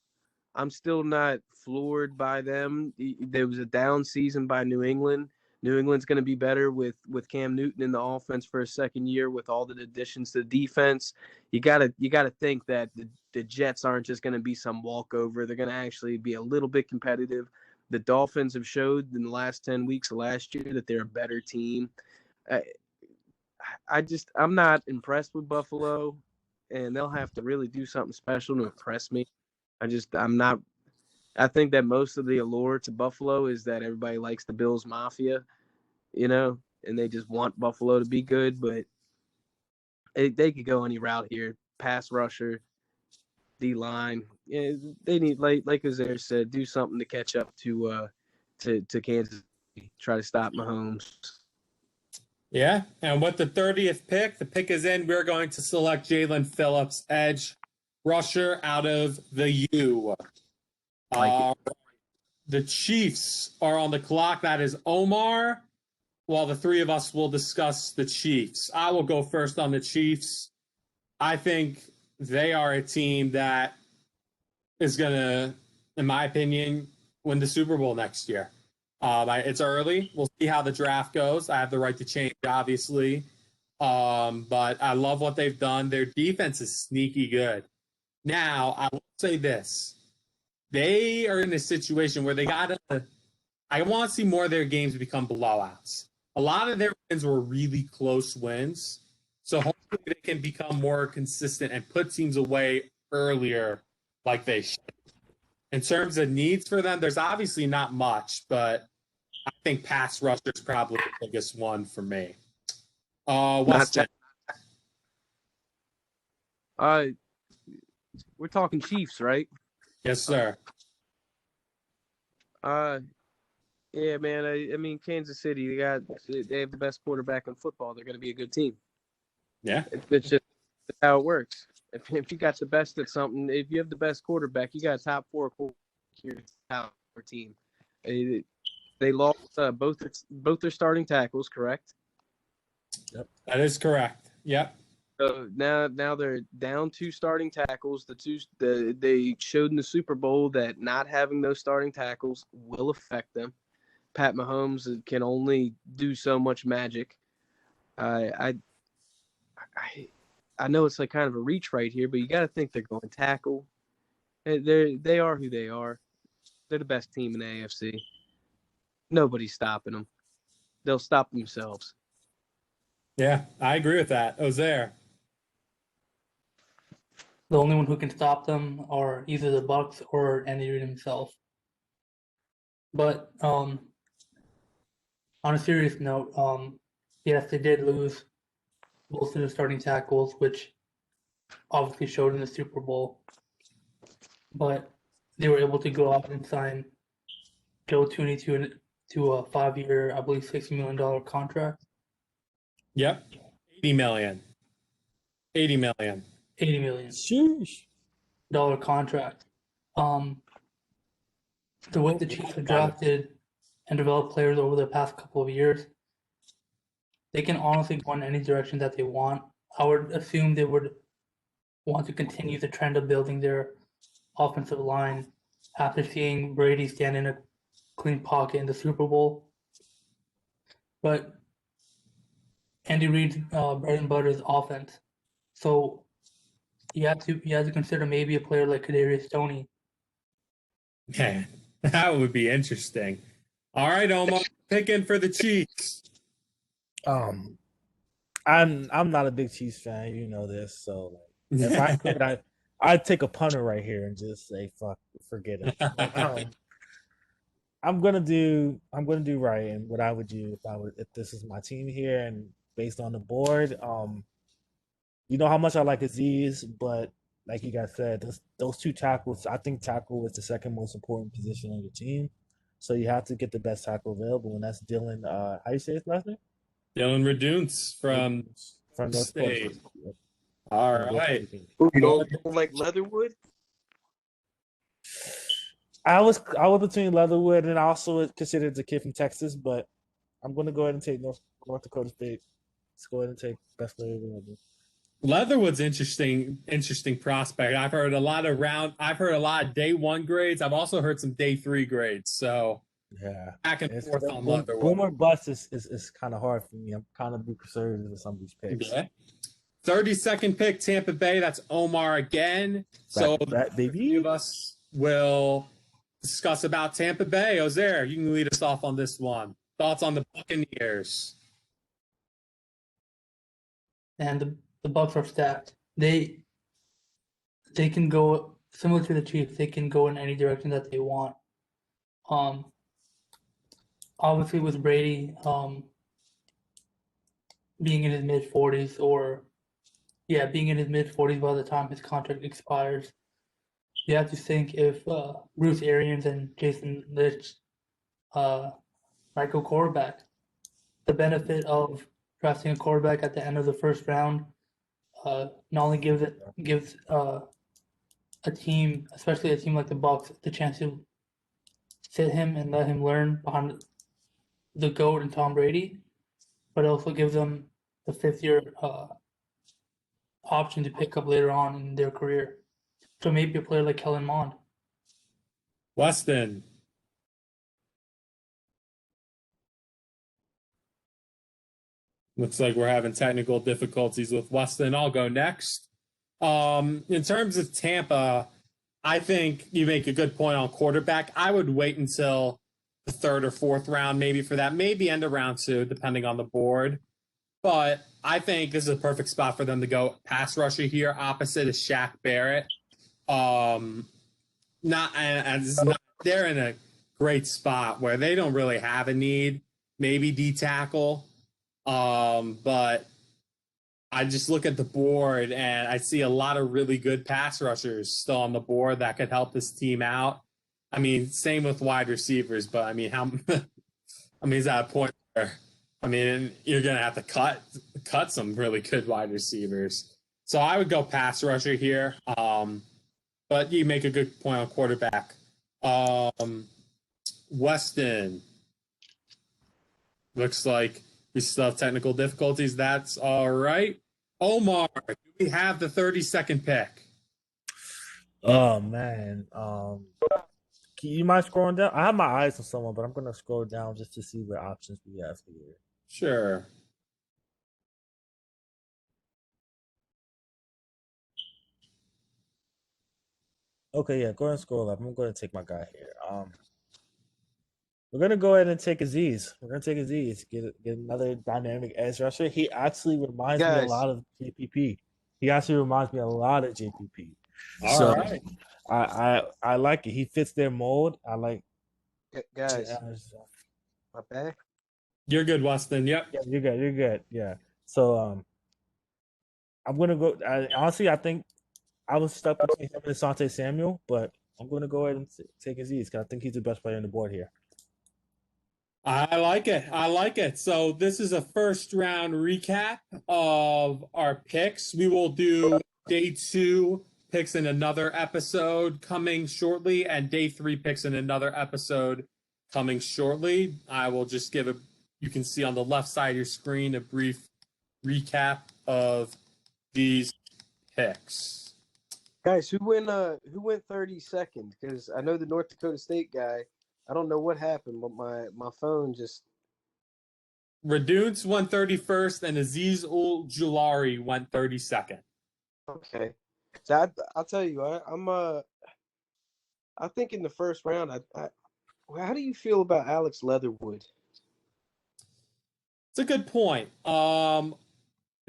I'm still not floored by them. There was a down season by New England. New England's going to be better with Cam Newton in the offense for a second year with all the additions to the defense. You gotta think that the Jets aren't just going to be some walkover. They're going to actually be a little bit competitive. The Dolphins have showed in the last 10 weeks of last year that they're a better team. I'm not impressed with Buffalo, and they'll have to really do something special to impress me. I'm not. I think that most of the allure to Buffalo is that everybody likes the Bills Mafia, and they just want Buffalo to be good, but they could go any route here. Pass rusher, D-line. Yeah, they need, like Ozair said, do something to catch up to Kansas City. Try to stop Mahomes. Yeah, and with the 30th pick, the pick is in. We're going to select Jalen Phillips, edge rusher out of the U. The Chiefs are on the clock. That is Omar, while the three of us will discuss the Chiefs. I will go first on the Chiefs. I think they are a team that is going to, in my opinion, win the Super Bowl next year. It's early. We'll see how the draft goes. I have the right to change, obviously. But I love what they've done. Their defense is sneaky good. Now, I will say this. They are in a situation where I want to see more of their games become blowouts. A lot of their wins were really close wins. So hopefully they can become more consistent and put teams away earlier like they should. In terms of needs for them, there's obviously not much, but I think pass rusher is probably the biggest one for me. Westin. We're talking Chiefs, right? Yes, sir. Yeah, man. I mean, Kansas City, they have the best quarterback in football. They're going to be a good team. Yeah. It's just how it works. If you got the best at something, if you have the best quarterback, you got a top four team. They lost both their starting tackles, correct? Yep, that is correct. Yep. So now they're down two starting tackles. They showed in the Super Bowl that not having those starting tackles will affect them. Pat Mahomes can only do so much magic. I know it's like kind of a reach right here, but you got to think they're going to tackle. They are who they are. They're the best team in the AFC. Nobody's stopping them. They'll stop themselves. Yeah, I agree with that. Ozair. The only one who can stop them are either the Bucks or Andy Reid himself. But on a serious note, yes, they did lose both of the starting tackles, which obviously showed in the Super Bowl. But they were able to go out and sign Joe Tooney to a 5-year, I believe, $60 million contract. Yep. $80 million. $80 million. $80 million. Sheesh. Dollar contract. The way the Chiefs have drafted and developed players over the past couple of years, they can honestly go in any direction that they want. I would assume they would want to continue the trend of building their offensive line after seeing Brady stand in a clean pocket in the Super Bowl. But Andy Reid's bread and butter is offense. So you have to consider maybe a player like Kadarius Toney. Yeah, that would be interesting. All right, Omar, picking for the Chiefs. I'm not a big Chiefs fan, you know this. So if I could, I'd take a punter right here and just say forget it. I'm gonna do right, and what I would do if this is my team here and based on the board. You know how much I like Aziz, but like you guys said, those two tackles, I think tackle is the second most important position on your team. So you have to get the best tackle available, and that's Dylan. How you say his last name? Dylan Reduce from North State. Dakota. All From right. North Dakota. Ooh, you don't like Leatherwood? I was between Leatherwood and I also considered the kid from Texas, but I'm going to go ahead and take North Dakota State. Let's go ahead and take best player available. Leatherwood's interesting prospect. I've heard a lot of day 1 grades. I've also heard some day 3 grades. So yeah, back and forth on Leatherwood. Boomer bust is kind of hard for me. I'm kind of conservative with some of these picks. Okay. 32nd pick, Tampa Bay. That's Omar again. So baby. Three of us will discuss about Tampa Bay. Ozair, you can lead us off on this one. Thoughts on the Buccaneers? And the Bucks are stacked. They can go similar to the Chiefs. They can go in any direction that they want. Obviously with Brady, being in his mid 40s being in his mid 40s by the time his contract expires, you have to think if Bruce Arians and Jason Litch might go quarterback. The benefit of drafting a quarterback at the end of the first round not only gives a team, especially a team like the Bucs, the chance to sit him and let him learn behind the GOAT and Tom Brady, but it also gives them the 5th-year option to pick up later on in their career. So maybe a player like Kellen Mond. Westin. Looks like we're having technical difficulties with Westin. I'll go next. In terms of Tampa, I think you make a good point on quarterback. I would wait until the 3rd or 4th round, maybe for that, maybe end of round 2, depending on the board. But I think this is a perfect spot for them to go pass rusher here. Opposite is Shaq Barrett. They're in a great spot where they don't really have a need. Maybe D tackle. But I just look at the board and I see a lot of really good pass rushers still on the board that could help this team out. I mean, same with wide receivers, but I mean, is that a point where, you're going to have to cut some really good wide receivers. So I would go pass rusher here. But you make a good point on quarterback. Westin. Looks like we still have technical difficulties. That's all right. Omar, do we have the 32nd pick? Oh man. You mind scrolling down? I have my eyes on someone, but I'm gonna scroll down just to see what options we have here. Sure. Okay, yeah, go ahead and scroll up. I'm going to take my guy here. We're gonna go ahead and take Aziz. Get another dynamic edge rusher. He actually reminds me a lot of JPP. All right. I like it. He fits their mold. I like. Guys, my back. You're good, Westin. Yep. Yeah, you're good. Yeah. So I'm gonna go. Honestly, I think I was stuck between him and Asante Samuel, but I'm gonna go ahead and take Aziz because I think he's the best player on the board here. I like it. So this is a first round recap of our picks. We will do day 2 picks in another episode coming shortly, and day 3 picks in another episode coming shortly. I will just you can see on the left side of your screen a brief recap of these picks. Guys, who went 32nd? Because I know the North Dakota State guy. I don't know what happened, but my phone just. Reduce went 31st, and Aziz Ul-Julari went 32nd. Okay, so I'll tell you, I think in the first round, how do you feel about Alex Leatherwood? It's a good point.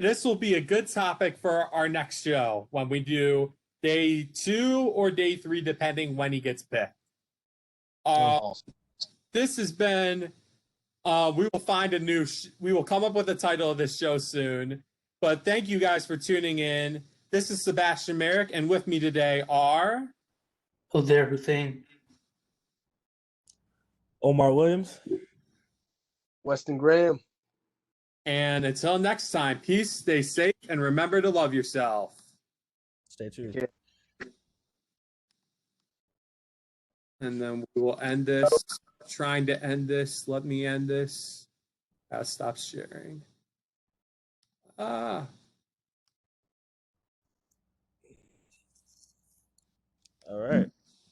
This will be a good topic for our next show when we do day 2 or day 3, depending when he gets picked. this has been. We will find a new. We will come up with a title of this show soon. But thank you guys for tuning in. This is Sebastian Maric, and with me today are Ozair Hussain. Omar Williams. Westin Graham. And until next time, peace, stay safe, and remember to love yourself. Stay tuned. Okay. And then we will end this. Trying to end this. Let me end this. Gotta stop sharing. All right.